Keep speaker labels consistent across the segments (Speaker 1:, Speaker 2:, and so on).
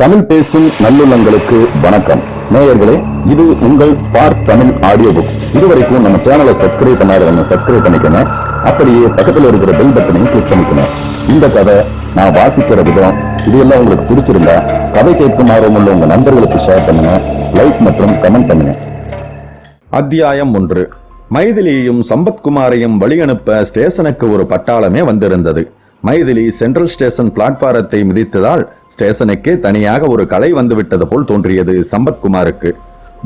Speaker 1: தமிழ் பேசும் நல்லுள்ளங்களுக்கு வணக்கம். நேயர்களே, இது உங்கள் ஸ்பார்க் தமிழ் ஆடியோ புக்ஸ். இதுவரைக்கும் நம்ம சேனலை சப்ஸ்கிரைப் பண்ணாதவங்க சப்ஸ்கிரைப் பண்ணிக்கணும். அப்படியே பக்கத்தில் இருக்கிற பெல் பட்டனையும் கிளிக் பண்ணிக்கணும். இந்த கதை நான் வாசிக்கிற விதம் இதெல்லாம் உங்களுக்கு பிடிச்சிருந்தா கதை கேட்கும் ஆர்வம் உள்ள உங்க நண்பர்களுக்கு ஷேர் பண்ணுங்க, லைக் மற்றும் கமெண்ட் பண்ணுங்க. அத்தியாயம் 1. மைதிலியையும் சம்பத்குமாரையும் வழியனுப்ப ஸ்டேஷனுக்கு ஒரு பட்டாளமே வந்திருந்தது. மைதிலி சென்ட்ரல் ஸ்டேஷன் பிளாட்பாரத்தை மிதித்ததால் ஸ்டேஷனுக்கே தனியாக ஒரு கலை வந்துவிட்டது போல் தோன்றியது சம்பத்குமாருக்கு.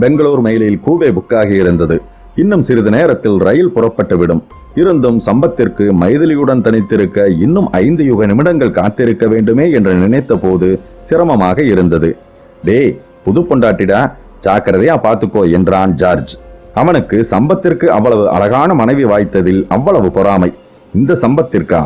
Speaker 1: பெங்களூர் மெயிலில் கூவே புக்காகி இருந்தது. இன்னும் சிறிது நேரத்தில் ரயில் புறப்பட்டுவிடும். இருந்தும் சம்பத்திற்கு மைதிலியுடன் தனித்திருக்க இன்னும் 5 யுக நிமிடங்கள் காத்திருக்க வேண்டுமே என்று நினைத்த போது சிரமமாக இருந்தது. டேய், புது பொண்டாட்டிடா, ஜாக்கிரதையா பாத்துக்கோ என்றான் ஜார்ஜ். அவனுக்கு சம்பத்திற்கு அவ்வளவு அழகான மனைவி வாய்த்ததில் அவ்வளவு பொறாமை. இந்த சம்பத்திற்கா?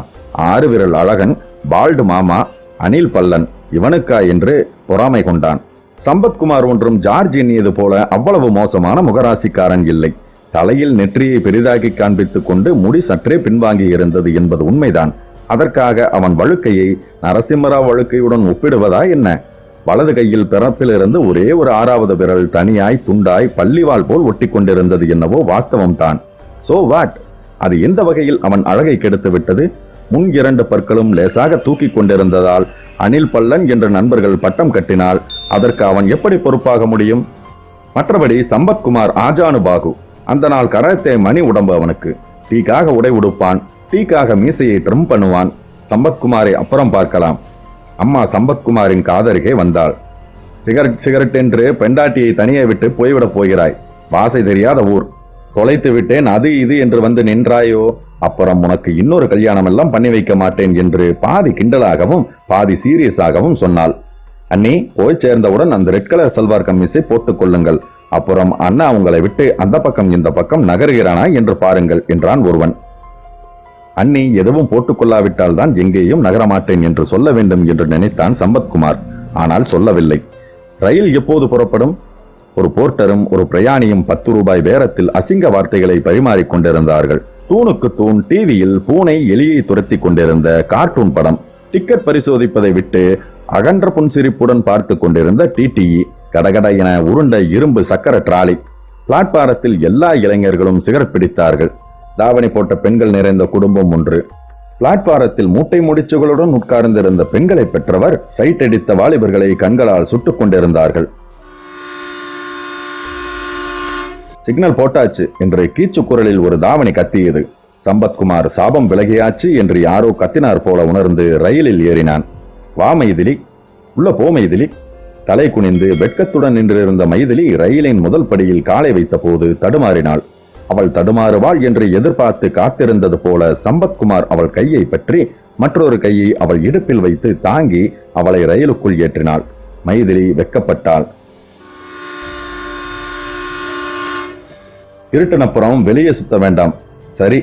Speaker 1: 6 விரல் அழகன், பால்டு மாமா, அனில் பல்லன், இவனுக்கா என்று பொறாமை கொண்டான். சம்பத்குமார் ஒன்றும் ஜார்ஜ் எண்ணியது போல அவ்வளவு மோசமான முகராசிக்காரன் இல்லை. தலையில் நெற்றியை பெரிதாக்கி காண்பித்துக் கொண்டு முடி சற்றே பின்வாங்கி இருந்தது என்பது உண்மைதான். அதற்காக அவன் வழுக்கையை நரசிம்மராவ் வழுக்கையுடன் ஒப்பிடுவதா என்ன? வலது கையில் பிறப்பிலிருந்து ஒரே ஒரு 6வது விரல் தனியாய் துண்டாய் பள்ளிவாள் போல் ஒட்டி கொண்டிருந்தது என்னவோ வாஸ்தவம் தான். So what? அது எந்த வகையில் அவன் அழகை கெடுத்து விட்டது? முன் 2 பற்களும் லேசாக தூக்கி கொண்டிருந்ததால் அனில் பல்லன் என்ற நண்பர்கள் பட்டம் கட்டினால் அதற்கு அவன் எப்படி பொறுப்பாக முடியும்? மற்றபடி சம்பத்குமார் ஆஜானுபாகு. அந்த நாள் கராத்தே மணி உடம்பு அவனுக்கு. டீக்காக உடை உடுப்பான், டீக்காக மீசையை ட்ரிம் பண்ணுவான். சம்பத்குமாரை அப்புறம் பார்க்கலாம். அம்மா சம்பத்குமாரின் காதருகே வந்தாள். சிகரெட் என்று பெண்டாட்டியை தனியே விட்டு போய்விடப் போகிறாய். வாசை தெரியாத ஊர். தொலைத்து விட்டேன் அது இது என்று வந்து நின்றாயோ, அப்புறம் உனக்கு இன்னொரு கல்யாணம் எல்லாம் பண்ணி வைக்க மாட்டேன் என்று பாதி கிண்டலாகவும் பாதி சீரியஸாகவும் சொன்னாள். அண்ணி, போய் சேர்ந்தவுடன் அந்த ரெட் கலர் சல்வார் கம்மிஸை போட்டுக் கொள்ளுங்கள். அப்புறம் அண்ணா உங்களை விட்டு அந்த பக்கம் இந்த பக்கம் நகர்கிறானா என்று பாருங்கள் என்றான் ஒருவன். அண்ணி எதுவும் போட்டுக் கொள்ளாவிட்டால் தான் எங்கேயும் நகரமாட்டேன் என்று சொல்ல வேண்டும் என்று நினைத்தான் சம்பத்குமார். ஆனால் சொல்லவில்லை. ரயில் எப்போது புறப்படும்? ஒரு போர்ட்டரும் ஒரு பிரயாணியும் 10 ரூபாய் பேரத்தில் அசிங்க வார்த்தைகளை பரிமாறிக் கொண்டிருந்தார்கள். தூணுக்கு தூண் டிவியில் பூனை எலியை துரத்தி கொண்டிருந்த கார்ட்டூன் படம். டிக்கெட் பரிசோதிப்பதை விட்டு அகன்ற புன்சிரிப்புடன் பார்த்து கொண்டிருந்த டிடிஇ. கடகட என உருண்ட இரும்பு சக்கர டிராலி. பிளாட்பாரத்தில் எல்லா இளைஞர்களும் சிகரெட் பிடித்தார்கள். தாவணி போட்ட பெண்கள் நிறைந்த குடும்பம் ஒன்று. பிளாட்பாரத்தில் மூட்டை முடிச்சுகளுடன் உட்கார்ந்திருந்த பெண்களை பெற்றவர் சைட் அடித்த வாலிபர்களை கண்களால் சுட்டுக் கொண்டிருந்தார்கள். சிக்னல் போட்டாச்சு என்று கீச்சு குரலில் ஒரு தாவணி கத்தியது. சம்பத்குமார் சாபம் விலகியாச்சு என்று யாரோ கத்தினார் போல உணர்ந்து ரயிலில் ஏறினான். வா மைதிலி, உள்ள போ மைதிலி. தலை குனிந்து வெட்கத்துடன் நின்றிருந்த மைதிலி ரயிலின் முதல் படியில் காலை வைத்த போது தடுமாறினாள். அவள் தடுமாறுவாள் என்று எதிர்பார்த்து காத்திருந்தது போல சம்பத்குமார் அவள் கையை பற்றி மற்றொரு கையை அவள் இடுப்பில் வைத்து தாங்கி அவளை ரயிலுக்குள் ஏற்றினாள். மைதிலி வெட்கப்பட்டாள். இருட்டினப்புறம் வெளியே சுத்த வேண்டாம். சரி.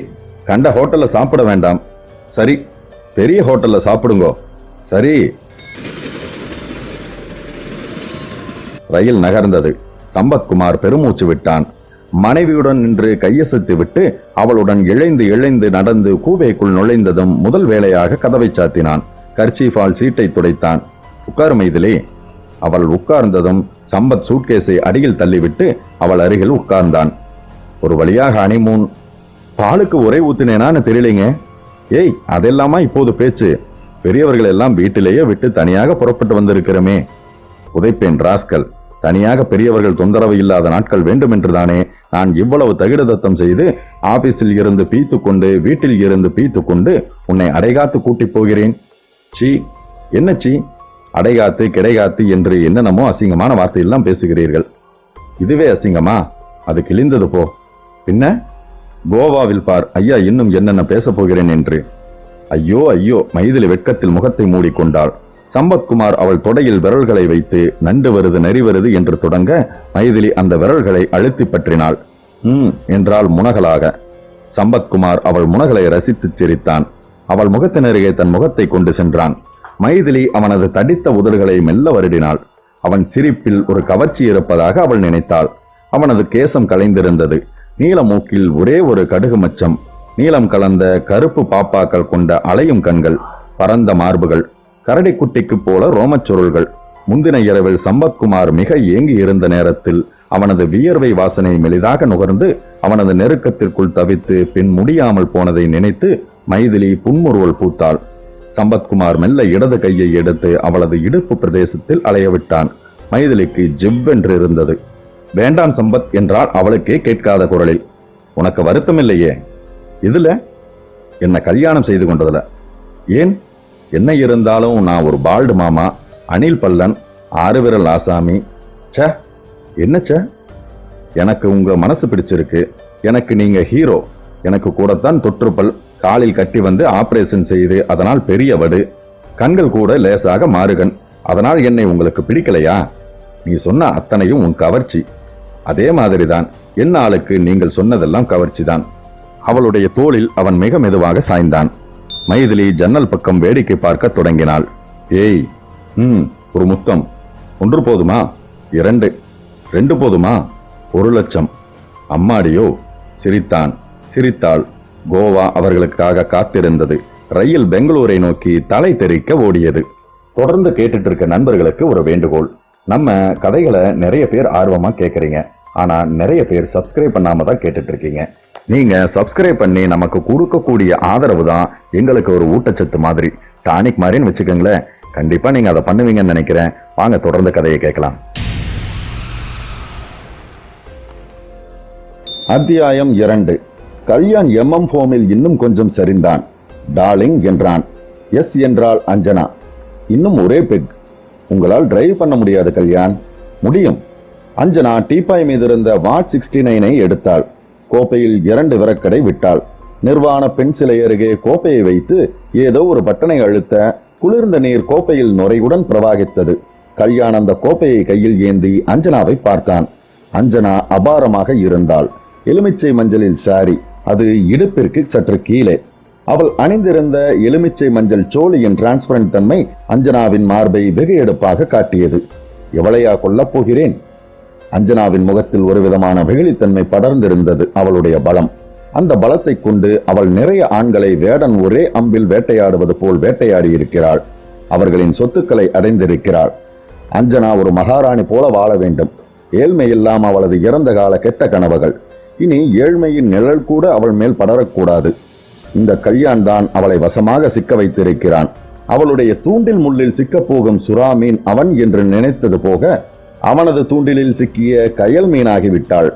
Speaker 1: கண்ட ஹோட்டல்ல சாப்பிட வேண்டாம். சரி. பெரிய ஹோட்டல்ல சாப்பிடுங்கோ. சரி. ரயில் நகர்ந்தது. சம்பத்குமார் பெருமூச்சு விட்டான். மனைவியுடன் நின்று கையசைத்து விட்டு அவளுடன் இழைந்து நடந்து கூவேக்குள் நுழைந்ததும் முதல் வேளையாக கதவை சாத்தினான். கர்ச்சீஃபால் சீட்டை துடைத்தான். உட்கார் மைதிலி. அவள் உட்கார்ந்ததும் சம்பத் சூட்கேஸை அடியில் தள்ளிவிட்டு அவள் அருகில் உட்கார்ந்தான். ஒரு வழியாக ஹனிமூன். பாலுக்கு உரை ஊத்தினேனான்னு தெரியலைங்க. ஏய், அதெல்லாமா இப்போது பேச்சு? பெரியவர்கள் எல்லாம் வீட்டிலேயே விட்டு தனியாக புறப்பட்டு வந்திருக்கிறோமே. உதைப்பேன் ராஸ்கல். தனியாக பெரியவர்கள் தொந்தரவு இல்லாத நாட்கள் வேண்டும் என்றுதானே நான் இவ்வளவு தகிடதத்தம் செய்து ஆபீஸில் இருந்து பீத்து கொண்டு வீட்டில் இருந்து பீத்து கொண்டு உன்னை அடைகாத்து கூட்டி போகிறேன். சீ, என்ன சீ? அடைகாத்து கிடைகாத்து என்று என்னென்னமோ அசிங்கமான வார்த்தையெல்லாம் பேசுகிறீர்கள். இதுவே அசிங்கமா? அது கிழிந்தது போ. பின்ன கோவாவில் பார் ஐயா இன்னும் என்னென்ன பேச போகிறேன் என்று. ஐயோ ஐயோ. மைதிலி வெட்கத்தில் முகத்தை மூடிக்கொண்டாள். சம்பத்குமார் அவள் தொடையில் விரல்களை வைத்து நண்டு வருது நெறி வருது என்று தொடங்க மைதிலி அந்த விரல்களை அழுத்தி பற்றினாள். என்றால் முனகலாக. சம்பத்குமார் அவள் முனகலை ரசித்து சிரித்தான். அவள் முகத்தினருகே தன் முகத்தை கொண்டு சென்றான். மைதிலி அவனது தடித்த உதடுகளை மெல்ல வருடினாள். அவன் சிரிப்பில் ஒரு கவர்ச்சி இருப்பதாக அவள் நினைத்தாள். அவனது கேசம் கலைந்திருந்தது. நீல மூக்கில் ஒரே ஒரு கடுகு மச்சம். நீலம் கலந்த கருப்பு பாப்பாக்கள் கொண்ட அலையும் கண்கள், பரந்த மார்புகள், கரடிக்குட்டிக்கு போல ரோமச்சுருள்கள். முந்தின இரவில் சம்பத்குமார் மிக ஏங்கி இருந்த நேரத்தில் அவனது வியர்வை வாசனை மெலிதாக நுகர்ந்து அவனது நெருக்கத்திற்குள் தவித்து பின் முடியாமல் போனதை நினைத்து மைதிலி புன்முறுவல் பூத்தாள். சம்பத்குமார் மெல்ல இடது கையை எடுத்து அவளது இடுப்பு பிரதேசத்தில் அலையவிட்டான். மைதிலிக்கு ஜிவ்வென்று இருந்தது. வேண்டாம் சம்பத் என்றால் அவளுக்கே கேட்காத குரலில். உனக்கு வருத்தம் இல்லையே? இதுல என்ன கல்யாணம் செய்து கொண்டதுல? ஏன்? என்ன இருந்தாலும் நான் ஒரு பால்டு மாமா, அனில் பல்லன், 6 விரல் ஆசாமி. ச என்ன ச? எனக்கு உங்க மனசு பிடிச்சிருக்கு. எனக்கு நீங்க ஹீரோ. எனக்கு கூடத்தான் தொற்றுப்பல், காலில் கட்டி வந்து ஆபரேஷன் செய்து அதனால் பெரிய வடு, கண்கள் கூட லேசாக மாறுகன். அதனால் என்னை உங்களுக்கு பிடிக்கலையா? நீ சொன்ன அத்தனையும் உன் கவர்ச்சி. அதே மாதிரிதான் என் ஆளுக்கு நீங்கள் சொன்னதெல்லாம் கவர்ச்சிதான். அவளுடைய தோளில் அவன் மிக மெதுவாக சாய்ந்தான். மைதிலி ஜன்னல் பக்கம் வேடிக்கை பார்க்க தொடங்கினாள். ஏய், ஒரு முத்தம். 1 போதுமா? 2? 2 போதுமா? 1,00,000. அம்மாடியோ! சிரித்தான், சிரித்தாள். கோவா அவர்களுக்காக காத்திருந்தது. ரயில் பெங்களூரை நோக்கி தலை தெறிக்க ஓடியது. தொடர்ந்து கேட்டுட்டு இருக்க நண்பர்களுக்கு ஒரு வேண்டுகோள். நம்ம கதைகளை நிறைய பேர் ஆர்வமா கேட்கறீங்க. ஆனா நிறைய பேர் சப்ஸ்கிரைப் பண்ணாம தான் கேட்டுட்டு இருக்கீங்க. நீங்க சப்ஸ்கிரைப் பண்ணி நமக்கு கொடுக்கக்கூடிய ஆதரவு தான் எங்களுக்கு ஒரு ஊட்டச்சத்து மாதிரி, டானிக் மாதிரின்னு வச்சுக்கோங்களேன். கண்டிப்பா நீங்க அதை பண்ணுவீங்கன்னு நினைக்கிறேன். வாங்க தொடர்ந்து கதையை கேட்கலாம். அத்தியாயம் 2. கல்யாண் MM ஹோமில் இன்னும் கொஞ்சம் சரிந்தான். டார்லிங் என்றான். எஸ் என்றாள் அஞ்சனா. இன்னும் ஒரே பெக். உங்களால் டிரைவ் பண்ண முடியாது கல்யாண். முடியும். அஞ்சனா டீப்பாய் மீது இருந்த வாட் 69 எடுத்தாள். கோப்பையில் 2 விரக்கடை விட்டாள். நிர்வாண பென்சிலை அருகே கோப்பையை வைத்து ஏதோ ஒரு பட்டனை அழுத்த குளிர்ந்த நீர் கோப்பையில் நுரையுடன் பிரவாகித்தது. கல்யாண் அந்த கோப்பையை கையில் ஏந்தி அஞ்சனாவை பார்த்தான். அஞ்சனா அபாரமாக இருந்தாள். எலுமிச்சை மஞ்சளில் சாரி, அது இடுப்பிற்கு சற்று கீழே. அவள் அணிந்திருந்த எலுமிச்சை மஞ்சள் சோழியின் டிரான்ஸ்பரண்ட் தன்மை அஞ்சனாவின் மார்பை வெகு எடுப்பாக காட்டியது. எவளையா கொல்லப் போகிறேன்? அஞ்சனாவின் முகத்தில் ஒரு விதமான வெகுளித்தன்மை படர்ந்திருந்தது. அவளுடைய பலம். அந்த பலத்தை கொண்டு அவள் நிறைய ஆண்களை வேடன் ஒரே அம்பில் வேட்டையாடுவது போல் வேட்டையாடி இருக்கிறாள். அவர்களின் சொத்துக்களை அடைந்திருக்கிறாள். அஞ்சனா ஒரு மகாராணி போல வாழ வேண்டும். ஏழ்மை எல்லாம் அவளது இறந்த கால கெட்ட கனவுகள். இனி ஏழ்மையின் நிழல் கூட அவள் மேல் படரக்கூடாது. இந்த கல்யாண் தான் அவளை வசமாக சிக்க வைத்திருக்கிறான். அவளுடைய தூண்டில் முள்ளில் சிக்கப் போகும் சுறா மீன் அவன் என்று நினைத்தது போக அவனது தூண்டிலில் சிக்கிய கயல் மீனாகிவிட்டாள்.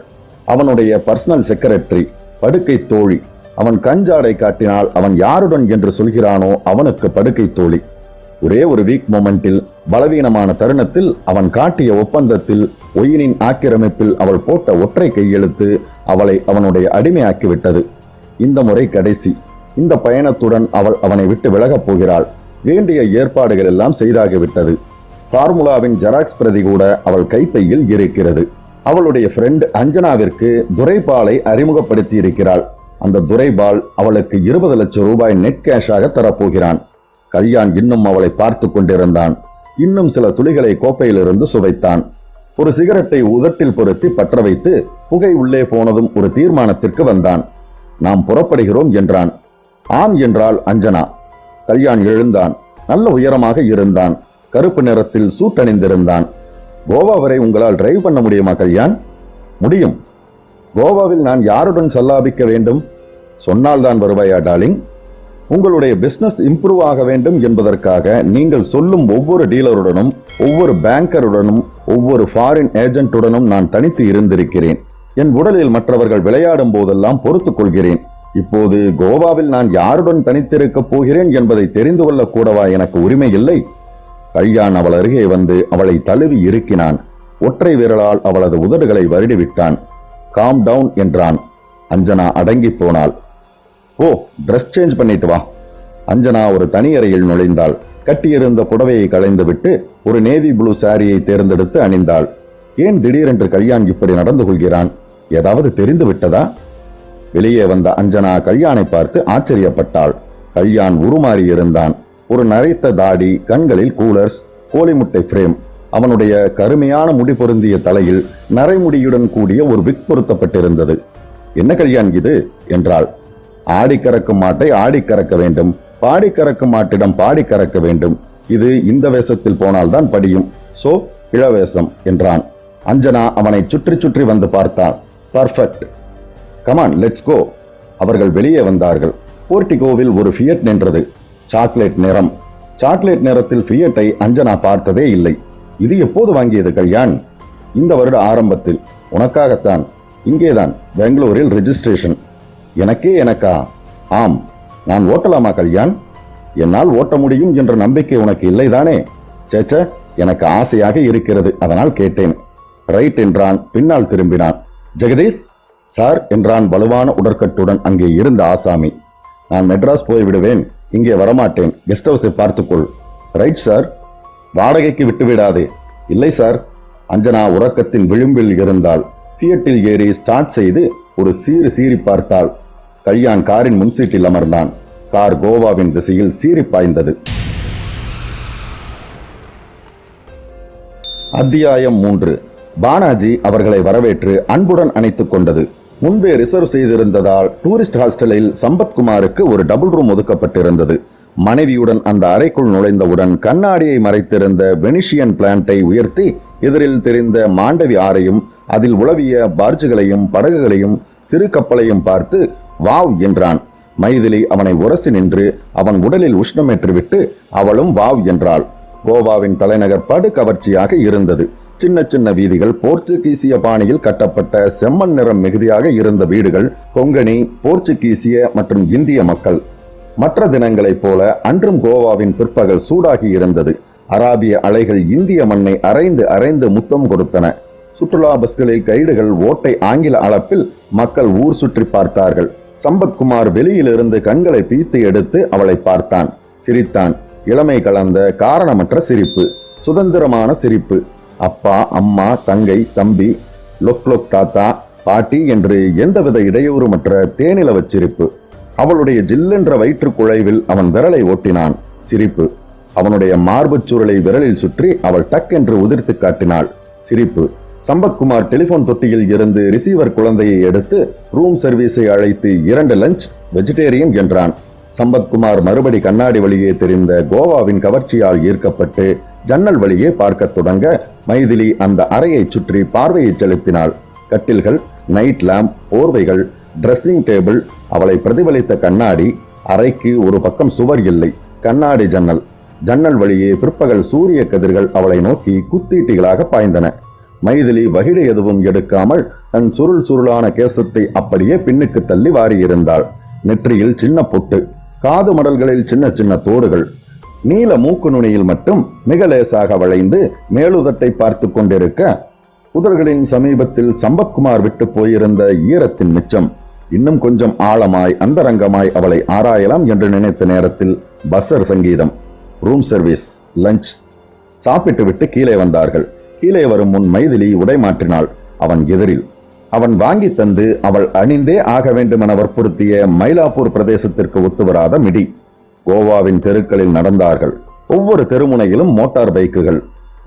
Speaker 1: அவனுடைய பர்சனல் செக்ரட்டரி, படுக்கை தோழி. அவன் கஞ்சாடை காட்டினால் அவன் யாருடன் என்று சொல்கிறானோ அவனுக்கு படுக்கை தோழி. ஒரே ஒரு வீக் மொமெண்டில், பலவீனமான தருணத்தில் அவன் காட்டிய ஒப்பந்தத்தில், ஒயினின் ஆக்கிரமிப்பில் அவள் போட்ட ஒற்றை கையெழுத்து அவளை அவனுடைய அடிமையாக்கிவிட்டது. இந்த முறை கடைசி. இந்த பயணத்துடன் அவள் அவனை விட்டு விலகப் போகிறாள். வேண்டிய ஏற்பாடுகள் எல்லாம் செய்தாகிவிட்டது. பார்முலாவின் ஜெராக்ஸ் பிரதி கூட அவள் கைப்பையில் இருக்கிறது. அவளுடைய ஃப்ரெண்ட் அஞ்சனாவிற்கு துரைபாலை அறிமுகப்படுத்தி இருக்கிறாள். அந்த துரைபால் அவளுக்கு 20 லட்சம் ரூபாய் நெட் கேஷாக தரப்போகிறான். கல்யாண் இன்னும் அவளை பார்த்து கொண்டிருந்தான். இன்னும் சில துளிகளை கோப்பையிலிருந்து சுவைத்தான். ஒரு சிகரெட்டை உதட்டில் பொருத்தி பற்ற வைத்து புகை உள்ளே போனதும் ஒரு தீர்மானத்திற்கு வந்தான். நாம் புறப்படுகிறோம் என்றான். ஆம் என்றாள் அஞ்சனா. கல்யாண் எழுந்தான். நல்ல உயரமாக இருந்தான். கருப்பு நிறத்தில் சூட் அணிந்திருந்தான். கோவா வரை உங்களால் டிரைவ் பண்ண முடியுமா கல்யாண்? முடியும். கோவாவில் நான் யாருடன் சல்லாபிக்க வேண்டும்? சொன்னால்தான் வருவாயா டார்லிங்? உங்களுடைய பிசினஸ் இம்ப்ரூவ் ஆக வேண்டும் என்பதற்காக நீங்கள் சொல்லும் ஒவ்வொரு டீலருடனும், ஒவ்வொரு பேங்கருடனும், ஒவ்வொரு ஃபாரின் ஏஜென்ட்டுடனும் நான் தனித்து இருந்திருக்கிறேன். என் உடலில் மற்றவர்கள் விளையாடும் போதெல்லாம் பொறுத்துக் கொள்கிறேன். இப்போது கோவாவில் நான் யாருடன் தனித்திருக்கப் போகிறேன் என்பதை தெரிந்து கொள்ள கூடவா எனக்கு உரிமை இல்லை? கல்யாண் அவள் அருகே வந்து அவளை தழுவி இருக்கினான். ஒற்றை விரலால் அவளது உதடுகளை வருடிவிட்டான். காம் டவுன் என்றான். அஞ்சனா அடங்கி போனாள். ஓ, ட்ரெஸ் சேஞ்ச் பண்ணிட்டு வா. அஞ்சனா ஒரு தனி அறையில் நுழைந்தாள். கட்டியிருந்த புடவையை களைந்துவிட்டு ஒரு நேவி ப்ளூ சாரியை தேர்ந்தெடுத்து அணிந்தாள். ஏன் திடீரென்று கல்யாண் இப்படி நடந்து கொள்கிறான்? ஏதாவது தெரிந்து விட்டதா? வெளியே வந்த அஞ்சனா கல்யாணை பார்த்து ஆச்சரியப்பட்டாள். கல்யாண் உருமாறி இருந்தான். ஒரு நரைத்த தாடி, கண்களில் கூலர்ஸ், கோழி முட்டை பிரேம். அவனுடைய கருமையான முடி பொருந்திய தலையில் நரைமுடியுடன் கூடிய ஒரு விக் பொருத்தப்பட்டிருந்தது. என்ன கல்யாண் இது என்றாள். ஆடி கறக்கும் மாட்டை ஆடி கறக்க வேண்டும், பாடி கறக்கும் மாட்டிடம் பாடி கறக்க வேண்டும். இது இந்த வேஷத்தில் போனால்தான் படியும். சோ இளவேசம் என்றான். அஞ்சனா அவனை சுற்றி சுற்றி வந்து பார்த்தாள். Perfect, come on let's go. அவர்கள் வெளியே வந்தார்கள். போர்டிகோவில் ஒரு ஃபியட் நின்றது. சாக்லேட் நிறம். சாக்லேட் நிறத்தில் ஃபியட்டை அஞ்சனா பார்த்ததே இல்லை. இது எப்போது வாங்கியது கல்யாண்? இந்த வருட ஆரம்பத்தில். உனக்காகத்தான். இங்கேதான் பெங்களூரில் ரெஜிஸ்ட்ரேஷன். எனக்கா? ஆம். நான் ஓட்டலாமா கல்யாண்? என்னால் ஓட்ட முடியும் என்ற நம்பிக்கை உனக்கு இல்லைதானே? சேச்ச, எனக்கு ஆசையாக இருக்கிறது, அதனால் கேட்டேன். ரைட் என்றான். பின்னால் திரும்பினான். ஜெகதீஷ் சார் என்றான் வலுவான உடற்கட்டுடன் அங்கே இருந்த ஆசாமி. நான் மெட்ராஸ் போய்விடுவேன், இங்கே வரமாட்டேன். கெஸ்ட் ஹவுஸை பார்த்துக்கொள். Right sir. வாடகைக்கு விட்டுவிடாதே. இல்லை சார். அஞ்சனா உறக்கத்தின் விளிம்பில் இருந்தாள். ஃபியட்டில் ஏறி ஸ்டார்ட் செய்து ஒரு சீறி பார்த்தாள். கல்யாண் காரின் முன்சீட்டில் அமர்ந்தான். கார் கோவாவின் திசையில் சீறி பாய்ந்தது. அத்தியாயம் 3. பானாஜி அவர்களை வரவேற்று அன்புடன் அணைத்துக் கொண்டது. முன்பே ரிசர்வ் செய்திருந்ததால் டூரிஸ்ட் ஹாஸ்டலில் சம்பத்குமாருக்கு ஒரு டபுள் ரூம் ஒதுக்கப்பட்டிருந்தது. மனைவியுடன் அந்த அறைக்குள் நுழைந்தவுடன் கண்ணாடியை மறைத்திருந்த வெனிஷியன் பிளான்ட்டை உயர்த்தி எதிரில் தெரிந்த மாண்டவி ஆறையும் அதில் உளவிய பார்ஜுகளையும் படகுகளையும் சிறு கப்பலையும் பார்த்து வாவ் என்றான். மைதிலி அவனை உரசி நின்று அவன் உடலில் உஷ்ணமேற்றுவிட்டு அவளும் வாவ் என்றாள். கோவாவின் தலைநகர் படு கவர்ச்சியாக இருந்தது. சின்ன சின்ன வீதிகள், போர்ச்சுகீசிய பாணியில் கட்டப்பட்ட செம்மண் நிறம் மிகுதியாக இருந்த வீடுகள், கொங்கணி, போர்ச்சுகீசிய மற்றும் இந்திய மக்கள். மற்ற தினங்களைப் போல அன்றும் கோவாவின் பிற்பகல் சூடாகி இருந்தது. அராபிய அலைகள் இந்திய மண்ணை அரைந்து அரைந்து முத்தம் கொடுத்தன. சுற்றுலா பஸ்களில் கைடுகள் ஓட்டை ஆங்கில அளப்பில் மக்கள் ஊர் சுற்றி பார்த்தார்கள். சம்பத்குமார் வெளியிலிருந்து கண்களை பீத்து எடுத்து அவளை பார்த்தான். சிரித்தான். இளமை கலந்த காரணமற்ற சிரிப்பு, சுதந்திரமான சிரிப்பு. அப்பா, அம்மா, தங்கை, தம்பி, லொக் லொக் தாத்தா, பாட்டி என்று எந்தவித இடையூறுமற்ற தேனிலவச் சிரிப்பு. அவளுடைய ஜில்லென்ற வயிற்று குழைவில் அவன் விரலை ஓட்டினான். சிரிப்பு. அவனுடைய மார்புச் சுருளை விரலில் சுற்றி அவள் டக் என்று உதிர்த்து காட்டினாள். சிரிப்பு. சம்பத்குமார் டெலிபோன் தொட்டியில் இருந்து ரிசீவர் குழந்தையை எடுத்து ரூம் சர்வீஸை அழைத்து 2 லஞ்ச் வெஜிடேரியன் என்றான். சம்பத்குமார் மறுபடி கண்ணாடி வழியே தெரிந்த கோவாவின் கவர்ச்சியால் ஈர்க்கப்பட்டு ஜன்னல் வழியே பார்க்க தொடங்க மைதிலி அந்த அறையை சுற்றி பார்வையை செலுத்தினாள். கட்டில்கள், நைட் லேம்ப், போர்வைகள், டிரெஸ்ஸிங் டேபிள், அவளை பிரதிபலித்த கண்ணாடி. அறைக்கு ஒரு பக்கம் சுவர் இல்லை, கண்ணாடி ஜன்னல். ஜன்னல் வழியே பிற்பகல் சூரிய கதிர்கள் அவளை நோக்கி குத்தீட்டிகளாக பாய்ந்தன. மைதிலி வகிடு எதுவும் எடுக்காமல் தன் சுருள் சுருளான கேசத்தை அப்படியே பின்னுக்கு தள்ளி வாரியிருந்தாள். நெற்றியில் சின்ன பொட்டு, காது மடல்களில் சின்ன சின்ன தோடுகள். நீல மூக்கு நுனியில் மட்டும் மிக லேசாக வளைந்து மேலுதட்டை பார்த்து கொண்டிருக்க புதர்களின் சமீபத்தில் சம்பத்குமார் விட்டு போயிருந்த ஈரத்தின் மிச்சம். இன்னும் கொஞ்சம் ஆழமாய் அந்தரங்கமாய் அவளை ஆராயலாம் என்று நினைத்த நேரத்தில் பஸ்ஸர் சங்கீதம். Room service, lunch. சாப்பிட்டு விட்டு கீழே வந்தார்கள். கீழே வரும் முன் மைதிலி உடை மாற்றினாள். அவன் எதிரில். அவன் வாங்கி தந்து அவள் அணிந்தே ஆக வேண்டுமென வற்புறுத்திய மயிலாப்பூர் பிரதேசத்திற்கு ஒத்துவராத மிடி. கோவாவின் தெருக்களில் நடந்தார்கள். ஒவ்வொரு தெருமுனையிலும் மோட்டார் பைக்குகள்.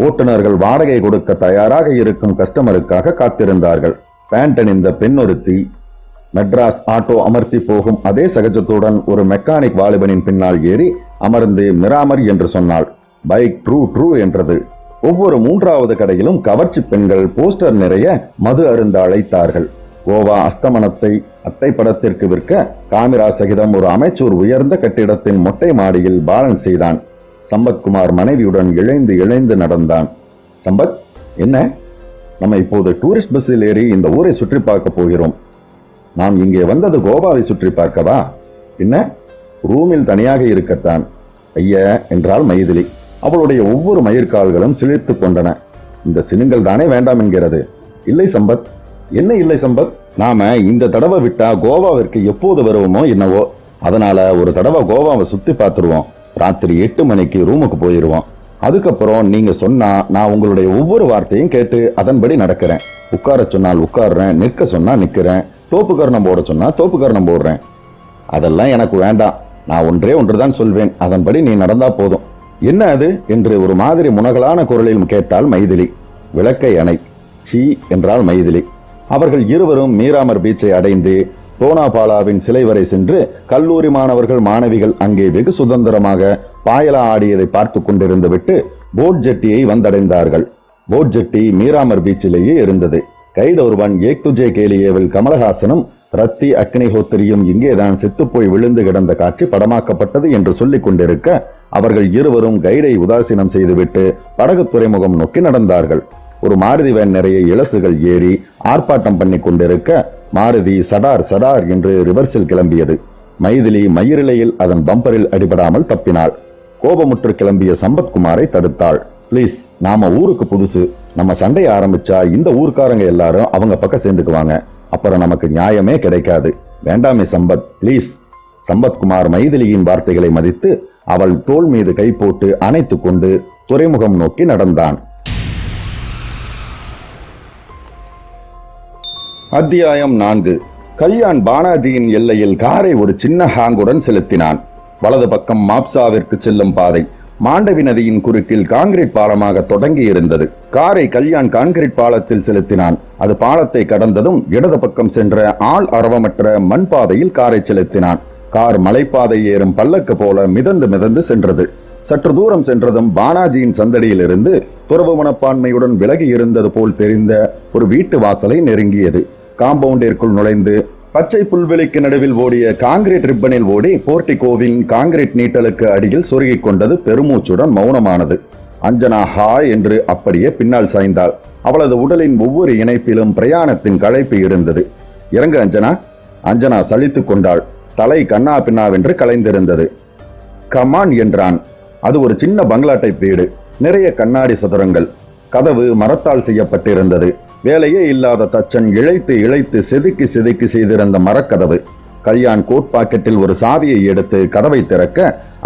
Speaker 1: ஓட்டுநர்கள் வாடகை கொடுக்க தயாராக இருக்கும் கஸ்டமருக்காக காத்திருந்தார்கள். பேண்ட் அணிந்த பெண்ணொருத்தி மெட்ராஸ் ஆட்டோ அமர்த்தி போகும் அதே சகஜத்துடன் ஒரு மெக்கானிக் வாலிபனின் பின்னால் ஏறி அமர்ந்து மிராமர் என்று சொன்னாள். பைக் ட்ரூ ட்ரூ என்றது. ஒவ்வொரு 3வது கடையிலும் கவர்ச்சி பெண்கள் போஸ்டர் நிறைய மது அருந்த அழைத்தார்கள். கோவா அஸ்தமனத்தை அட்டை படத்திற்கு விற்க காமிரா சகிதம் ஒரு அமைச்சூர் உயர்ந்த கட்டிடத்தின் மொட்டை மாடியில் பேலன்ஸ் செய்தான். சம்பத்குமார் மனைவியுடன் இழைந்து இழைந்து நடந்தான். சம்பத், என்ன? நம்ம இப்போது டூரிஸ்ட் பஸ்ஸில் ஏறி இந்த ஊரை சுற்றி பார்க்க போகிறோம். நாம் இங்கே வந்தது கோவாவை சுற்றி பார்க்கவா? என்ன, ரூமில் தனியாக இருக்கத்தான். ஐய என்றாள் மைதிலி. அவளுடைய ஒவ்வொரு மயிர்கால்களும் சிலிர்த்து கொண்டன. இந்த சினுங்கள் தானே வேண்டாம் என்கிறது. இல்லை சம்பத். என்ன இல்லை சம்பத்? நாம இந்த தடவை விட்டா கோவாவிற்கு எப்போது வருவோமோ என்னவோ. அதனால ஒரு தடவை கோவாவை சுத்தி பார்த்துருவோம். ராத்திரி 8 மணிக்கு ரூமுக்கு போயிருவோம். அதுக்கப்புறம் நீங்க சொன்னா நான் உங்களுடைய ஒவ்வொரு வார்த்தையும் கேட்டு அதன்படி நடக்கிறேன். உட்கார சொன்னால் உட்கார்றேன், நிற்க சொன்னா நிக்கிறேன், தோப்பு கரணம் போட சொன்னா தோப்பு கரணம் போடுறேன். அதெல்லாம் எனக்கு வேண்டாம். நான் ஒன்றே ஒன்றுதான் சொல்வேன், அதன்படி நீ நடந்தா போதும். என்ன அது என்று ஒரு மாதிரி முனகலான குரலில் கேட்டாள் மைதிலி. விளக்கை அணை. சீ என்றாள் மைதிலி. அவர்கள் இருவரும் மீராமர் பீச்சை அடைந்து தோனாபாலாவின் சிலை வரை சென்று கல்லூரி மாணவர்கள் மாணவிகள் அங்கே வெகு சுதந்திரமாக பாயலா ஆடியதை பார்த்து கொண்டிருந்து விட்டு போட் ஜெட்டியை வந்தடைந்தார்கள். போட் ஜெட்டி மீராமர் பீச்சிலேயே இருந்தது. கைடு ஒருவன் ஏக் துஜே கேலியேவில் கமலஹாசனும் ரத்தி அக்னிஹோத்திரியும் இங்கேதான் செத்துப்போய் விழுந்து கிடந்த காட்சி படமாக்கப்பட்டது என்று சொல்லிக் கொண்டிருக்க, அவர்கள் இருவரும் கைடை உதாசீனம் செய்துவிட்டு படகு துறைமுகம் நோக்கி நடந்தார்கள். ஒரு மாருதி வேன் நிறைய இலசுகள் ஏறி ஆர்ப்பாட்டம் பண்ணி கொண்டிருக்க, மாருதி சடார் சடார் என்று ரிவர்ஸில் கிளம்பியது. மைதிலி மயிரிலையில் அதன் பம்பரில் அடிபடாமல் தப்பினாள். கோபமுற்று கிளம்பிய சம்பத்குமாரை தடுத்தாள். பிளீஸ், நாம ஊருக்கு புதுசு, நம்ம சண்டையை ஆரம்பிச்சா இந்த ஊர்க்காரங்க எல்லாரும் அவங்க பக்கம் சேர்ந்துக்குவாங்க, அப்புறம் நமக்கு நியாயமே கிடைக்காது. வேண்டாமே சம்பத், பிளீஸ். சம்பத்குமார் மைதிலியின் வார்த்தைகளை மதித்து அவள் தோள் மீது கை போட்டு அணைத்துக் கொண்டு துறைமுகம் நோக்கி நடந்தான். அத்தியாயம் 4. கல்யாண் பானாஜியின் எல்லையில் காரை ஒரு சின்ன ஹாங்குடன் செலுத்தினான். வலது பக்கம் மாப்சாவிற்கு செல்லும் பாதை மாண்டவி நதியின் குறுக்கில் கான்கிரீட் பாலமாக தொடங்கி இருந்தது. காரை கல்யாண் கான்கிரீட் பாலத்தில் செலுத்தினான். அது பாலத்தை கடந்ததும் இடது பக்கம் சென்ற ஆள் அரவமற்ற மண் பாதையில் காரை செலுத்தினான். கார் மலைப்பாதை ஏறும் பல்லக்கு போல மிதந்து மிதந்து சென்றது. சற்று தூரம் சென்றதும் பானாஜியின் சந்தடியிலிருந்து துறவு மனப்பான்மையுடன் விலகி இருந்தது போல் தெரிந்த ஒரு வீட்டு வாசலை நெருங்கியது. காம்பவுண்டிற்குள் நுழைந்து பச்சை புல்வெளிக்கு நடுவில் ஓடிய காங்கிரீட் ரிப்பனில் ஓடி போர்டிகோவின் காங்கிரீட் நீட்டலுக்கு அடியில் சொருகிக் கொண்டது பெருமூச்சுடன் மௌனமானது. அஞ்சனா ஹாய் என்று அப்படியே பின்னால் சாய்ந்தாள். அவளது உடலின் ஒவ்வொரு இணைப்பிலும் பிரயாணத்தின் களைப்பு இருந்தது. இறங்கு அஞ்சனா. அஞ்சனா சலித்துக் கொண்டாள். தலை கண்ணா பின்னாவென்று கலைந்திருந்தது. கமான் என்றான். அது ஒரு சின்ன பங்களா டைப் வீடு. நிறைய கண்ணாடி சதுரங்கள். கதவு மரத்தால் செய்யப்பட்டிருந்தது. வேலையே இல்லாத தச்சன் இழைத்து இழைத்து செதுக்கி செதுக்கி செய்திருந்த மரக்கதவு. கல்யாண் கோட் பாக்கெட்டில் ஒரு சாவியை எடுத்து கதவை திறக்க,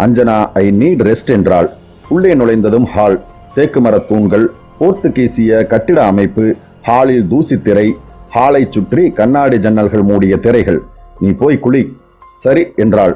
Speaker 1: அஞ்சனா ஐ நீட் ரெஸ்ட் என்றாள். உள்ளே நுழைந்ததும் ஹால். தேக்கு மர தூண்கள், போர்த்துகீசிய கட்டிட அமைப்பு, ஹாலில் தூசி திரை, ஹாலை சுற்றி கண்ணாடி ஜன்னல்கள் மூடிய திரைகள். நீ போய் குளி. சரி என்றாள்.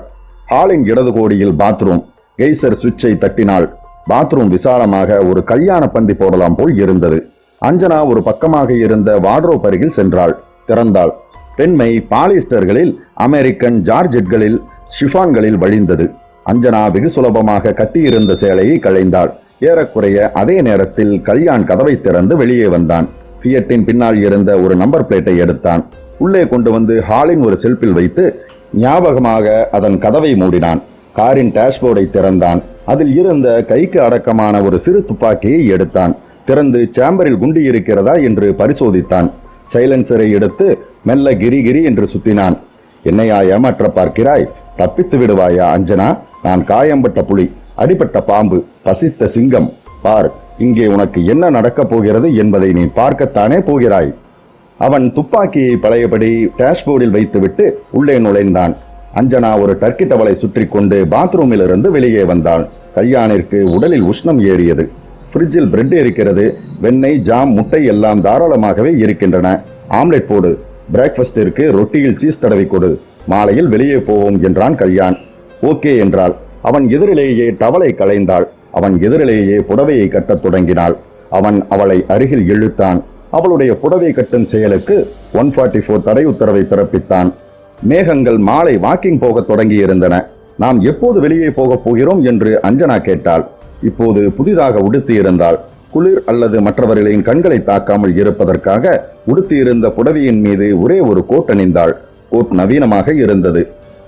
Speaker 1: ஹாலின் இடது கோடியில் பாத்ரூம். கெய்சர் சுவிட்சை தட்டினாள். பாத்ரூம் விசாலமாக ஒரு கல்யாண பந்தி போடலாம் போல் இருந்தது. அஞ்சனா ஒரு பக்கமாக இருந்த வார்ட்ரோப் அருகில் சென்றாள். திறந்தாள். பெண்மை பாலிஸ்டர்களில், அமெரிக்கன் ஜார்ஜெட்களில், ஷிஃபான்களில் வழிந்தது. அஞ்சனா வெகு சுலபமாக கட்டியிருந்த சேலையை களைந்தாள். ஏறக்குறைய அதே நேரத்தில் கல்யாண் கதவை திறந்து வெளியே வந்தான். ஃபியட்டின் பின்னால் இருந்த ஒரு நம்பர் பிளேட்டை எடுத்தான். உள்ளே கொண்டு வந்து ஹாலின் ஒரு செல்ஃபில் வைத்து ஞாபகமாக அதன் கதவை மூடினான். காரின் டேஷ்போர்டை திறந்தான். அதில் இருந்த கைக்கு அடக்கமான ஒரு சிறு துப்பாக்கியை எடுத்தான். திறந்து சேம்பரில் குண்டு இருக்கிறதா என்று பரிசோதித்தான். சைலன்சரை எடுத்து மெல்ல கிரி கிரி என்று சுத்தினான். என்னையா ஏமாற்ற பார்க்கிறாய்? தப்பித்து விடுவாயா அஞ்சனா? நான் காயம்பட்ட புலி, அடிபட்ட பாம்பு, பசித்த சிங்கம். பார், இங்கே உனக்கு என்ன நடக்கப் போகிறது என்பதை நீ பார்க்கத்தானே போகிறாய். அவன் துப்பாக்கியை பழையபடி டேஷ்போர்டில் வைத்துவிட்டு உள்ளே நுழைந்தான். அஞ்சனா ஒரு டர்க்கி டவலை சுற்றி கொண்டு பாத்ரூமில் இருந்து வெளியே வந்தாள். கல்யாணிற்கு உடலில் உஷ்ணம் ஏறியது. ஃப்ரிட்ஜில் பிரெட் இருக்கிறது. வெண்ணெய், ஜாம், முட்டை எல்லாம் தாராளமாகவே இருக்கின்றன. ஆம்லெட் போடு. பிரேக்ஃபாஸ்டிற்கு ரொட்டியில் சீஸ் தடவி கொடு. மாலையில் வெளியே போவோம் என்றான் கல்யாண். ஓகே என்றாள். அவன் எதிரிலேயே டவலை களைந்தாள். அவன் எதிரிலேயே புடவையை கட்டத் தொடங்கினாள். அவன் அவளை அருகில் இழுத்தான். அவளுடைய புடவை கட்டும் செயலுக்கு 144 தடை உத்தரவை பிறப்பித்தான். மேகங்கள் மாலை வாக்கிங் போக தொடங்கி இருந்தன. நாம் எப்போது வெளியே போகப் போகிறோம் என்று அஞ்சனா கேட்டாள். இப்போது புதிதாக உடுத்தி இருந்தாள். குளிர் அல்லது மற்றவர்களின் கண்களை தாக்காமல் இருப்பதற்காக உடுத்தியிருந்த புடவையின் மீது ஒரே ஒரு கோட் அணிந்தாள். கோட் நவீனமாக இருந்தது.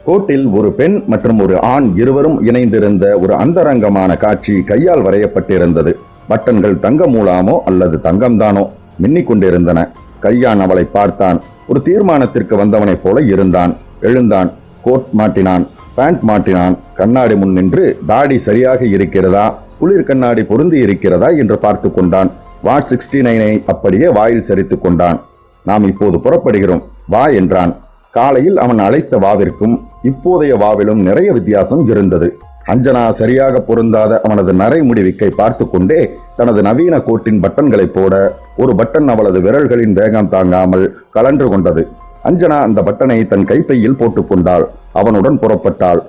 Speaker 1: கோட்டில் ஒரு பெண் மற்றும் ஒரு ஆண் இருவரும் இணைந்திருந்த ஒரு அந்தரங்கமான காட்சி கையால் வரையப்பட்டிருந்தது. பட்டன்கள் தங்க மூலாமோ அல்லது தங்கம்தானோ மின்னிக் கொண்டிருந்தன. கல்யாண் அவளை பார்த்தான். ஒரு தீர்மானத்திற்கு வந்தவனைப் போல இருந்தான். எழுந்தான். கோட் மாட்டினான். பேண்ட் மாட்டினான். கண்ணாடி முன் நின்று தாடி சரியாக இருக்கிறதா, குளிர் கண்ணாடி பொருந்தி இருக்கிறதா என்று பார்த்து கொண்டான். வாட் 69 அப்படியே வாயில் சரித்துக் கொண்டான். நாம் இப்போது புறப்படுகிறோம், வா என்றான். காலையில் அவன் அழைத்த வாவிற்கும் இப்போதைய வாவிலும் நிறைய வித்தியாசம் இருந்தது. அஞ்சனா சரியாக பொருந்தாத அவனது நரை முடிவிக்கை பார்த்து கொண்டே தனது நவீன கோட்டின் பட்டன்களை போட ஒரு பட்டன் அவளது விரல்களின் வேகம் தாங்காமல் கலன்று கொண்டது. அஞ்சனா அந்த பட்டனை தன் கைப்பையில் போட்டுக்கொண்டாள். அவனுடன் புறப்பட்டாள்.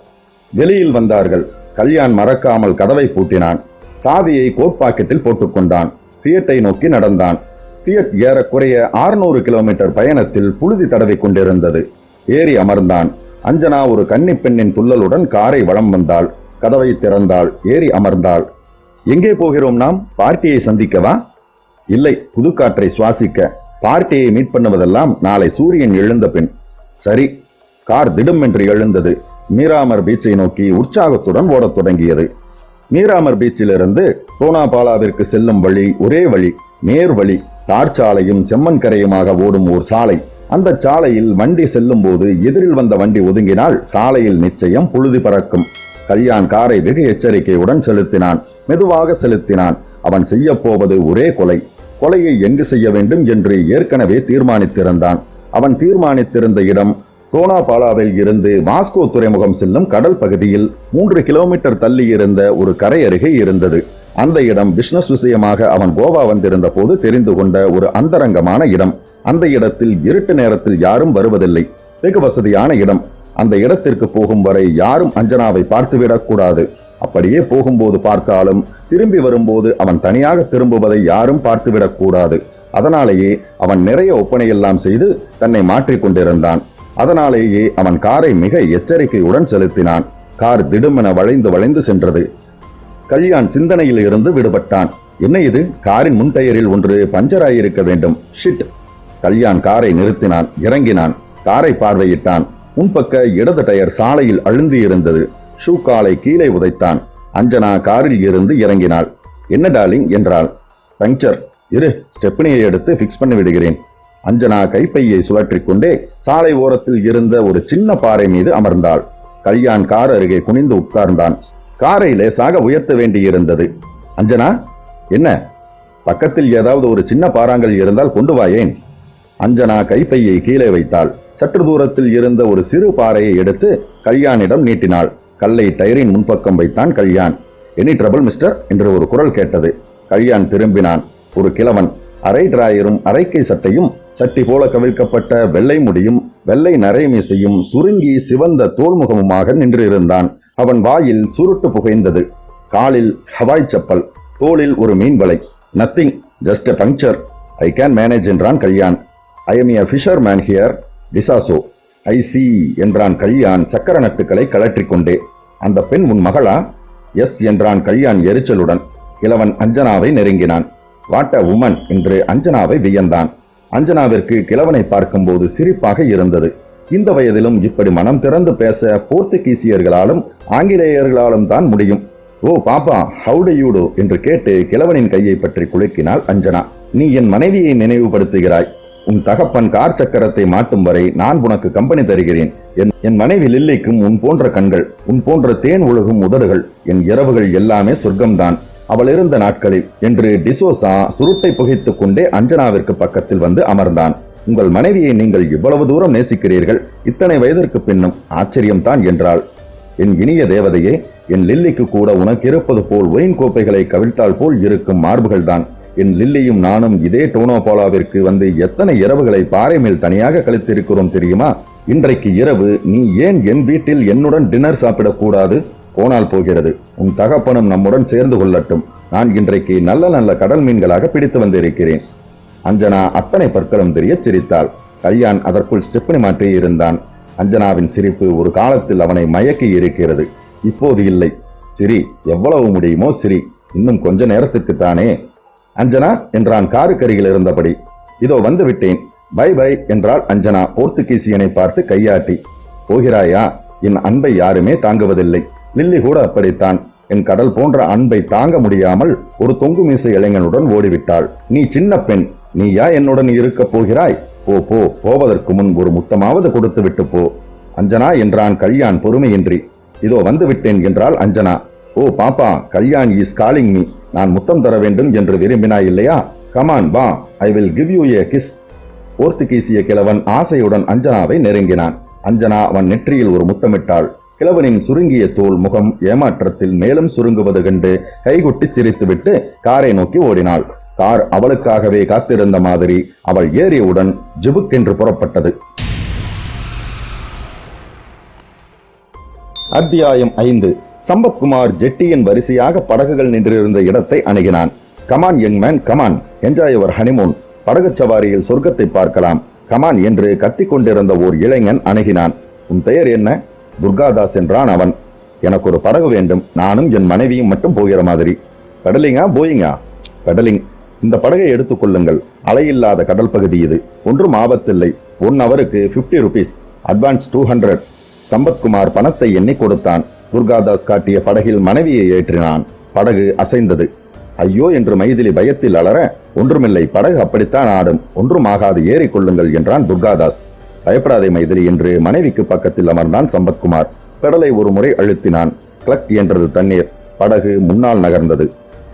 Speaker 1: வெளியில் வந்தார்கள். கல்யாண் மறக்காமல் கதவை பூட்டினான். சாவியை கோட் பாக்கெட்டில் போட்டுக்கொண்டான். ஃபியட்டை நோக்கி நடந்தான். ஃபியட் ஏறக்குறைய 600 கிலோமீட்டர் பயணத்தில் புழுதி தடவி கொண்டிருந்தது. ஏறி அமர்ந்தான். அஞ்சனா ஒரு கன்னி பெண்ணின் துள்ளலுடன் காரை வலம் வந்தாள். கதவை திறந்தாள். ஏறி அமர்ந்தாள். எங்கே போகிறோம் நாம்? பார்ட்டியை சந்திக்கவா? இல்லை, புதுக்காற்றை சுவாசிக்க. பார்ட்டியை மீட் பண்ணுவதெல்லாம் நாளை சூரியன் எழுந்த பின். சரி. கார் திடுமென்று எழுந்தது. மீராமர் பீச்சை நோக்கி உற்சாகத்துடன் ஓடத் தொடங்கியது. மீராமர் பீச்சிலிருந்து டோனாபாலாவிற்கு செல்லும் வழி ஒரே வழி, நேர் வழி. தார் சாலையும் செம்மண் கரையுமாக ஓடும் ஓர் சாலை. அந்த சாலையில் வண்டி செல்லும் போது எதிரில் வந்த வண்டி ஒதுங்கினால் சாலையில் நிச்சயம் புழுதி பறக்கும். கல்யாண் காரை வெகு எச்சரிக்கையுடன் செலுத்தினான். மெதுவாக செலுத்தினான். அவன் செய்ய போவது ஒரே கொலை. கொலையை எங்கு செய்ய வேண்டும் என்று ஏற்கனவே தீர்மானித்திருந்தான். அவன் தீர்மானித்திருந்த இடம் டோனாபாலாவில் இருந்து வாஸ்கோ துறைமுகம் செல்லும் கடல் பகுதியில் 3 கிலோமீட்டர் தள்ளி இருந்த ஒரு கரை அருகே இருந்தது. அந்த இடம் பிசினஸ் விஷயமாக அவன் கோவா வந்திருந்த போது தெரிந்து கொண்ட ஒரு அந்தரங்கமான இடம். அந்த இடத்தில் இருட்டு நேரத்தில் யாரும் வருவதில்லை. வெகு வசதியான இடம். அந்த இடத்திற்கு போகும் வரை யாரும் அஞ்சனாவை பார்த்துவிடக் கூடாது. அப்படியே போகும்போது பார்த்தாலும் திரும்பி வரும்போது அவன் தனியாக திரும்புவதை யாரும் பார்த்துவிடக் கூடாது. அதனாலேயே அவன் நிறைய ஒப்பனையெல்லாம் செய்து தன்னை மாற்றிக் கொண்டிருந்தான். அதனாலேயே அவன் காரை மிக எச்சரிக்கையுடன் செலுத்தினான். கார் திடுமென வளைந்து வளைந்து சென்றது. கல்யாண் சிந்தனையில் இருந்து விடுபட்டான். என்ன இது? காரின் முன் டயரில் ஒன்று பஞ்சராயிருக்க வேண்டும். ஷிட்! கல்யாண் காரை நிறுத்தினான். இறங்கினான். காரை பார்வையிட்டான். முன்பக்க இடது டயர் சாலையில் அழுந்தி இருந்தது. ஷூ காலை கீழே உதைத்தான். அஞ்சனா காரில் இருந்து இறங்கினாள். என்ன டார்லிங் என்றாள். பஞ்சர். இரு, ஸ்டெப்னியை எடுத்து பிக்ஸ் பண்ணி விடுகிறேன். அஞ்சனா கைப்பையை சுழற்றிக் கொண்டே சாலை ஓரத்தில் இருந்த ஒரு சின்ன பாறை மீது அமர்ந்தாள். கல்யாண் கார் அருகே குனிந்து உட்கார்ந்தான். காரை லேசாக உயர்த்த வேண்டியிருந்தது. அஞ்சனா, என்ன? பக்கத்தில் ஏதாவது ஒரு சின்ன பாறாங்கல் இருந்தால் கொண்டு வாயேன். அஞ்சனா கைப்பையை கீழே வைத்தாள். சற்று தூரத்தில் இருந்த ஒரு சிறு பாறையை எடுத்து கல்யாணிடம் நீட்டினாள். கல்லை டயரின் முன்பக்கம் வைத்தான் கல்யாண். எனி ட்ரபிள் மிஸ்டர் என்று ஒரு குரல் கேட்டது. கல்யாண் திரும்பினான். ஒரு கிழவன் அரை டிராயரும் அரைக்கை சட்டையும் சட்டி போல கவிழ்க்கப்பட்ட வெள்ளை முடியும் வெள்ளை நரைமீசையும் சுருங்கி சிவந்த தோல்முகமுமாக நின்றிருந்தான். அவன் வாயில் சுருட்டு புகைந்தது. காலில் ஹவாய் செப்பல், தோளில் ஒரு மீன் வலை. Nothing, just a puncture. I can manage என்றான் Kalyan. I am a fisher man here, D'Souza. I see என்றான் கல்யாண் சக்கர நட்டுக்களை கழற்றிக்கொண்டே. அந்த பெண் உன் மகளா? எஸ் என்றான் கல்யாண் எரிச்சலுடன். கிழவன் அஞ்சனாவை நெருங்கினான். வாட் அ உமன் என்று அஞ்சனாவை வியந்தான். அஞ்சனாவிற்கு கிழவனை பார்க்கும்போது சிரிப்பாக இருந்தது. இந்த வயதிலும் இப்படி மனம் திறந்து பேச போர்த்துகீசியர்களாலும் ஆங்கிலேயர்களாலும் தான் முடியும். ஓ பாப்பா, ஹவு டு யூ டு என்று கேட்டு கிழவனின் கையை பற்றி குலுக்கினாள் அஞ்சனா. நீ என் மனைவியை நினைவுபடுத்துகிறாய். உன் தகப்பன் கார் சக்கரத்தை மாட்டும் வரை நான் உனக்கு கம்பெனி தருகிறேன். என் மனைவி லில்லிக்கும் உன் போன்ற கண்கள், உன் போன்ற தேன் ஒழுகும் உதடுகள், என் இரவுகள் எல்லாமே சொர்க்கம்தான் அவள் இருந்த நாட்களில் என்று டிசோசா சுருட்டை புகைத்துக் கொண்டே அஞ்சனாவிற்கு பக்கத்தில் வந்து அமர்ந்தான். உங்கள் மனைவியை நீங்கள் இவ்வளவு தூரம் நேசிக்கிறீர்கள், இத்தனை வயதிற்கு பின்னும் ஆச்சரியம்தான் என்றாள். என் இனிய தேவதையே, என் லில்லிக்கு கூட உனக்கு இருப்பது போல் ஒயின் கோப்பைகளை கவிழ்த்தால் போல் இருக்கும் மார்புகள் தான். என் லில்லியும் நானும் இதே டோனாபாலாவிற்கு வந்து எத்தனை இரவுகளை பாறை மேல் தனியாக கழித்திருக்கிறோம் தெரியுமா? இன்றைக்கு இரவு நீ ஏன் என் வீட்டில் என்னுடன் டின்னர் சாப்பிடக்கூடாது? போனால் போகிறது. உன் தகப்பனும் நம்முடன் சேர்ந்து கொள்ளட்டும். நான் இன்றைக்கு நல்ல நல்ல கடல் மீன்களாக பிடித்து வந்திருக்கிறேன். அஞ்சனா அத்தனை பற்களும் தெரிய சிரித்தாள். கல்யாண் அதற்குள் ஸ்டெப்னி மாற்றி இருந்தான். அஞ்சனாவின் சிரிப்பு ஒரு காலத்தில் அவனை மயக்கி இருக்கிறது. இப்போது இல்லை. சிரி, எவ்வளவு முடியுமோ சிரி. இன்னும் கொஞ்ச நேரத்துக்கு தானே. அஞ்சனா என்றான் காருக்கருகில் இருந்தபடி. இதோ வந்து விட்டேன். பை பை என்றாள் அஞ்சனா போர்த்துகீசியனை பார்த்து கையாட்டி. போகிறாயா? என் அன்பை யாருமே தாங்குவதில்லை. லில்லி கூட அப்படித்தான். என் கடல் போன்ற அன்பை தாங்க முடியாமல் ஒரு தொங்கு மீசை இளைஞனுடன் ஓடிவிட்டாள். நீ சின்ன பெண், நீயா என்னுடன் இருக்க போகிறாய்? போ போ, போவதற்கு முன் ஒரு முத்தமாவது கொடுத்து விட்டு போ. அஞ்சனா என்றான் கல்யாண் பொறுமையின்றி. இதோ வந்து விட்டேன் என்றாள் அஞ்சனா. ஓ பாப்பா, கல்யாண் இஸ் காலிங் மீ. நான் முத்தம் தர வேண்டும் என்று விரும்பினாய் இல்லையா? கமான் வா, I will give you a kiss. போர்த்துகீசிய கிழவன் ஆசையுடன் அஞ்சனாவை நெருங்கினான். அஞ்சனா அவன் நெற்றியில் ஒரு முத்தமிட்டாள். கிழவனின் சுருங்கிய தோல் முகம் ஏமாற்றத்தில் மேலும் சுருங்குவது கண்டு கைகுட்டி சிரித்துவிட்டு காரை நோக்கி ஓடினாள். கார் அவளுக்காகவே காத்திருந்த மாதிரி அவள் ஏறியவுடன் ஜிபுக்கென்று புறப்பட்டது. அத்தியாயம் 5. சம்பத்குமார் ஜெட்டியின் வரிசையாக படகுகள் நின்றிருந்த இடத்தை அணுகினான். Come on young man, come on, enjoy your honeymoon. படகு சவாரியில் சொர்க்கத்தை பார்க்கலாம். கமான் என்று கத்திக் கொண்டிருந்த ஓர் இளைஞன் அணுகினான். உன் பெயர் என்ன? துர்காதாஸ் என்றான் அவன். எனக்கு ஒரு படகு வேண்டும். நானும் என் மனைவியும் மட்டும் போகிற மாதிரி. பெடலிங்கா போயிங்கா? பெடலிங். இந்த படகை எடுத்துக் கொள்ளுங்கள். அலையில்லாத கடல் பகுதி இது. ஒன்றும் ஆபத்தில்லை. 1 ஹவருக்கு 50 rupees. அட்வான்ஸ் 200. சம்பத்குமார் பணத்தை எண்ணி கொடுத்தான். துர்காதாஸ் காட்டிய படகில் மனைவியை ஏற்றினான். படகு அசைந்தது. ஐயோ என்று மைதிலி பயத்தில் அலற, ஒன்றுமில்லை, படகு அப்படித்தான் ஆடும், ஒன்றும் ஆகாது, ஏறிக்கொள்ளுங்கள் என்றான் துர்காதாஸ். பயப்படாதே மைதிலி என்று மனைவிக்கு பக்கத்தில் அமர்ந்தான் சம்பத்குமார். பெடலை ஒரு முறை அழுத்தினான். கிளக் என்றது தண்ணீர். படகு முன்னால் நகர்ந்தது.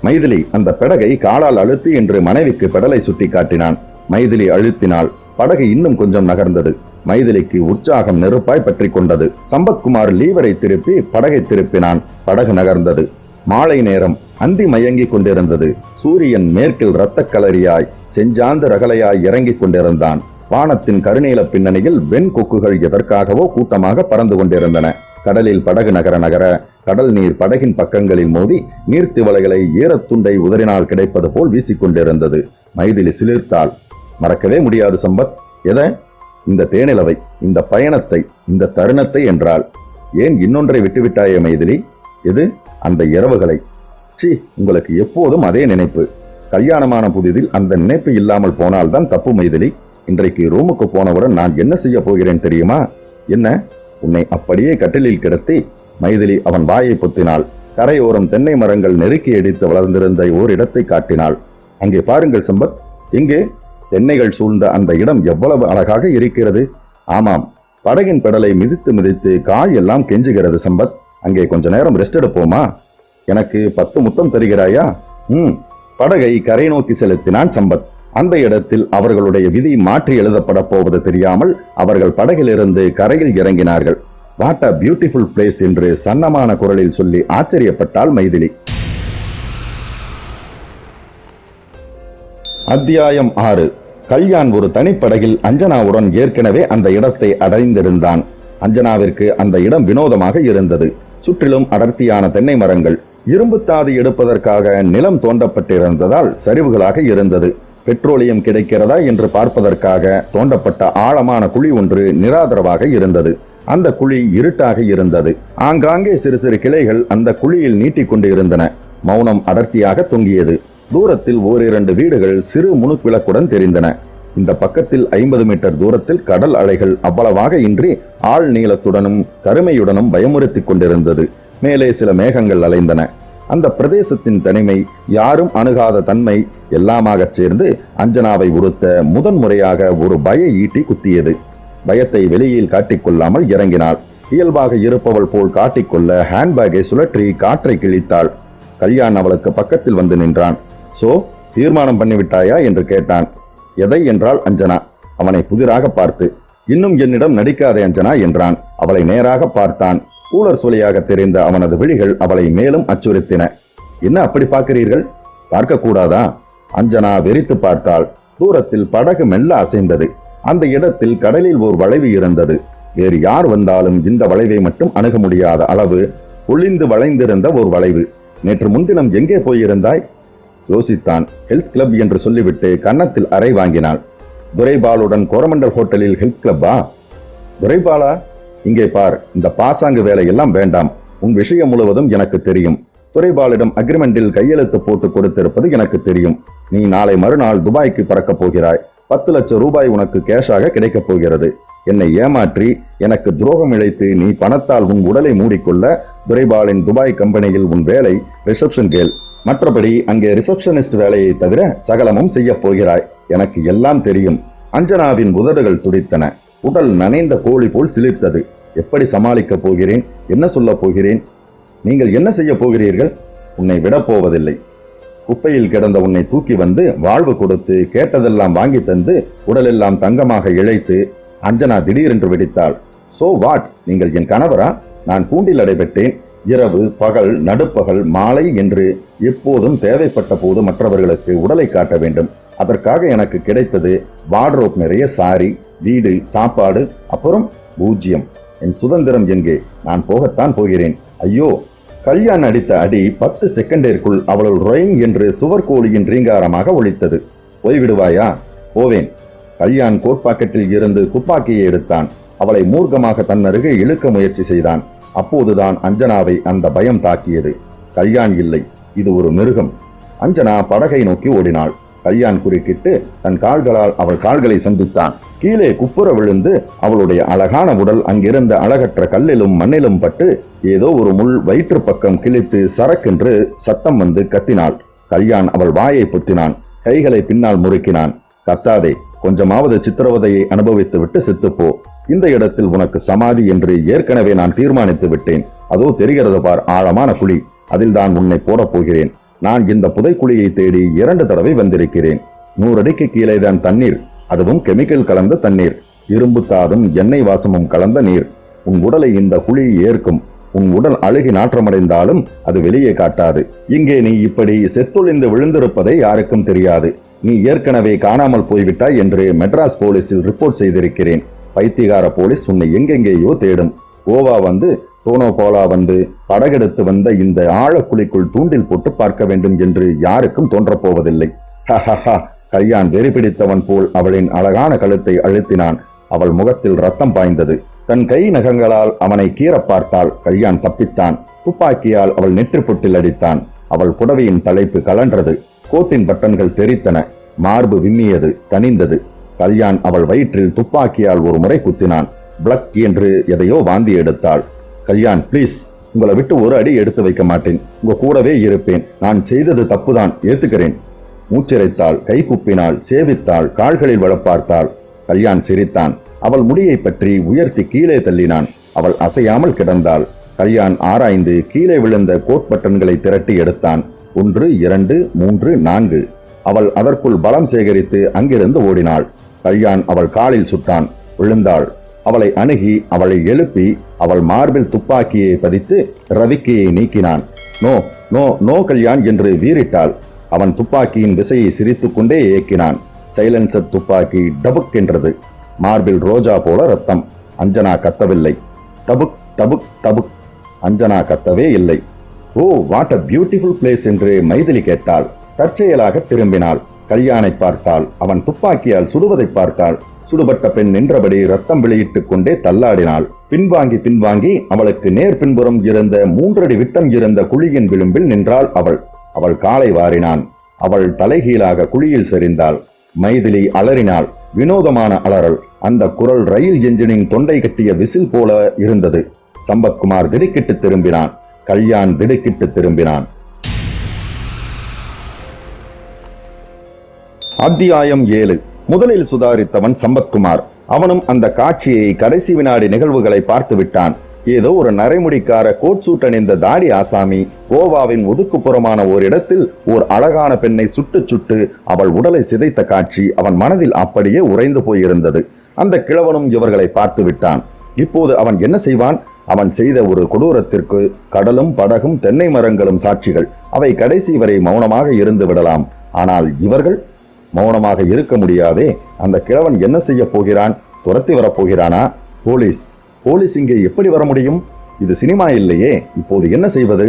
Speaker 1: மைதிலி அந்த பெடகை காலால் அழுத்தி என்று மனைவிக்கு பெடலை சுட்டி காட்டினான். மைதிலி அழுத்தினாள். படகு இன்னும் கொஞ்சம் நகர்ந்தது. மைதிலிக்கு உற்சாகம் நெருப்பாய் பற்றி கொண்டது. சம்பத்குமார் லீவரை திருப்பி படகை திருப்பினான். படகு நகர்ந்தது. மாலை நேரம். அந்தி மயங்கிக் கொண்டிருந்தது. சூரியன் மேற்கில் இரத்த கலரியாய் செஞ்சாந்து ரகலையாய் இறங்கிக் கொண்டிருந்தான். வானத்தின் கருநீல பின்னணியில் வெண் கொக்குகள் எதற்காகவோ கூட்டமாக பறந்து கொண்டிருந்தன. கடலில் படகு நகர நகர கடல் நீர் படகின் பக்கங்களில் மோதி நீர்த்திவலைகளை ஈரத்துண்டை உதறினால் கிடைப்பது போல் வீசிக்கொண்டிருந்தது. மைதிலி சிலிர்த்தாள். மறக்கவே முடியாது சம்பத். எதை? இந்த தேனிலவை, இந்த பயணத்தை, இந்த தருணத்தை என்றாள். ஏன் இன்னொன்றை விட்டுவிட்டாயே மைதிலி? எது? அந்த இரவுகளை. சி, உங்களுக்கு எப்போதும் அதே நினைப்பு. கல்யாணமான புதிதில் அந்த நினைப்பு இல்லாமல் போனால்தான் தப்பு மைதிலி. இன்றைக்கு ரூமுக்கு போனவுடன் நான் என்ன செய்ய போகிறேன் தெரியுமா? என்ன? உன்னை அப்படியே கட்டிலில் கிடத்தி. மைதிலி அவன் வாயை பொத்தினாள். கரையோரம் தென்னை மரங்கள் நெருக்கி அடித்து வளர்ந்திருந்த ஓரிடத்தை காட்டினாள். அங்கே பாருங்கள் சம்பத். எங்கே? தென்னைகள் சூழ்ந்த அந்த இடம் எவ்வளவு அழகாக இருக்கிறது. ஆமாம், படகின் பெடலை மிதித்து மிதித்து காய் எல்லாம் கெஞ்சுகிறது சம்பத். அங்கே கொஞ்ச நேரம் ரெஸ்ட் எடுப்போமா? எனக்கு 10 முத்தம் தருகிறாயா? படகை கரை நோக்கி செலுத்தினான் சம்பத். அந்த இடத்தில் அவர்களுடைய விதி மாற்றி எழுதப்பட போவது தெரியாமல் அவர்கள் படகிலிருந்து கரையில் இறங்கினார்கள். வாட் அ பியூட்டிஃபுல் பிளேஸ் என்று சன்னமான குரலில் சொல்லி ஆச்சரியப்பட்டாள் மைதிலி. அத்தியாயம் 6. கல்யாண் ஒரு தனிப்படகில் அஞ்சனாவுடன் ஏற்கனவே அந்த இடத்தை அடைந்திருந்தான். அஞ்சனாவிற்கு அந்த இடம் வினோதமாக இருந்தது. சுற்றிலும் அடர்த்தியான தென்னை மரங்கள். இரும்பு தாது எடுப்பதற்காக நிலம் தோண்டப்பட்டிருந்ததால் சரிவுகளாக இருந்தது. பெட்ரோலியம் கிடைக்கிறதா என்று பார்ப்பதற்காக தோண்டப்பட்ட ஆழமான குழி ஒன்று நிராதரவாக இருந்தது. அந்த குழி இருட்டாக இருந்தது. ஆங்காங்கே சிறு சிறு கிளைகள் அந்த குழியில் நீட்டிக்கொண்டு இருந்தன. மௌனம் அடர்த்தியாக தொங்கியது. தூரத்தில் 1-2 வீடுகள் சிறு முணுக்கிழக்குடன் தெரிந்தன. இந்த பக்கத்தில் 50 மீட்டர் தூரத்தில் கடல் அலைகள் அவ்வளவாக இன்றி ஆழ் நீளத்துடனும் கருமையுடனும் பயமுறுத்தி கொண்டிருந்தது. மேலே சில மேகங்கள் அலைந்தன. அந்த பிரதேசத்தின் தனிமை, யாரும் அணுகாத தன்மை எல்லாமாக சேர்ந்து அஞ்சனாவை உறுத்த முதன்முறையாக ஒரு பய ஈட்டி குத்தியது. பயத்தை வெளியில் காட்டிக்கொள்ளாமல் இறங்கினாள். இயல்பாக இருப்பவள் போல் காட்டிக்கொள்ள ஹேண்ட்பேக்கை சுழற்றி காற்றை கிழித்தாள். கல்யாண் அவளுக்கு பக்கத்தில் வந்து நின்றான். சோ, தீர்மானம் பண்ணிவிட்டாயா என்று கேட்டான். எதை என்றாள் அஞ்சனா அவனை புதிராக பார்த்து. இன்னும் என்னிடம் நடிக்காதே அஞ்சனா என்றான். அவளை நேராக பார்த்தான். கூலர் சொலியாக தெரிந்த அவனது விழிகள் அவளை மேலும் அச்சுறுத்தின. என்ன அப்படி பார்க்கிறீர்கள்? பார்க்க கூடாதா? அஞ்சனா வெறித்து பார்த்தாள். தூரத்தில் படகு மெல்ல அசைந்தது. அந்த இடத்தில் கடலில் ஒரு வளைவு இருந்தது. வேறு யார் வந்தாலும் இந்த வளைவை மட்டும் அணுக முடியாத அளவு ஒளிந்து வளைந்திருந்த ஒரு வளைவு. நேற்று முன்தினம் எங்கே போயிருந்தாய்? யோசித்தான். ஹெல்த் கிளப் என்று சொல்லிவிட்டு கன்னத்தில் அறை வாங்கினாள். துரைபாலுடன் கோரமண்டல் ஹோட்டலில் ஹெல்த் கிளப்பா? துரைபாலா? இங்கே பார், இந்த பாசாங்கு வேலையெல்லாம் வேண்டாம். உன் விஷயம் முழுவதும் எனக்கு தெரியும். துரைபாலிடம் அக்ரிமெண்டில் கையெழுத்து போட்டு கொடுத்திருப்பது எனக்கு தெரியும். நீ நாளை மறுநாள் துபாய்க்கு பறக்கப் போகிறாய். 10 லட்சம் ரூபாய் உனக்கு கேஷாக கிடைக்கப் போகிறது. என்னை ஏமாற்றி எனக்கு துரோகம் இழைத்து நீ பணத்தால் உன் உடலை மூடிக்கொள்ள துரைபாலின் துபாய் கம்பெனியில் உன் வேலை ரிசப்ஷன் கேள். மற்றபடி அங்கே ரிசப்ஷனிஸ்ட் வேலையை தவிர சகலமும் செய்ய போகிறாய். எனக்கு எல்லாம் தெரியும். அஞ்சனாவின் உதடுகள் துடித்தன. உடல் நனைந்த கோழி போல் சிலிர்த்தது. எப்படி சமாளிக்கப் போகிறேன்? என்ன சொல்ல போகிறேன்? நீங்கள் என்ன செய்ய போகிறீர்கள்? உன்னை விடப்போவதில்லை. குப்பையில் கிடந்த உன்னை தூக்கி வந்து வாழ்வு கொடுத்து கேட்டதெல்லாம் வாங்கி தந்து உடலெல்லாம் தங்கமாக இழைத்து. அஞ்சனா திடீரென்று வெடித்தாள். So what? நீங்கள் என் கணவரா? நான் கூண்டில் அடைபெற்றேன். இரவு, பகல், நடுப்பகல், மாலை என்று எப்போதும் தேவைப்பட்ட போது மற்றவர்களுக்கு உடலை காட்ட வேண்டும். அதற்காக எனக்கு கிடைத்தது வார்ட்ரோப் நிறைய சாரி, வீடு, சாப்பாடு, அப்புறம் 0. என் சுதந்திரம் எங்கே? நான் போகத்தான் போகிறேன். ஐயோ! கல்யாண் அடித்த அடி 10 செகண்டிற்குள் அவளுள் ரொயிங் என்று சுவர்கோழியின் ரீங்காரமாக ஒலித்தது. போய்விடுவாயா? போவேன். கல்யாண் கோட் பாக்கெட்டில் இருந்து துப்பாக்கியை எடுத்தான். அவளை மூர்க்கமாக தன்னருகே இழுக்க முயற்சி செய்தான். அப்போதுதான் அஞ்சனாவை அந்த பயம் தாக்கியது. கல்யாண் இல்லை, இது ஒரு மிருகம். அஞ்சனா படகை நோக்கி ஓடினாள். கல்யாண் குறுக்கிட்டு தன் கால்களால் அவள் கால்களை சந்தித்தான். கீழே குப்புற விழுந்து அவளுடைய அழகான உடல் அங்கிருந்த அழகற்ற கல்லிலும் மண்ணிலும் பட்டு ஏதோ ஒரு முள் வயிற்று பக்கம் கிழித்து சரக்கென்று சத்தம் வந்து கத்தினாள். கல்யாண் அவள் வாயை பொத்தினான். கைகளை பின்னால் முறுக்கினான். கத்தாதே, கொஞ்சமாவது சித்திரவதையை அனுபவித்து விட்டு செத்துப்போ. இந்த இடத்தில் உனக்கு சமாதி என்று ஏற்கனவே நான் தீர்மானித்து விட்டேன். அதோ தெரிகிறது பார், ஆழமான குழி. அதில் தான் உன்னை போடப் போகிறேன். நான் இந்த புதைக்குழியை தேடி 2 தடவை வந்திருக்கிறேன். 100 அடிக்கு கீழே தான் தண்ணீர், அதுவும் கெமிக்கல் கலந்த தண்ணீர், இரும்பு தாதும் எண்ணெய் வாசமும் கலந்த நீர். உன் உடலை இந்த குழி ஏற்கும். உன் உடல் அழுகி நாற்றமடைந்தாலும் அது வெளியே காட்டாது. இங்கே நீ இப்படி செத்தொழிந்து விழுந்திருப்பதை யாருக்கும் தெரியாது. நீ ஏற்கனவே காணாமல் போய்விட்டாய் என்று மெட்ராஸ் போலீஸில் ரிப்போர்ட் செய்திருக்கிறேன். பைத்தியகார போலீஸ் உன்னை எங்கெங்கேயோ தேடும். கோவா வந்து டோனோபோலா வந்து படகெடுத்து வந்த இந்த ஆழக்குழிக்குள் தூண்டில் போட்டு பார்க்க வேண்டும் என்று யாருக்கும் தோன்றப்போவதில்லை. ஹஹஹா. கல்யாண் வெறி பிடித்தவன் போல் அவளின் அழகான கழுத்தை அழுத்தினான். அவள் முகத்தில் ரத்தம் பாய்ந்தது. தன் கை நகங்களால் அவனை கீற பார்த்தாள். கல்யாண் தப்பித்தான். துப்பாக்கியால் அவள் நெற்றிப்பொட்டில் அடித்தான். அவள் புடவையின் தலைப்பு கலன்றது. கோட்டின் பட்டன்கள் தெரித்தன. மார்பு விம்மியது, தனிந்தது. கல்யாண் அவள் வயிற்றில் துப்பாக்கியால் ஒரு முறை குத்தினான். பிளக் என்று எதையோ வாந்தி எடுத்தாள். கல்யாண், பிளீஸ், உங்களை விட்டு ஒரு அடி எடுத்து வைக்க மாட்டேன். உங்க கூடவே இருப்பேன். நான் செய்தது தப்புதான், ஏத்துக்கிறேன். மூச்சிறைத்தாள், கை குப்பினாள், சேவித்தாள், கால்களில் வளப்பார்த்தாள். கல்யாண் சிரித்தான். அவள் முடியை பற்றி உயர்த்தி கீழே தள்ளினான். அவள் அசையாமல் கிடந்தாள். கல்யாண் ஆராய்ந்து கீழே விழுந்த கோட் பட்டன்களை திரட்டி எடுத்தான். 1, 2, 3, 4. அவள் அதற்குள் பலம் சேகரித்து அங்கிருந்து ஓடினாள். கல்யாண் அவள் காலில் சுட்டான். விழுந்தாள். அவளை அணுகி அவளை எழுப்பி அவள் மார்பில் துப்பாக்கியை பதித்து ரவிக்கையை நீக்கினான். நோ நோ நோ கல்யாண் என்று வீறிட்டாள். அவன் துப்பாக்கியின் விசையை சிரித்துக் கொண்டே இயக்கினான். சைலன்சர் துப்பாக்கி டபுக் என்றது. மார்பில் ரோஜா போல ரத்தம். அஞ்சனா கத்தவில்லை. டபுக் டபுக் டபுக். அஞ்சனா கத்தவே இல்லை. ஓ, வாட் அ பியூட்டிஃபுல் பிளேஸ் என்று மைதிலி கேட்டாள். தற்செயலாக திரும்பினாள். கல்யாணை பார்த்தாள். அவன் துப்பாக்கியால் சுடுவதை பார்த்தாள். சுடுபட்ட பெண் நின்றபடி ரத்தம் வெளியிட்டுக் கொண்டே தள்ளாடினாள். பின்வாங்கி அவளுக்கு நேர் பின்புறம் இருந்த 3 அடி விட்டம் இருந்த குழியின் விளிம்பில் நின்றாள் அவள். அவள் காலை வாரினான். அவள் தலைகீழாக குழியில் செறிந்தாள். மைதிலி அலறினாள். வினோதமான அலறல். அந்த குரல் ரயில் என்ஜினின் தொண்டை கட்டிய விசில் போல இருந்தது. சம்பத்குமார் திடுக்கிட்டு திரும்பினான். கல்யாண் திடுக்கிட்டு திரும்பினான். அத்தியாயம் 7. முதலில் சுதாரித்தவன் சம்பத்குமார். அவனும் அந்த காட்சியை, கடைசி வினாடி நிகழ்வுகளை பார்த்து விட்டான். ஏதோ ஒரு நரைமுடிக்கார கோட் சூட் அணிந்த தாடி ஆசாமி கோவாவின் ஒதுக்குப்புறமான ஓரிடத்தில் ஓர் அழகான பெண்ணை சுட்டு அவள் உடலை சிதைத்த காட்சி அவன் மனதில் அப்படியே உறைந்து போயிருந்தது. அந்த கிழவனும் இவர்களை பார்த்து விட்டான். இப்போது அவன் என்ன செய்வான்? அவன் செய்த ஒரு கொடூரத்திற்கு கடலும் படகும் தென்னை மரங்களும் சாட்சிகள். அவை கடைசி வரை மௌனமாக இருந்து விடலாம். ஆனால் இவர்கள் மௌனமாக இருக்க முடியாதே. அந்த கிழவன் என்ன செய்ய போகிறான்? துரத்தி வரப்போகிறானா? போலீஸ் இங்கே எப்படி வர முடியும்? இது சினிமா இல்லையே. இப்போது என்ன செய்வது?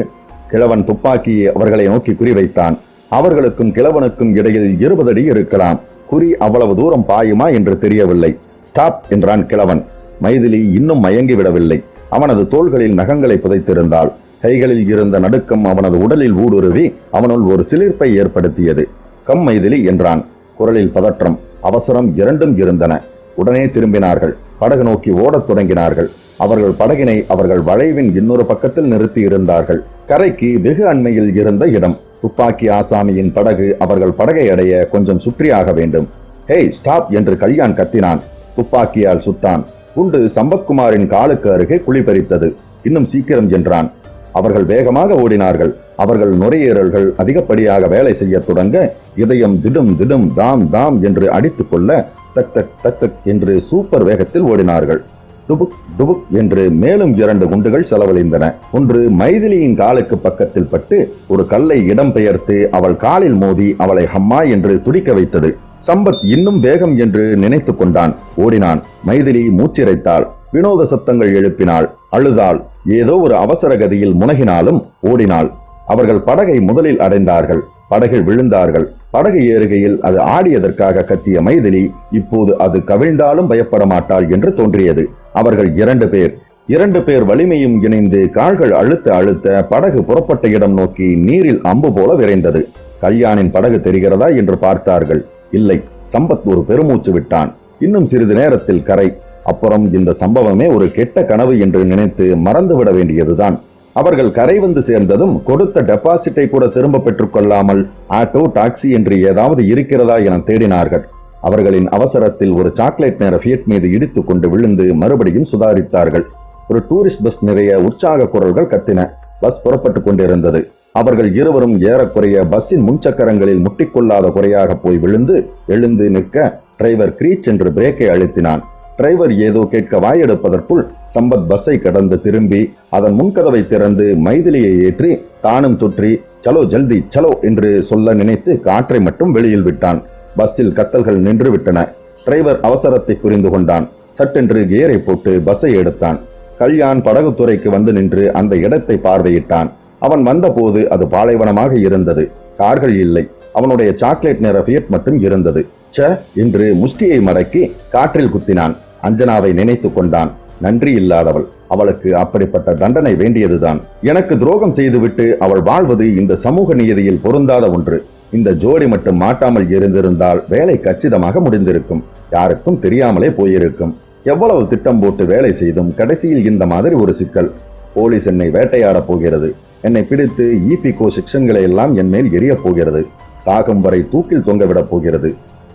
Speaker 1: கிழவன் துப்பாக்கியை அவர்களை நோக்கி குறிவைத்தான். அவர்களுக்கும் கிழவனுக்கும் இடையில் 20 அடி இருக்கலாம். குறி அவ்வளவு தூரம் பாயுமா என்று தெரியவில்லை. ஸ்டாப் என்றான் கிழவன். மைதிலி இன்னும் மயங்கி விடவில்லை. அவனது தோள்களில் நகங்களை புதைத்திருந்தாள். கைகளில் இருந்த நடுக்கம் அவனது உடலில் ஊடுருவி அவனுள் ஒரு சிலிர்ப்பை ஏற்படுத்தியது. கம் மைதிலி என்றான். குரலில் பதற்றம், அவசரம் இரண்டும் இருந்தன. உடனே திரும்பினார்கள். படகு நோக்கி ஓடத் தொடங்கினார்கள். அவர்கள் படகினை அவர்கள் வளைவின் இன்னொரு பக்கத்தில் நிறுத்தி இருந்தார்கள். கரைக்கு வெகு அண்மையில் இருந்த இடம். துப்பாக்கி ஆசாமியின் படகு அவர்கள் படகை அடைய கொஞ்சம் சுற்றியாக வேண்டும். ஹேய், ஸ்டாப் என்று கல்யாண் கத்தினான். துப்பாக்கியால் சுட்டான். குண்டு சம்பத்குமாரின் காலுக்கு அருகே குழிபறித்தது. இன்னும் சீக்கிரம் என்றான். அவர்கள் வேகமாக ஓடினார்கள். அவர்கள் நுரையீரல்கள் அதிகப்படியாக வேலை செய்ய தொடங்க இதயம் திடும் திடும் தாம் தாம் என்று அடித்துக் கொள்ள தக் தக் தக் தக் என்று சூப்பர் வேகத்தில் ஓடினார்கள். டுபுக் டுபுக் என்று மேலும் 2 குண்டுகள் செலவழிந்தன. ஒன்று மைதிலியின் காலுக்கு பக்கத்தில் பட்டு ஒரு கல்லை இடம்பெயர்த்து அவள் காலில் மோதி அவளை ஹம்மா என்று துடிக்க வைத்தது. சம்பத் இன்னும் வேகம் என்று நினைத்து கொண்டான். ஓடினான். மைதிலி மூச்சிறைத்தாள். வினோத சத்தங்கள் எழுப்பினாள். அழுதாள். ஏதோ ஒரு அவசர கதியில் முனகினாலும் ஓடினாள். அவர்கள் படகை முதலில் அடைந்தார்கள். படகில் விழுந்தார்கள். படகு ஏறுகையில் அது ஆடியதற்காக கத்திய மைதிலி இப்போது அது கவிழ்ந்தாலும் பயப்பட மாட்டாள் என்று தோன்றியது. அவர்கள் 2 பேர். 2 பேர் வலிமையும் இணைந்து கால்கள் அழுத்த அழுத்த படகு புறப்பட்ட இடம் நோக்கி நீரில் அம்பு போல விரைந்தது. கல்யாணின் படகு தெரிகிறதா என்று பார்த்தார்கள். இல்லை. சம்பத் ஒரு பெருமூச்சு விட்டான். இன்னும் சிறிது நேரத்தில் கரை. அப்புறம் இந்த சம்பவமே ஒரு கெட்ட கனவு என்று நினைத்து மறந்துவிட வேண்டியதுதான். அவர்கள் கரை வந்து சேர்ந்ததும் கொடுத்த டெபாசிட்டை கூட திரும்ப பெற்றுக் கொள்ளாமல் ஆட்டோ, டாக்ஸி என்று ஏதாவது இருக்கிறதா என தேடினார்கள். அவர்களின் அவசரத்தில் ஒரு சாக்லேட் நேர ஃபியட் மீது இடித்துக் கொண்டு விழுந்து மறுபடியும் சுதாரித்தார்கள். ஒரு டூரிஸ்ட் பஸ் நிறைய உற்சாக குரல்கள் கத்தின. பஸ் புறப்பட்டுக் கொண்டிருந்தது. அவர்கள் இருவரும் ஏறக்குறைய பஸ்ஸின் முன்சக்கரங்களில் முட்டிக்கொள்ளாத குறையாக போய் விழுந்து எழுந்து நிற்க டிரைவர் கிரீச் என்று பிரேக்கை அழுத்தினான். டிரைவர் ஏதோ கேட்க வாயெடுப்பதற்குள் சம்பத் பஸ்ஸை கடந்து திரும்பி அதன் முன்கதவை திறந்து மைதிலியை ஏற்றி தானும் தொற்றி சலோ ஜல்தி சலோ என்று சொல்ல நினைத்து காற்றை மட்டும் வெளியில் விட்டான். பஸ்ஸில் கத்தல்கள் நின்று விட்டன. டிரைவர் அவசரத்தை புரிந்து கொண்டான். சட்டென்று கியரை போட்டு பஸ்ஸை எடுத்தான். கல்யாண் படகுத்துறைக்கு வந்து நின்று அந்த இடத்தை பார்வையிட்டான். அவன் வந்தபோது அது பாலைவனமாக இருந்தது. கார்கள் இல்லை. அவனுடைய சாக்லேட் நிற ஃபியட் மட்டும் இருந்தது. ச என்று முஷ்டியை மடக்கி காற்றில் குத்தினான். அஞ்சனாவை நினைத்து கொண்டான். நன்றி இல்லாதவள். அவளுக்கு அப்படிப்பட்ட தண்டனை வேண்டியதுதான். எனக்கு துரோகம் செய்துவிட்டு அவள் வாழ்வது இந்த சமூக நீதியில் பொருந்தாத ஒன்று. இந்த ஜோடி மட்டும் மாட்டாமல் இருந்திருந்தால் வேலை கச்சிதமாக முடிந்திருக்கும். யாருக்கும் தெரியாமலே போயிருக்கும். எவ்வளவு திட்டம் போட்டு வேலை செய்தும் கடைசியில் இந்த மாதிரி ஒரு சிக்கல். போலீஸ் என்னை வேட்டையாட போகிறது. என்னை பிடித்து ஈபிகோ செக்ஷன்களை எல்லாம் என் மேல் எரிய போகிறது. சாகும் வரை தூக்கில் தொங்கவிடப் போகிறது.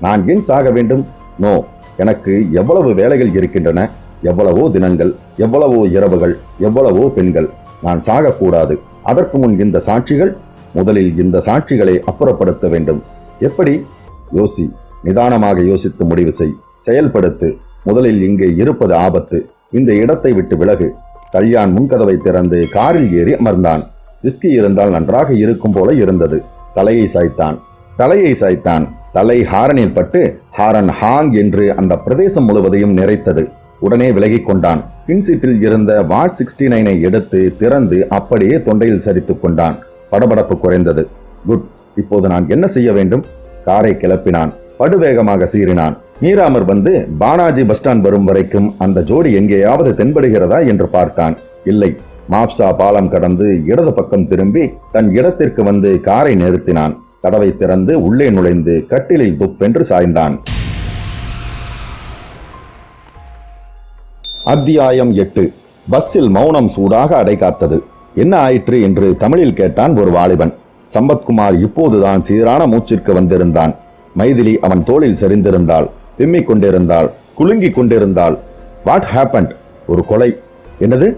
Speaker 1: நான் ஏன் சாக வேண்டும்? நோ. எனக்கு எவ்வளவு வேலைகள் இருக்கின்றன, எவ்வளவோ தினங்கள், எவ்வளவோ இரவுகள், எவ்வளவோ பெண்கள். நான் சாகக்கூடாது. அதற்கு முன் இந்த சாட்சிகள். முதலில் இந்த சாட்சிகளை அப்புறப்படுத்த வேண்டும். எப்படி? யோசி. நிதானமாக யோசித்து முடிவு செய். செயல்படுத்து. முதலில் இங்கே இருப்பது ஆபத்து. இந்த இடத்தை விட்டு விலகு. கல்யாண் முன்கதவை திறந்து காரில் ஏறி அமர்ந்தான். விஸ்கி இருந்தால் நன்றாக இருக்கும் போல இருந்தது. தலையை சாய்த்தான். தலை ஹாரனில் பட்டு ஹாரன் ஹாங் என்று அந்த பிரதேசம் முழுவதையும் நிறைத்தது. உடனே விலகிக் கொண்டான். பின்சீட்டில் இருந்த வாட் 69 எடுத்து திறந்து அப்படியே தொண்டையில் சரித்துக் கொண்டான். படபடப்பு குறைந்தது. குட். இப்போது நான் என்ன செய்ய வேண்டும்? காரை கிளப்பினான். படுவேகமாக சீறினான். மீராமர் வந்து பானாஜி பஸ் ஸ்டாண்ட் வரும் வரைக்கும் அந்த ஜோடி எங்கேயாவது தென்படுகிறதா என்று பார்த்தான். இல்லை. மாப்சா பாலம் கடந்து இடது பக்கம் திரும்பி தன் இடத்திற்கு வந்து காரை நிறுத்தினான். கதவை திறந்து உள்ளே நுழைந்து கட்டிலில் துப்பென்று சாய்ந்தான். அத்தியாயம் 8. பஸ்ஸில் மௌனம் சூடாக அடைகாத்தது. என்ன ஆயிற்று என்று தமிழில் கேட்டான் ஒரு வாலிபன். சம்பத்குமார் இப்போதுதான் சீரான மூச்சிற்கு வந்திருந்தான். மைதிலி அவன் தோளில் சரிந்திருந்தாள். திம்மிக் கொண்டிருந்தாள். குலுங்கிக் கொண்டிருந்தாள். What happened? ஒரு கொலை. என்னது?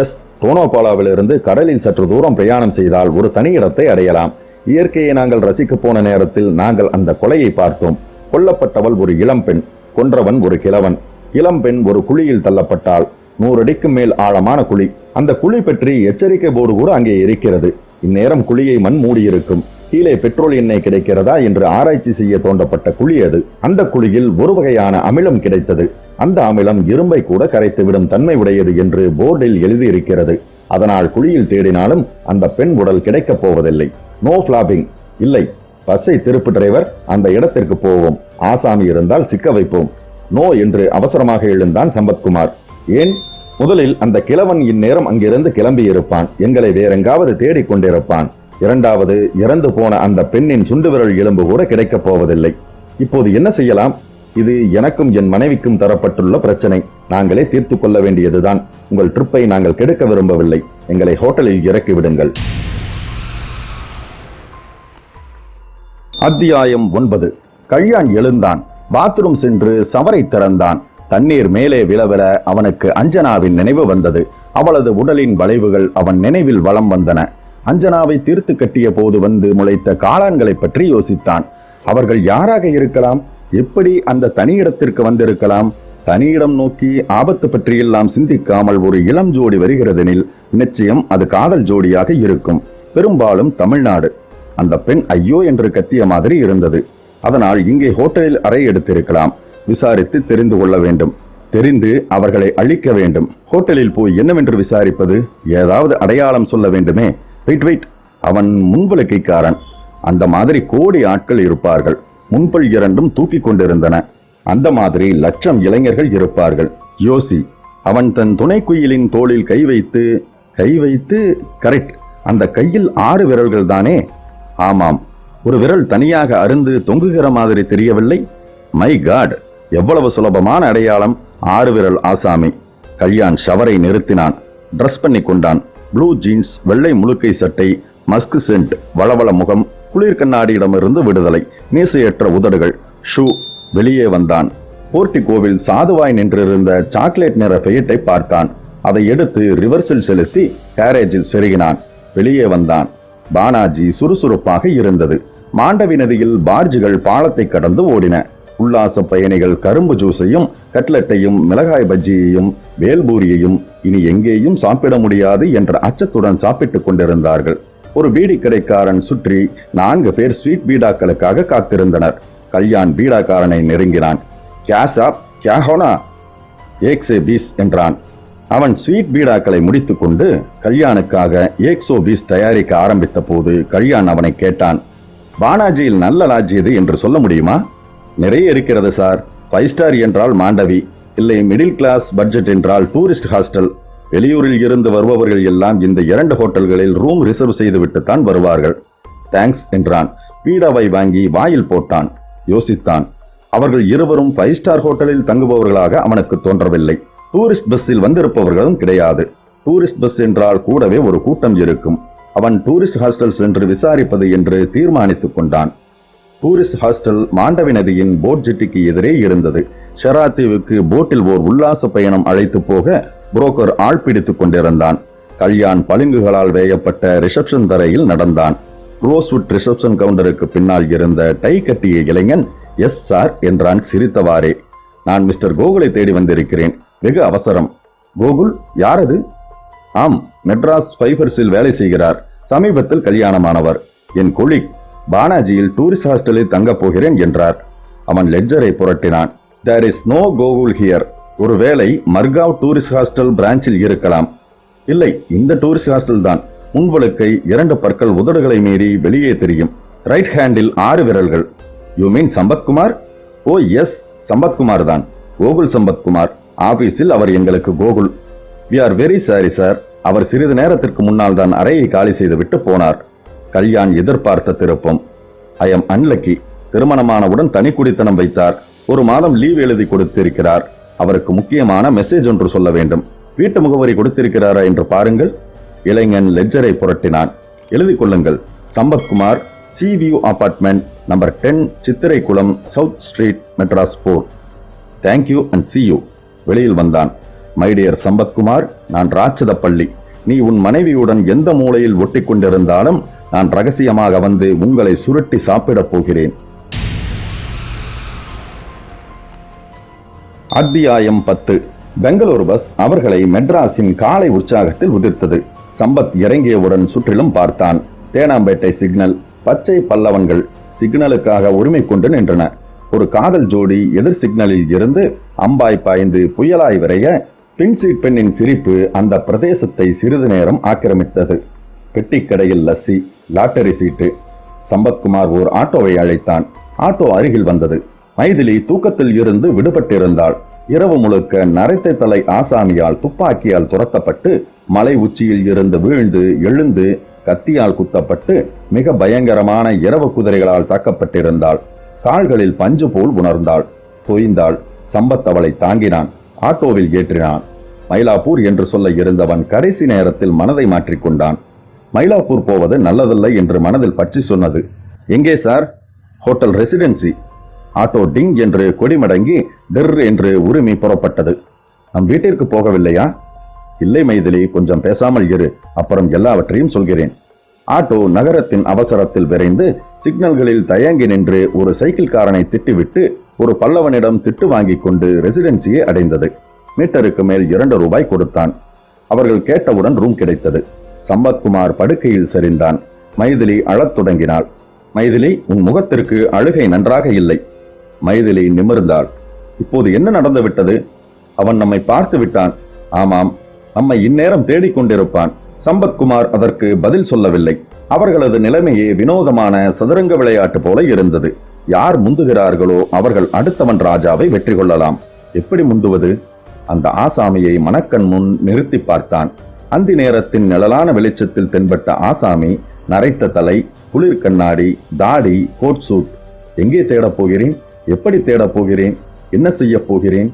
Speaker 1: எஸ். டோனோபாலாவிலிருந்து கடலில் சற்று தூரம் பிரயாணம் செய்தால் ஒரு தனி இடத்தை அடையலாம். இயற்கையை நாங்கள் ரசிக்க போன நேரத்தில் நாங்கள் அந்த கொலையை பார்த்தோம். கொல்லப்பட்டவள் ஒரு இளம்பெண். கொன்றவன் ஒரு கிழவன். இளம்பெண் ஒரு குழியில் தள்ளப்பட்டாள். 100 அடிக்கு மேல் ஆழமான குழி. அந்த குழி பற்றி எச்சரிக்கை போர்டு கூட அங்கே இருக்கிறது. இந்நேரம் குழியை மண் மூடியிருக்கும். கீழே பெட்ரோல் எண்ணெய் கிடைக்கிறதா என்று ஆராய்ச்சி செய்ய தோண்டப்பட்ட குழி அது. அந்த குழியில் ஒரு வகையான அமிலம் கிடைத்தது. அந்த அமிலம் இரும்பை கூட கரைத்துவிடும் தன்மை உடையது என்று போர்டில் எழுதியிருக்கிறது. அதனால் குழியில் தேடினாலும் அந்த பெண் உடல் கிடைக்கப் போவதில்லை. No flapping. இல்லை. பஸ்ஸை திருப்பு டிரைவர். அந்த இடத்திற்கு போவோம். ஆசாமி இருந்தால் சிக்க வைப்போம். நோ என்று அவசரமாக எழுந்தான் சம்பத்குமார். ஏன்? முதலில் அந்த கிழவன் இந்நேரம் அங்கிருந்து கிளம்பி இருப்பான். எங்களை வேறெங்காவது தேடிக்கொண்டிருப்பான். இரண்டாவது, இறந்து போன அந்த பெண்ணின் சுண்டு விரல் எலும்பு கூட கிடைக்கப் போவதில்லை. இப்போது என்ன செய்யலாம்? இது எனக்கும் என் மனைவிக்கும் தரப்பட்டுள்ள பிரச்சனை. நாங்களே தீர்த்து கொள்ள வேண்டியதுதான். உங்கள் ட்ரிப்பை நாங்கள் கெடுக்க விரும்பவில்லை. எங்களை ஹோட்டலில் இறக்கிவிடுங்கள். அத்தியாயம் 9. கல்யாண் எழுந்தான். பாத்ரூம் சென்று சவரை திறந்தான். தண்ணீர் மேலே விழவிழ அவனுக்கு அஞ்சனாவின் நினைவு வந்தது. அவளது உடலின் வளைவுகள் அவன் நினைவில் வலம் வந்தன. அஞ்சனாவை தீர்த்து கட்டிய போது வந்து முளைத்த காளான்களை பற்றி யோசித்தான். அவர்கள் யாராக இருக்கலாம்? எப்படி அந்த தனியிடத்திற்கு வந்திருக்கலாம்? தனியிடம் நோக்கி ஆபத்து பற்றியெல்லாம் சிந்திக்காமல் ஒரு இளம் ஜோடி வருகிறதெனில் நிச்சயம் அது காதல் ஜோடியாக இருக்கும். பெரும்பாலும் தமிழ்நாடு. அந்த பெண் ஐயோ என்று கத்திய மாதிரி இருந்தது. அதனால் இங்கே ஹோட்டலில் அறை எடுத்திருக்கலாம். விசாரித்து தெரிந்து கொள்ள வேண்டும். தெரிந்து அவர்களை அழிக்க வேண்டும். ஹோட்டலில் போய் என்னவென்று விசாரிப்பது? ஏதாவது அடையாளம் சொல்ல வேண்டுமே. வெயிட். அவன் முன்வழுக்கைக்காரன். அந்த மாதிரி கோடி ஆட்கள் இருப்பார்கள். முன்பல் இரண்டும் தூக்கி கொண்டிருந்தன. அந்த மாதிரி லட்சம் இளைஞர்கள் இருப்பார்கள். யோசி. அவன் தன் துணைக்குயிலின் தோளில் கை வைத்து கரெக்ட், அந்த கையில் 6 விரல்கள் தானே? ஆமாம், ஒரு விரல் தனியாக அருந்து தொங்குகிற மாதிரி தெரியவில்லை? மை காட், எவ்வளவு சுலபமான அடையாளம்! 6 விரல் ஆசாமி. கல்யாண் ஷவரை நிறுத்தினான். ட்ரெஸ் பண்ணி கொண்டான். ப்ளூ ஜீன்ஸ், வெள்ளை முழுக்கை சட்டை, மஸ்க் சென்ட், வளவள முகம், குளிர் கண்ணாடியிடமிருந்து விடுதலை, மீசையற்ற உதடுகள், ஷூ. வெளியே வந்தான். போர்ட்டிகோவில் சாதுவாய் நின்றிருந்த சாக்லேட் நிற பெயிட்டை பார்த்தான். அதை எடுத்து ரிவர்ஸில் செலுத்தி கேரேஜில் செருகினான். வெளியே வந்தான். பானாஜி சுறுசுறுப்பாக இருந்தது. மாண்டவி நதியில் பார்ஜுகள் பாலத்தை கடந்து ஓடின. உல்லாச பயணிகள் கரும்பு ஜூஸையும் கட்லெட்டையும் மிளகாய் பஜ்ஜியையும் வேல்பூரியையும் இனி எங்கேயும் சாப்பிட முடியாது என்ற அச்சத்துடன் சாப்பிட்டுக் கொண்டிருந்தார்கள். ஒரு பீடி கடைக்காரன் சுற்றி 4 பேர் ஸ்வீட் பீடாக்களுக்காக காத்திருந்தனர். கல்யாண் பீடாக்காரனை நெருங்கினான். "क्या साहब, क्या होना?" "एक से 20" என்றான். அவன் ஸ்வீட் பீடாக்களை முடித்துக் கொண்டு கல்யாணுக்காக 120 தயாரிக்க ஆரம்பித்த போது கல்யாண் அவனை கேட்டான், "பானாஜியில் நல்ல லாட்ஜ் எது என்று சொல்ல முடியுமா?" "நிறைய இருக்கிறது சார். 5 ஸ்டார் என்றால் மாண்டவி, இல்லை மிடில் கிளாஸ் பட்ஜெட் என்றால் டூரிஸ்ட் ஹாஸ்டல். வெளியூரில் இருந்து வருபவர்கள் எல்லாம் இந்த 2 ஹோட்டல்களில் ரூம் ரிசர்வ் செய்துவிட்டுத்தான் வருவார்கள்." "தேங்க்ஸ்" என்றான். பீடாவை வாங்கி வாயில் போட்டான். யோசித்தான். அவர்கள் இருவரும் 5 ஸ்டார் ஹோட்டலில் தங்குபவர்களாக அவனுக்கு தோன்றவில்லை. டூரிஸ்ட் பஸ்ஸில் வந்திருப்பவர்களும் கிடையாது. டூரிஸ்ட் பஸ் என்றால் கூடவே ஒரு கூட்டம் இருக்கும். அவன் டூரிஸ்ட் ஹாஸ்டல் சென்று விசாரிப்பது என்று தீர்மானித்துக் கொண்டான். டூரிஸ்ட் ஹாஸ்டல் மாண்டவி நதியின் போட் ஜெட்டிக்கு எதிரே இருந்தது. ஷெராத்தீவுக்கு போட்டில் ஓர் உல்லாச பயணம் அழைத்து போக புரோக்கர் ஆள் பிடித்துக் கொண்டிருந்தான். கல்யாண் பளிங்குகளால் வேயப்பட்ட ரிசப்ஷன் தரையில் நடந்தான். ரோஸ்வுட் ரிசப்ஷன் கவுண்டருக்கு பின்னால் இருந்த டை கட்டிய இளைஞன் "எஸ் சார்" என்றான் சிரித்தவாறே. "நான் மிஸ்டர் கோகுலை தேடி வந்திருக்கிறேன். வெகு அவசரம்." "கோகுல் யாரது?" "ஆம், மெட்ராஸ் ஃபைபர்ஸில் வேலை செய்கிறார். சமீபத்தில் கல்யாணமானவர். என் கொலீக். பானாஜியில் டூரிஸ்ட் ஹாஸ்டலில் தங்கப் போகிறேன்" என்றார். அவன் லெட்ஜரை புரட்டினான். "There is no Gokul here. ஒருவேளை மர்காவ் டூரிஸ்ட் ஹாஸ்டல் பிரான்ச்சில் இருக்கலாம்." "இல்லை, இந்த டூரிஸ்ட் ஹாஸ்டல் தான். முன்வழுக்கை, 2 பற்கள் உதடுகளை மீறி வெளியே தெரியும். ரைட் ஹேண்டில் 6 விரல்கள்." "You mean Sampathkumar?" "Oh yes, Sampathkumar தான். கோகுல் சம்பத்குமார். ஆபீஸில் அவர் எங்களுக்கு Gokul." "We are very sorry sir. அவர் சிறிது நேரத்திற்கு முன்னால் தான் அறையை காலி செய்து விட்டு போனார்." கல்யாண் எதிர்பார்த்த திருப்பம். "I am unlucky. திருமணமானவுடன் தனி குடித்தனம் வைத்தார். 1 மாதம் லீவ் எழுதி கொடுத்திருக்கிறார். அவருக்கு முக்கியமான மெசேஜ் ஒன்று சொல்ல வேண்டும். வீட்டு முகவரி கொடுத்திருக்கிறாரா என்று பாருங்கள்." இளைஞன் லெட்ஜரை புரட்டினான். "எழுதி கொள்ளுங்கள். Sampathkumar, sea view apartment, number 10, Chithiraikulam, south street, Madras 4. Thank you and see you." வெளியில் வந்தான். "மை டியர் சம்பத்குமார், நான் ராட்சதப்பள்ளி. நீ உன் மனைவியுடன் எந்த மூலையில் ஒட்டி கொண்டிருந்தாலும் நான் ரகசியமாக வந்து உங்களை சுருட்டி சாப்பிடப் போகிறேன்." அத்தியாயம் 10. பெங்களூரு பஸ் அவர்களை மெட்ராஸின் காலை உற்சாகத்தில் உதிர்த்தது. சம்பத் இறங்கியவுடன் சுற்றிலும் பார்த்தான். தேனாம்பேட்டை சிக்னல், பச்சை பல்லவன்கள் சிக்னலுக்காக உரிமை கொண்டு நின்றன. ஒரு காதல் ஜோடி எதிர் சிக்னலில் இருந்து அம்பாய் பாய்ந்து புயலாய் விரைய பின்சீட் பெண்ணின் சிரிப்பு அந்த பிரதேசத்தை சிறிது நேரம் ஆக்கிரமித்தது. பெட்டிக்கடையில் லஸ்ஸி, லாட்டரி சீட்டு. சம்பத்குமார் ஓர் ஆட்டோவை அழைத்தான். ஆட்டோ அருகில் வந்தது. மைதிலி தூக்கத்தில் இருந்து விடுபட்டிருந்தாள். இரவு முழுக்க நரைத்தை தலை ஆசாமியால் துப்பாக்கியால் துரத்தப்பட்டு மலை உச்சியில் இருந்து வீழ்ந்து எழுந்து கத்தியால் குத்தப்பட்டு மிக பயங்கரமான இரவு குதிரைகளால் தாக்கப்பட்டிருந்தாள். கால்களில் பஞ்சு போல் உணர்ந்தாள். தொய்ந்தாள். சம்பத் அவளை தாங்கினான். ஆட்டோவில் ஏற்றினான். மயிலாப்பூர் என்று சொல்ல இருந்தவன் கடைசி நேரத்தில் மனதை மாற்றிக்கொண்டான். மயிலாப்பூர் போவது நல்லதில்லை என்று மனதில் பற்றி சொன்னது. "எங்கே சார்?" "Hotel residency." ஆட்டோ டிங் என்று கொடிமடங்கி டிர் என்று உரிமை புறப்பட்டது. "நம் வீட்டிற்கு போகவில்லையா?" "இல்லை மைதிலி, கொஞ்சம் பேசாமல் இரு, அப்புறம் எல்லாவற்றையும் சொல்கிறேன்." ஆட்டோ நகரத்தின் அவசரத்தில் விரைந்து சிக்னல்களில் தயங்கி நின்று ஒரு சைக்கிள்காரனை திட்டிவிட்டு ஒரு பல்லவனிடம் திட்டு வாங்கி கொண்டு ரெசிடென்சியை அடைந்தது. மீட்டருக்கு மேல் 2 ரூபாய் கொடுத்தான். அவர்கள் கேட்டவுடன் ரூம் கிடைத்தது. சம்பத்குமார் படுக்கையில் சரிந்தான். மைதிலி அழத் தொடங்கினாள். "மைதிலி, உன் முகத்திற்கு அழுகை நன்றாக இல்லை." மைதிலி நிமிர்ந்தாள். "இப்போது என்ன நடந்து விட்டது?" "அவன் நம்மை பார்த்து விட்டான்." "ஆமாம், நம்மை இந்நேரம் தேடிக்கொண்டிருப்பான்." சம்பத்குமார் அதற்கு பதில் சொல்லவில்லை. அவர்களது நிலைமையே வினோதமான சதுரங்க விளையாட்டு போல இருந்தது. யார் முந்துகிறார்களோ அவர்கள் அடுத்தவன் ராஜாவை வெற்றி கொள்ளலாம். எப்படி முந்துவது? அந்த ஆசாமியை மணக்கண் முன் நிறுத்தி பார்த்தான். அந்தி நேரத்தின் நிழலான வெளிச்சத்தில் தென்பட்ட ஆசாமி நரைத்த தலை, குளிர் கண்ணாடி, தாடி, கோட் சூட். எங்கே தேடப் போகிறேன்? எப்படி தேடப் போகிறேன்? என்ன செய்ய போகிறேன்?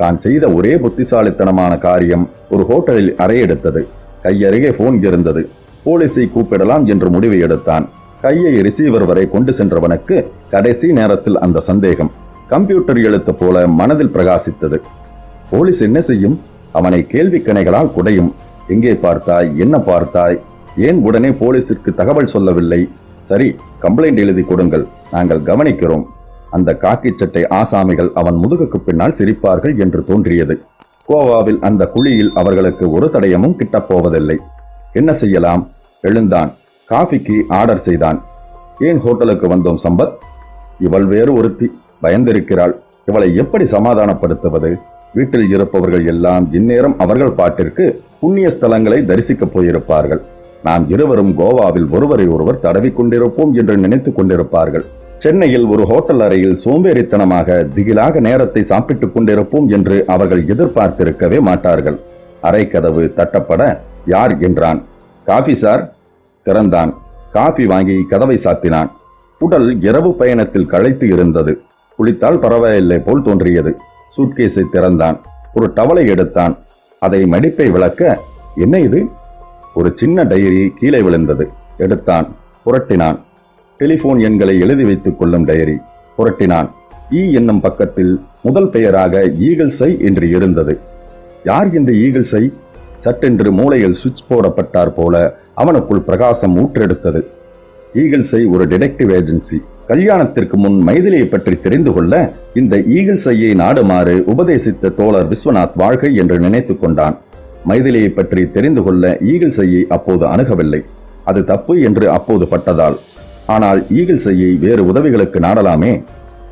Speaker 1: தான் செய்த ஒரே புத்திசாலித்தனமான காரியம் ஒரு ஹோட்டலில் அறையெடுத்தது. கையருகே போன் இருந்தது. போலீஸை கூப்பிடலாம் என்று முடிவை எடுத்தான். கையை ரிசீவர் வரை கொண்டு சென்றவனுக்கு கடைசி நேரத்தில் அந்த சந்தேகம் கம்ப்யூட்டர் எழுத்து போல மனதில் பிரகாசித்தது. போலீஸ் என்ன செய்யும்? அவனை கேள்வி கணைகளால் குடையும். எங்கே பார்த்தாய்? என்ன பார்த்தாய்? ஏன் உடனே போலீசிற்கு தகவல் சொல்லவில்லை? சரி, கம்ப்ளைண்ட் எழுதி கொடுங்கள், நாங்கள் கவனிக்கிறோம். அந்த காக்கி சட்டை ஆசாமிகள் அவன் முதுகுக்கு பின்னால் சிரிப்பார்கள் என்று தோன்றியது. கோவாவில் அந்த குழியில் அவர்களுக்கு ஒரு தடயமும் கிட்டப்போவதில்லை. என்ன செய்யலாம்? எழுந்தான். காஃபிக்கு ஆர்டர் செய்தான். ஏன் ஹோட்டலுக்கு வந்தோம் சம்பத்? இவள் வேறு ஒருத்தி பயந்திருக்கிறாள். இவளை எப்படி சமாதானப்படுத்துவது? வீட்டில் இருப்பவர்கள் எல்லாம் இந்நேரம் அவர்கள் பாட்டிற்கு புண்ணிய ஸ்தலங்களை தரிசிக்கப் போயிருப்பார்கள். நாம் இருவரும் கோவாவில் ஒருவரை ஒருவர் தடவிக் கொண்டிருப்போம் என்று நினைத்துக் கொண்டிருப்பார்கள். சென்னையில் ஒரு ஹோட்டல் அறையில் சோம்பேறித்தனமாக திகிலாக நேரத்தை சாப்பிட்டுக் கொண்டிருப்போம் என்று அவர்கள் எதிர்பார்த்திருக்கவே மாட்டார்கள். அறை கதவு தட்டப்பட யார் என்றான். Coffee sir. திறந்தான். காஃபி வாங்கி கதவை சாத்தினான். உடல் இரவு பயணத்தில் களைத்து இருந்தது. குளித்தால் பரவாயில்லை போல் தோன்றியது. சூட்கேஸை திறந்தான். ஒரு டவலை எடுத்தான். அதை மடிப்பை விளக்க, என்ன இது? ஒரு சின்ன டைரி கீழே விழுந்தது. எடுத்தான். புரட்டினான். டெலிபோன் எண்களை எழுதி வைத்துக் கொள்ளும் டைரி. புரட்டினான். ஈ என்னும் பக்கத்தில் முதல் பெயராக ஈகிள்ஸை என்று இருந்தது. யார் இந்த ஈகிள்ஸை? சட்டென்று மூளையில் சுவிட்ச் போடப்பட்டார் போல அவனுக்குள் பிரகாசம் ஊற்றெடுத்தது. ஈகிள்ஸை ஒரு டிடெக்டிவ் ஏஜென்சி. கல்யாணத்திற்கு முன் மைதிலியை பற்றி தெரிந்து கொள்ள இந்த ஈகிள்ஸையை நாடுமாறு உபதேசித்த தோழர் விஸ்வநாத் வாழ்க்கை என்று நினைத்துக் கொண்டான். மைதிலியை பற்றி தெரிந்து கொள்ள ஈகிள்ஸையை அப்போது அணுகவில்லை. அது தப்பு என்று அப்போது பட்டதால். ஆனால் ஈகிள்ஸையை வேறு உதவிகளுக்கு நாடலாமே.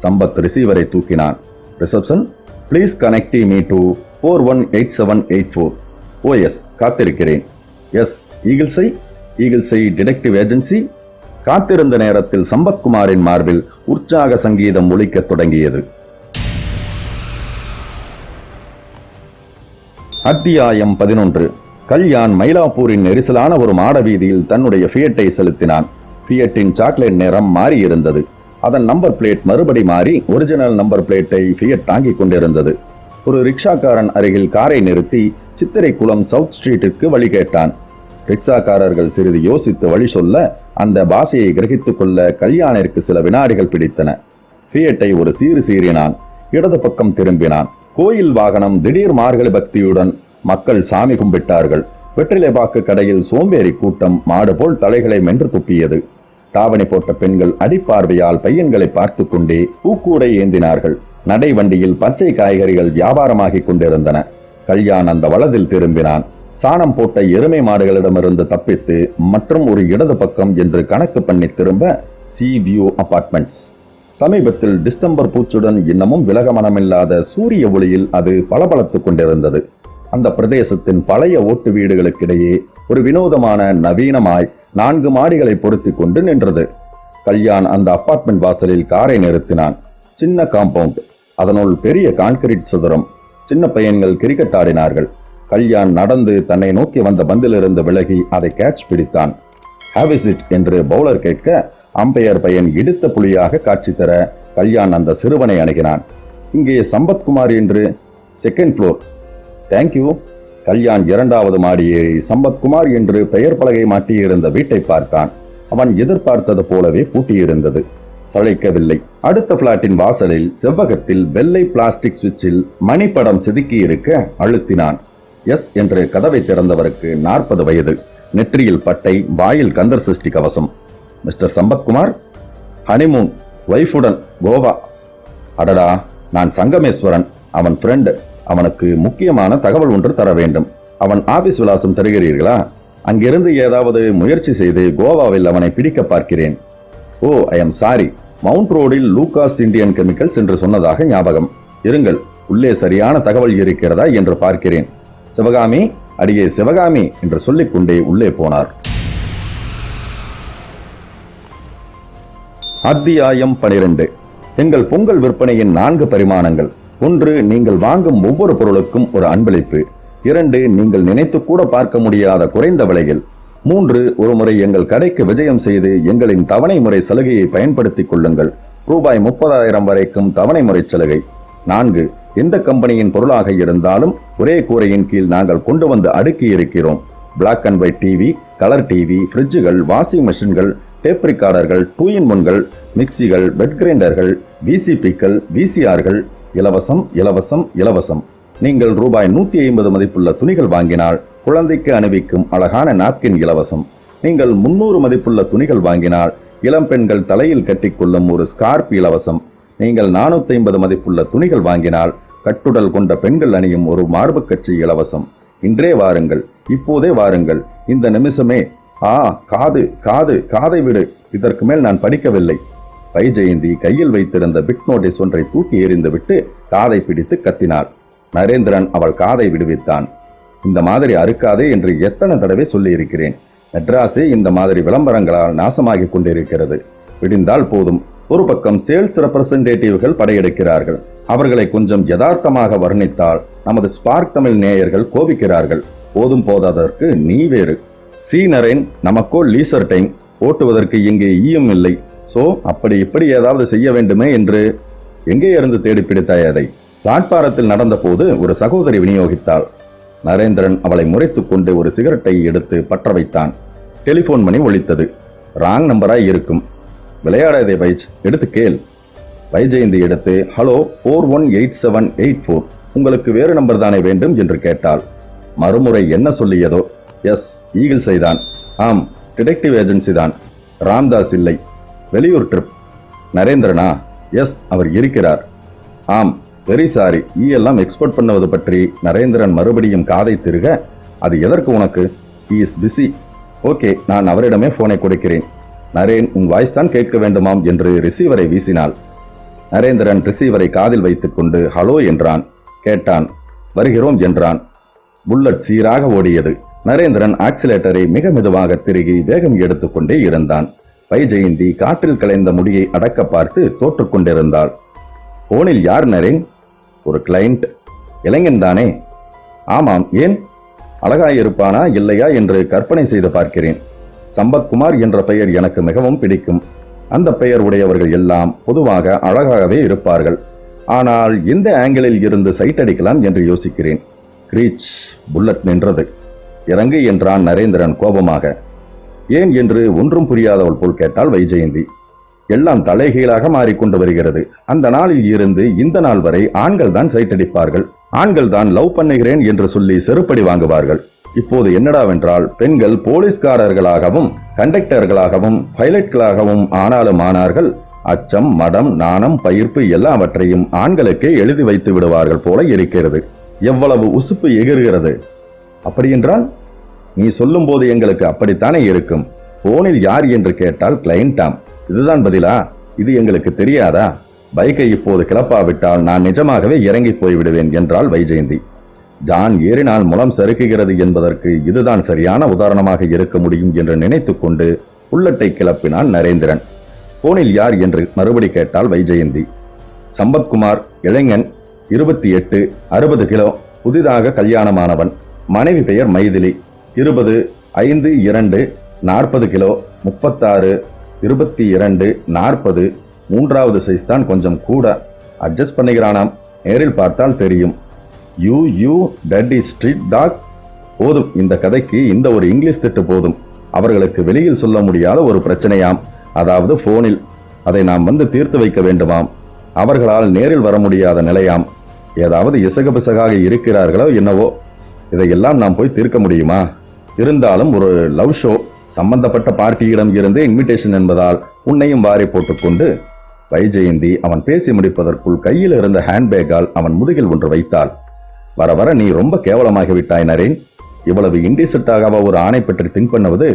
Speaker 1: சம்பத் ரிசீவரை தூக்கினான். Reception, please connect me to 418784. Oh yes, காத்திருக்கிறேன். எஸ், ஈகிள்ஸை. ஈகிள்ஸை டிடெக்டிவ் ஏஜென்சி. காத்திருந்த நேரத்தில் சம்பத்குமாரின் மார்பில் உற்சாக சங்கீதம் ஒலிக்கத் தொடங்கியது. அத்தியாயம் 11. கல்யாண் மயிலாப்பூரின் நெரிசலான ஒரு மாட வீதியில் தன்னுடைய ஃபியட்டை செலுத்தினான். ஃபியட்டின் சாக்லேட் நிறம் மாறியிருந்தது. அதன் நம்பர் பிளேட் மறுபடி மாறி ஒரிஜினல் நம்பர் பிளேட்டை ஃபியட் தாங்கிக் கொண்டிருந்தது. ஒரு ரிக்ஷாக்காரன் அருகில் காரை நிறுத்தி சித்திரைக்குளம் சவுத் ஸ்ட்ரீட்டிற்கு வழி கேட்டான். ரிக்ஷாக்காரர்கள் சிறிது யோசித்து வழி சொல்ல அந்த பாஷையை கிரகித்துக் கொள்ள கல்யாணிற்கு சில வினாடிகள் பிடித்தன. ஃபியட்டை ஒரு சீறினான். இடது பக்கம் திரும்பினான். கோயில் வாகனம் திடீர் மார்கழி பக்தியுடன் மக்கள் சாமி கும்பிட்டார்கள். வெற்றிலைப்பாக்கு கடையில் சோம்பேறி கூட்டம் மாடு போல் தலைகளை மென்று துப்பியது. தாவணி போட்ட பெண்கள் அடிப்பார்வையால் பையன்களை பார்த்து கொண்டே பூக்கூடை ஏந்தினார்கள். நடை வண்டியில் பச்சை காய்கறிகள் வியாபாரமாகிக் கொண்டிருந்தன. கல்யாண் அந்த வலதில் திரும்பினான். சாணம் போட்ட எருமை மாடுகளிடமிருந்து தப்பித்து மற்றும் ஒரு இடது பக்கம் என்று கணக்கு பண்ணி திரும்ப சி வியூ அபார்ட்மெண்ட்ஸ். சமீபத்தில் டிசம்பர் பூச்சுடன் இன்னமும் விலக மனமில்லாத சூரிய ஒளியில் அது பளபளத்துக் கொண்டிருந்தது. அந்த பிரதேசத்தின் பழைய ஓட்டு வீடுகளுக்கிடையே ஒரு வினோதமான நவீனமாய் 4 மாடிகளை பொருத்தி கொண்டு நின்றது. கல்யாண் அந்த அபார்ட்மெண்ட் வாசலில் காரை நிறுத்தினான். சின்ன காம்பவுண்ட். அதனுள் பெரிய கான்கிரீட் சதுரம். சின்ன பையன்கள் கிரிக்கெட் ஆடினார்கள். கல்யாண் நடந்து தன்னை நோக்கி வந்த பந்திலிருந்து விலகி அதை கேட்ச் பிடித்தான். ஹேவ் இஸ் இட் என்று பவுலர் கேட்க அம்பையர் பையன் இடித்த புலியாக காட்சி தர கல்யாண் அந்த சிறுவனை அணுகினான். இங்கே சம்பத்குமார் என்று. Second floor. தேங்க்யூ. கல்யாண் 2வது மாடி ஏறி சம்பத்குமார் என்று பெயர் பலகை மாட்டியிருந்த வீட்டை பார்த்தான். அவன் எதிர்பார்த்தது போலவே பூட்டியிருந்தது. சளைக்கவில்லை. அடுத்த பிளாட்டின் வாசலில் செவ்வகத்தில் வெள்ளை பிளாஸ்டிக் சுவிட்சில் மணி படம் செதுக்கி இருக்க அழுத்தினான். எஸ் என்று கதவை திறந்தவருக்கு 40 வயது. நெற்றியில் பட்டை, வாயில் கந்தர் சஷ்டி கவசம். மிஸ்டர் சம்பத்குமார்? ஹனிமூன் வைஃபுடன் கோவா. அடடா, நான் சங்கமேஸ்வரன், அவன் ஃப்ரெண்ட். அவனுக்கு முக்கியமான தகவல் ஒன்று தர வேண்டும். அவன் ஆபீஸ் விலாசம் தருகிறீர்களா? அங்கிருந்து ஏதாவது முயற்சி செய்து கோவாவில் அவனை பிடிக்க பார்க்கிறேன். ஓ, ஐ எம் சாரி. மவுண்ட் ரோடில் லூகாஸ் இந்தியன் கெமிக்கல்ஸ் என்று சொன்னதாக ஞாபகம். இருங்கள், உள்ளே சரியான தகவல் இருக்கிறதா என்று பார்க்கிறேன். சிவகாமி, அடியே சிவகாமி என்று சொல்லிக்கொண்டே உள்ளே போனார். அத்தியாயம் 12. எங்கள் பொங்கல் விற்பனையின் 4 பரிமாணங்கள். ஒன்று, நீங்கள் வாங்கும் ஒவ்வொரு பொருளுக்கும் ஒரு அன்பளிப்பு. 2, நீங்கள் நினைத்து கூட பார்க்க முடியாத குறைந்த விலையில். 3, ஒரு முறை எங்கள் கடைக்கு விஜயம் செய்து எங்களின் தவணை முறை சலுகையை பயன்படுத்திக் கொள்ளுங்கள். ரூபாய் 30,000 வரைக்கும் தவணை முறை சலுகை. 4, எந்த கம்பெனியின் பொருளாக இருந்தாலும் ஒரே கூரையின் கீழ் நாங்கள் கொண்டு வந்து அடுக்கி இருக்கிறோம். Black and white TV, colour TV, ஃப்ரிட்ஜுகள், வாஷிங் மெஷின்கள், டேப் ரிகார்டர்கள், 2-in-1கள், மிக்சிகள், பெட் கிரைண்டர்கள், விசிபிக்கள், விசிஆர்கள் இலவசம் இலவசம் இலவசம். நீங்கள் ரூபாய் 150 மதிப்புள்ள துணிகள் வாங்கினால் குழந்தைக்கு அணிவிக்கும் அழகான நாப்கின் இலவசம். நீங்கள் 300 மதிப்புள்ள துணிகள் வாங்கினால் இளம் பெண்கள் தலையில் கட்டிக்கொள்ளும் ஒரு ஸ்கார்ப் இலவசம். நீங்கள் 450 மதிப்புள்ள துணிகள் வாங்கினால் கட்டுடல் கொண்ட பெண்கள் அணியும் ஒரு மார்பு கச்சி இலவசம். இன்றே வாருங்கள், இப்போதே வாருங்கள், இந்த நிமிஷமே. காது காது காதை விடு, இதற்கு மேல் நான் படிக்கவில்லை. வைஜெயந்தி கையில் வைத்திருந்த பிட் நோட்டீஸ் ஒன்றை தூக்கி எறிந்துவிட்டு காதை பிடித்து கத்தினாள். நரேந்திரன் அவள் காதை விடுவித்தான். இந்த மாதிரி அறுக்காதே என்று எத்தனை தடவை சொல்லி இருக்கிறேன். மெட்ராஸே இந்த மாதிரி விளம்பரங்களால் நாசமாகிக் கொண்டிருக்கிறது. விடிந்தால் போதும். ஒரு பக்கம் சேல்ஸ் ரெப்ரசன்டேட்டிவ்கள் படையெடுக்கிறார்கள். அவர்களை கொஞ்சம் யதார்த்தமாக வர்ணித்தால் நமது ஸ்பார்க் தமிழ் நேயர்கள் கோபிக்கிறார்கள். போதும் போதாதற்கு நீ வேறு. நரேன், நமக்கோ லீசர் டைம், ஓட்டுவதற்கு இங்கே ஈயம் இல்லை. சோ அப்படி இப்படி ஏதாவது செய்ய வேண்டுமே என்று எங்கே இருந்து தேடி பிடித்தாய் அதை? பிளாட்பாரத்தில் நடந்த போது ஒரு சகோதரி விநியோகித்தாள். நரேந்திரன் அவளை முறைத்துக் கொண்டு ஒரு சிகரெட்டை எடுத்து பற்ற வைத்தான். டெலிபோன் மணி ஒலித்தது. ராங் நம்பராய் இருக்கும். விளையாடாதே வைஜ், எடுத்து கேள். வைஜெயந்தி எடுத்து ஹலோ 418784, உங்களுக்கு வேறு நம்பர் தானே வேண்டும் என்று கேட்டாள். மறுமுறை என்ன சொல்லியதோ. எஸ், ஈகிள் செய்தான். ஆம், டிடெக்டிவ் ஏஜென்சி தான். ராம்தாஸ் இல்லை, வெளியூர் ட்ரிப். நரேந்திரனா? எஸ், அவர் இருக்கிறார். ஆம், வெரி சாரி, எல்லாம் எக்ஸ்போர்ட் பண்ணுவது பற்றி நரேந்திரன் மறுபடியும் காதை திருக, அது எதற்கு உனக்கு? He is busy. ஓகே, நான் அவரிடமே போனை கொடுக்கிறேன். நரேன், உன் வாய்ஸ் தான் கேட்க வேண்டுமாம் என்று ரிசீவரை வீசினாள். நரேந்திரன் ரிசீவரை காதில் வைத்துக் கொண்டு ஹலோ என்றான். கேட்டான். வருகிறோம் என்றான். புல்லட் சீராக ஓடியது. நரேந்திரன் ஆக்சிலேட்டரை மிக மெதுவாக திருகி வேகம் எடுத்துக்கொண்டே இருந்தான். வைஜெயந்தி காற்றில் கலைந்த முடியை அடக்க பார்த்து தோற்றுக் கொண்டிருந்தாள். போனில் யார் நரேன்? ஒரு கிளைண்ட். இளைஞன் தானே? ஆமாம், ஏன்? அழகாயிருப்பானா இல்லையா என்று கற்பனை செய்து பார்க்கிறேன். சம்பத்குமார் என்ற பெயர் எனக்கு மிகவும் பிடிக்கும். அந்த பெயர் உடையவர்கள் எல்லாம் பொதுவாக அழகாகவே இருப்பார்கள். ஆனால் எந்த ஆங்கிளில் இருந்து சைட் அடிக்கலாம் என்று யோசிக்கிறேன். கிரீச்! புல்லட் நின்றது. இறங்கு என்றான் நரேந்திரன் கோபமாக. ஏன் என்று ஒன்றும் புரியாதவள் போல் கேட்டாள் வைஜெயந்தி. எல்லாம் தலைகீழாக மாறிக்கொண்டு வருகிறது. அந்த நாளில் இருந்து இந்த நாள் வரை ஆண்கள் தான் சைட் அடிப்பார்கள். ஆண்கள் தான் லவ் பண்ணுகிறேன் என்று சொல்லி செருப்படி வாங்குவார்கள். இப்போது என்னடாவென்றால் பெண்கள் போலீஸ்காரர்களாகவும் கண்டக்டர்களாகவும் பைலட்களாகவும் ஆனாலும் ஆனார்கள். அச்சம், மடம், நாணம், பயிர்ப்பு எல்லாவற்றையும் ஆண்களுக்கே எழுதி வைத்து விடுவார்கள் போல இருக்கிறது. எவ்வளவு உசுப்பு எகிறுகிறது! அப்படியென்றால் நீ சொல்லும் போது எங்களுக்கு அப்படித்தானே இருக்கும். போனில் யார் என்று கேட்டால் கிளைண்டாம். இதுதான் பதிலா? இது எங்களுக்கு தெரியாதா? பைக்கை இப்போது கிளப்பாவிட்டால் நான் நிஜமாகவே இறங்கி போய்விடுவேன் என்றாள் வைஜெயந்தி. ஜான் ஏறினால் முலம் சறுக்குகிறது என்பதற்கு இதுதான் சரியான உதாரணமாக இருக்க முடியும் என்று நினைத்துக் கொண்டு புல்லட்டை கிளப்பினான் நரேந்திரன். போனில் யார் என்று மறுபடி கேட்டாள் வைஜெயந்தி. சம்பத்குமார், இளைஞன், 28, 60 கிலோ, புதிதாக கல்யாணமானவன். மனைவி பெயர் மைதிலி. 20, 5, 2, 40 கிலோ, 36, 22, 40, 3வது சைஸ் தான் கொஞ்சம் கூட. அட்ஜஸ்ட் பண்ணிக்கிறானாம். நேரில் பார்த்தால் தெரியும். You டட்டி street dog. போதும், இந்த கதைக்கு இந்த ஒரு இங்கிலீஷ் திட்டு போதும். அவர்களுக்கு வெளியில் சொல்ல முடியாத ஒரு பிரச்சனையாம். அதாவது போனில். அதை நாம் வந்து தீர்த்து வைக்க வேண்டுமாம். அவர்களால் நேரில் வர முடியாத நிலையாம். ஏதாவது இசகபிசகாக இருக்கிறார்களோ என்னவோ. இதையெல்லாம் நாம் போய் தீர்க்க முடியுமா? இருந்தாலும் ஒரு லவ் ஷோ, சம்பந்தப்பட்ட பார்ட்டியிடம் இருந்தே இன்விடேஷன் என்பதால் உன்னையும் வாரி போட்டுக்கொண்டு வைஜெயந்தி அவன் பேசி முடிப்பதற்குள் கையில் இருந்த ஹேண்ட்பேக்கால் அவன் முதுகில் ஒன்று வைத்தாள். வர வர நீ ரொம்ப கேவலமாகிவிட்டாய் நரேன். இவ்வளவு இன்டிசெட்டாக ஒரு ஆணை பற்றி திங்க் பண்ணுவது?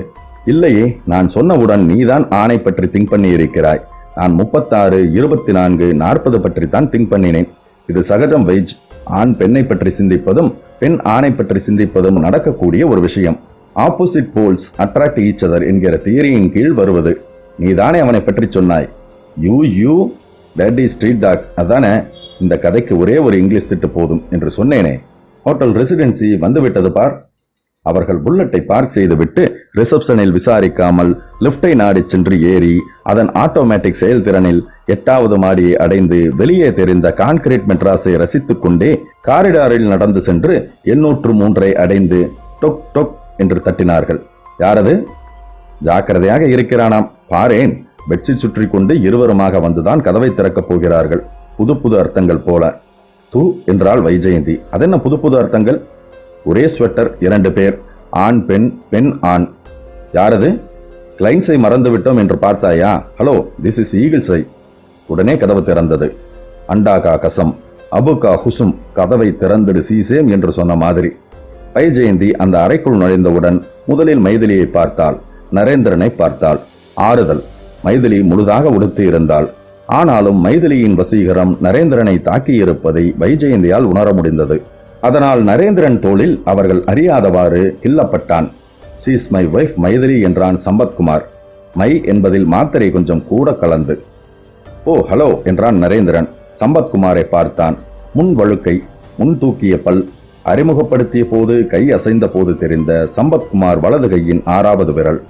Speaker 1: இல்லையே, நான் சொன்னவுடன் நீதான் ஆணை பற்றி திங்க் பண்ணி இருக்கிறாய். நான் 36, 24, 40 பற்றி தான் திங்க் பண்ணினேன். இது சகஜம் வைஜ். ஆண் பெண்ணை பற்றி சிந்திப்பதும் பெண் ஆணை பற்றி சிந்திப்பதும் நடக்கக்கூடிய ஒரு விஷயம். Opposite poles attract each other என்கிற தியரியின் கீழ் வருவது. நீதானே அவனை பற்றி சொன்னாய். யூ டேடி ஸ்ட்ரீட் டாக், அதானே? இந்த கதைக்கு ஒரே ஒரு இங்கிலீஷ் திட்டு போதும் என்று சொன்னேனே. ஹோட்டல் ரெசிடென்சி வந்துவிட்டது பார். அவர்கள் புல்லட்டை பார்க் செய்துவிட்டு ரிசப்ஷனில் விசாரிக்காமல் லிப்டை நாடி சென்று ஏறி அதன் ஆட்டோமேட்டிக் செயல்திறனில் 8வது மாடியை அடைந்து வெளியே தெரிந்த கான்கிரீட் மெட்ராஸை ரசித்துக் கொண்டே காரிடாரில் நடந்து சென்று 803 அடைந்து டொக் டொக் என்று தட்டினார்கள். யாரது? ஜாக்கிரதையாக இருக்கிறானாம், பாரேன். பெட்ஷீட் சுற்றி கொண்டு இருவருமாக வந்துதான் கதவை திறக்கப் போகிறார்கள். புது புது அர்த்தங்கள் போல. தூ என்றாள் வைஜெயந்தி. அதென்ன புது புது அர்த்தங்கள்? ஒரே ஸ்வெட்டர், 2 பேர், ஆண் பெண், பெண் ஆண். யாரது? கிளைன்ஸை மறந்துவிட்டோம் என்று பார்த்தாயா? ஹலோ, திஸ் இஸ் ஈகிள்ஸ் ஐ. உடனே கதவு திறந்தது. அண்டாகா கசம், அபுகா ஹுசும், கதவை திறந்துடு சீசேம் என்று சொன்ன மாதிரி. வைஜெயந்தி அந்த அறைக்குள் நுழைந்தவுடன் முதலில் மைதிலியை பார்த்தாள், நரேந்திரனை பார்த்தாள். ஆறுதல். மைதிலி முழுதாக உடுத்தி இருந்தாள். ஆனாலும் மைதிலியின் வசீகரம் நரேந்திரனை தாக்கியிருப்பதை வைஜெயந்தியால் உணர முடிந்தது. அதனால் நரேந்திரன் தோளில் அவர்கள் அறியாதவாறு கிள்ளப்பட்டான். She is my wife Maithili என்றான் சம்பத்குமார், மை என்பதில் மாத்திரை கொஞ்சம் கூட கலந்து. ஓ ஹலோ என்றான் நரேந்திரன். சம்பத்குமாரை பார்த்தான். முன் வழுக்கை, முன் தூக்கிய பல். அறிமுகப்படுத்திய போது கை அசைந்த போது தெரிந்த சம்பத்குமார் வலது கையின் 6வது விரல்.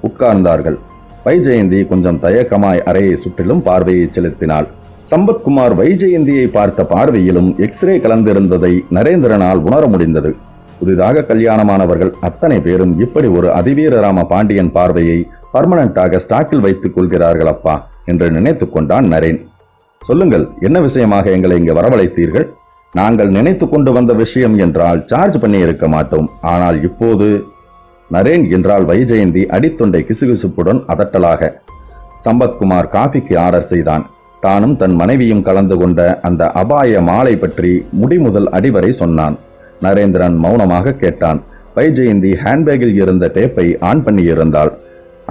Speaker 1: உட்கார்ந்தார்கள். வைஜெயந்தி கொஞ்சம் தயக்கமாய் அறையை சுற்றிலும் பார்வையை செலுத்தினாள். சம்பத்குமார் வைஜெயந்தியை பார்த்த பார்வையிலும் எக்ஸ்ரே கலந்திருந்ததை நரேந்திரனால் உணர முடிந்தது. புதிதாக கல்யாணமானவர்கள் அத்தனை பேரும் இப்படி ஒரு அதிவீரராம பாண்டியன் பார்வையை பர்மனண்டாக ஸ்டாக்கில் வைத்துக் கொள்கிறார்கள் அப்பா என்று நினைத்து கொண்டான் நரேன். சொல்லுங்கள், என்ன விஷயமாக எங்களை இங்கே வரவழைத்தீர்கள்? நாங்கள் நினைத்து கொண்டு வந்த விஷயம் என்றால் சார்ஜ் பண்ணி இருக்க மாட்டோம். ஆனால் இப்போது நரேன் என்றால் வைஜெயந்தி அடித்தொண்டை கிசுகிசுப்புடன் அதட்டலாக. சம்பத்குமார் காஃபிக்கு ஆர்டர் செய்தான். தானும் தன் மனைவியும் கலந்து கொண்ட அந்த அபாய மாலை பற்றி முடிமுதல் அடிவரை சொன்னான். நரேந்திரன் மௌனமாக கேட்டான். வைஜெயந்தி ஹேண்ட்பேக்கில் இருந்த டேப்பை ஆன் பண்ணியிருந்தாள்.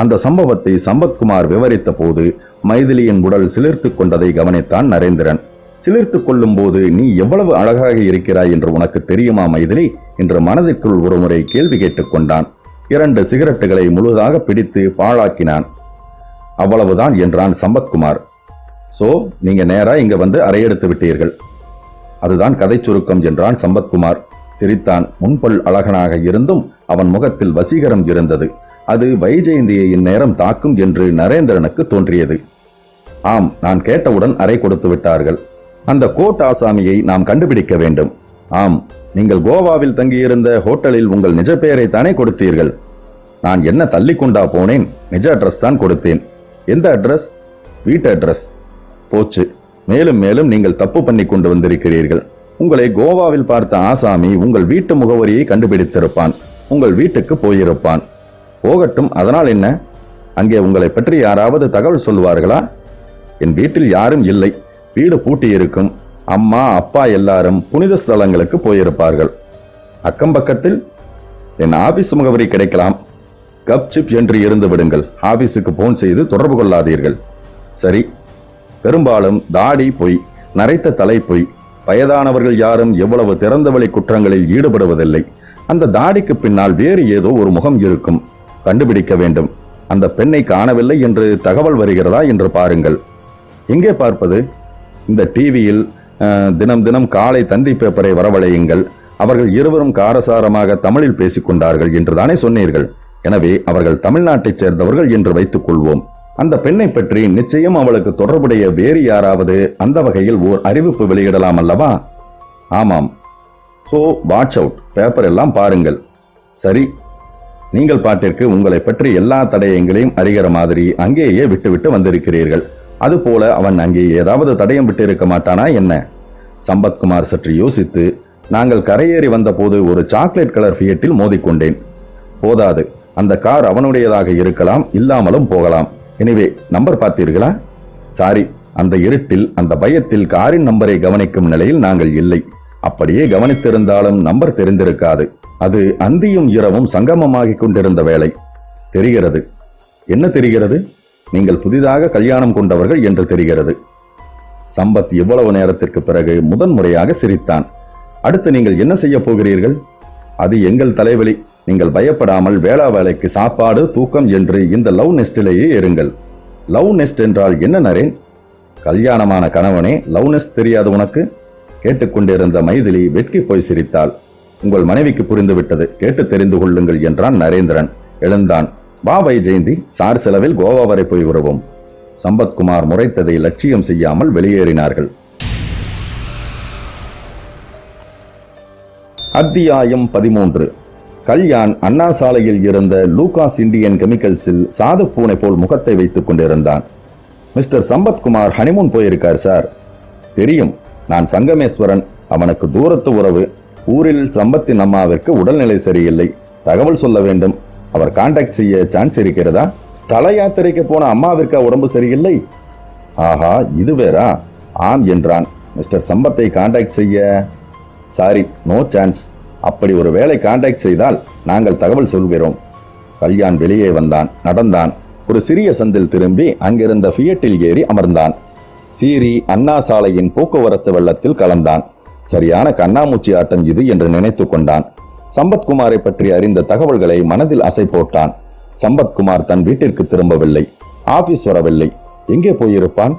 Speaker 1: அந்த சம்பவத்தை சம்பத்குமார் விவரித்த போது மைதிலியின் உடல் சிலிர்த்து கொண்டதை கவனித்தான் நரேந்திரன். சிலிர்த்து கொள்ளும் போது நீ எவ்வளவு அழகாக இருக்கிறாய் என்று உனக்கு தெரியுமா மைதிலி என்று மனதிற்குள் ஒருமுறை கேள்வி கேட்டுக்கொண்டான். 2 சிகரெட்டுகளை முழுதாக பிடித்து பாழாக்கினான். அவ்வளவுதான் என்றான் சம்பத்குமார். சோ நீங்க நேரா இங்க வந்து அறையெடுத்து விட்டீர்கள். அதுதான் கதை சுருக்கம் என்றான் சம்பத்குமார். சிரித்தான். முன்பல் அழகனாக இருந்தும் அவன் முகத்தில் வசீகரம் இருந்தது. அது வைஜெயந்தியை இந்நேரம் தாக்கும் என்று நரேந்திரனுக்கு தோன்றியது. ஆம், நான் கேட்டவுடன் அறை கொடுத்து விட்டார்கள். அந்த கோட் ஆசாமியை நாம் கண்டுபிடிக்க வேண்டும். ஆம், நீங்கள் கோவாவில் தங்கியிருந்த ஹோட்டலில் உங்கள் நிஜ பெயரை தானே கொடுத்தீர்கள்? நான் என்ன தள்ளிக்கொண்டா போனேன்? நிஜ அட்ரஸ் தான் கொடுத்தேன். எந்த அட்ரஸ்? வீட்டு அட்ரஸ். போச்சு, மேலும் மேலும் நீங்கள் தப்பு பண்ணி கொண்டு வந்திருக்கிறீர்கள். உங்களை கோவாவில் பார்த்த ஆசாமி உங்கள் வீட்டு முகவரியை கண்டுபிடித்திருப்பான். உங்கள் வீட்டுக்கு போயிருப்பான். போகட்டும், அதனால் என்ன? அங்கே உங்களை பற்றி யாராவது தகவல் சொல்வார்களா? என் வீட்டில் யாரும் இல்லை. வீடு பூட்டி இருக்கும். அம்மா அப்பா எல்லாரும் புனித ஸ்தலங்களுக்கு போயிருப்பார்கள். அக்கம் பக்கத்தில் என் ஆபீஸ் முகவரி கிடைக்கலாம். கப் சிப் என்று இருந்து விடுங்கள். ஆபீஸுக்கு போன் செய்து தொடர்பு கொள்ளாதீர்கள். சரி. பெரும்பாலும் தாடி பொய், நரைத்த தலை பொய். வயதானவர்கள் யாரும் எவ்வளவு திறந்தவெளி குற்றங்களில் ஈடுபடுவதில்லை. அந்த தாடிக்கு பின்னால் வேறு ஏதோ ஒரு முகம் இருக்கும். கண்டுபிடிக்க வேண்டும். அந்த பெண்ணை காணவில்லை என்று தகவல் வருகிறதா என்று பாருங்கள். எங்கே பார்ப்பது? இந்த டிவியில் தினம் தினம் காலை தந்தி பேப்பரை வரவழையுங்கள். அவர்கள் இருவரும் காரசாரமாக தமிழில் பேசிக் கொண்டார்கள் என்றுதானே சொன்னீர்கள். எனவே அவர்கள் தமிழ்நாட்டைச் சேர்ந்தவர்கள் என்று வைத்துக் கொள்வோம். அந்த பெண்ணை பற்றி நிச்சயம் அவளுக்கு தொடர்புடைய வேறு யாராவது அந்த வகையில் ஓர் அறிவிப்பு வெளியிடலாம் அல்லவா? ஆமாம். So watch out. பேப்பர் எல்லாம் பாருங்கள். சரி, நீங்கள் பாட்டிற்கு உங்களை பற்றி எல்லா தடயங்களையும் அறிகிற மாதிரி அங்கேயே விட்டுவிட்டு வந்திருக்கிறீர்கள். அதுபோல அவன் அங்கே ஏதாவது தடயம் விட்டு இருக்க மாட்டானா என்ன? சம்பத்குமார் சற்று யோசித்து, நாங்கள் கரையேறி வந்த போது ஒரு சாக்லேட் கலர் ஃபியட்டில் மோதிக்கொண்டேன். போதாது, அந்த கார் அவனுடையதாக இருக்கலாம், இல்லாமலும் போகலாம். எனவே நம்பர் பார்த்தீர்களா? சாரி, அந்த இருட்டில் அந்த பயத்தில் காரின் நம்பரை கவனிக்கும் நிலையில் நாங்கள் இல்லை. அப்படியே கவனித்திருந்தாலும் நம்பர் தெரிந்திருக்காது. அது அந்தியும் இரவும் சங்கமமாகிக் கொண்டிருந்த வேளை. தெரிகிறது. என்ன தெரிகிறது? நீங்கள் புதிதாக கல்யாணம் கொண்டவர்கள் என்று தெரிகிறது. சம்பத் இவ்வளவு நேரத்திற்கு பிறகு முதன்முறையாக சிரித்தான். அடுத்து நீங்கள் என்ன செய்ய போகிறீர்கள்? அது எங்கள் தலைவலி. நீங்கள் பயப்படாமல் வேளா வேலைக்கு சாப்பாடு தூக்கம் என்று இந்த லவ் நெஸ்டிலேயே இருங்கள். லவ் நெஸ்ட் என்றால் என்ன நரேன்? கல்யாணமான கணவனே லவ்னஸ் தெரியாது உனக்கு? கேட்டுக்கொண்டிருந்த மைதிலி வெட்கி போய் சிரித்தாள். உங்கள் மனைவிக்கு புரிந்துவிட்டது, கேட்டு தெரிந்து கொள்ளுங்கள் என்றான் நரேந்திரன். எழுந்தான். வா வைஜெயந்தி, சார் செலவில் கோவா வரை போய் வருவோம். சம்பத்குமார் முறைத்ததை லட்சியம் செய்யாமல் வெளியேறினார்கள். அத்தியாயம் 13. கல்யாண் அண்ணா சாலையில் இருந்த லூகாஸ் இந்தியன் கெமிக்கல்ஸில் சாது பூனை போல் முகத்தை வைத்துக் கொண்டிருந்தான். மிஸ்டர் சம்பத்குமார் ஹனிமூன் போயிருக்கார் சார். தெரியும், நான் சங்கமேஸ்வரன், அவனுக்கு தூரத்து உறவு. ஊரில் சம்பத்தின் அம்மாவிற்கு உடல்நிலை சரியில்லை, தகவல் சொல்ல வேண்டும். அவர் கான்டாக்ட் செய்ய சான்ஸ் இருக்கிறதா? ஸ்தல யாத்திரைக்கு போன அம்மாவிற்கு உடம்பு சரியில்லை. ஆஹா, இது வேறா? ஆம் என்றான். மிஸ்டர் சம்பத்தை கான்டாக்ட் செய்ய சாரி, நோ சான்ஸ். அப்படி ஒரு வேளை கான்டாக்ட் செய்தால் நாங்கள் தகவல் சொல்கிறோம். கல்யாண் வெளியே வந்தான், நடந்தான். ஒரு சிறிய சந்தில் திரும்பி அங்கிருந்த ஃபியட்டில் ஏறி அமர்ந்தான். சீறி அண்ணா சாலையின் போக்குவரத்து வெள்ளத்தில் கலந்தான். சரியான கண்ணாமூச்சி ஆட்டம் இது என்று நினைத்து கொண்டான். சம்பத்குமாரை பற்றி அறிந்த தகவல்களை மனதில் அசை போட்டான். சம்பத்குமார் தன் வீட்டிற்கு திரும்பவில்லை, ஆபீஸ் வரவில்லை. எங்கே போயிருப்பான்?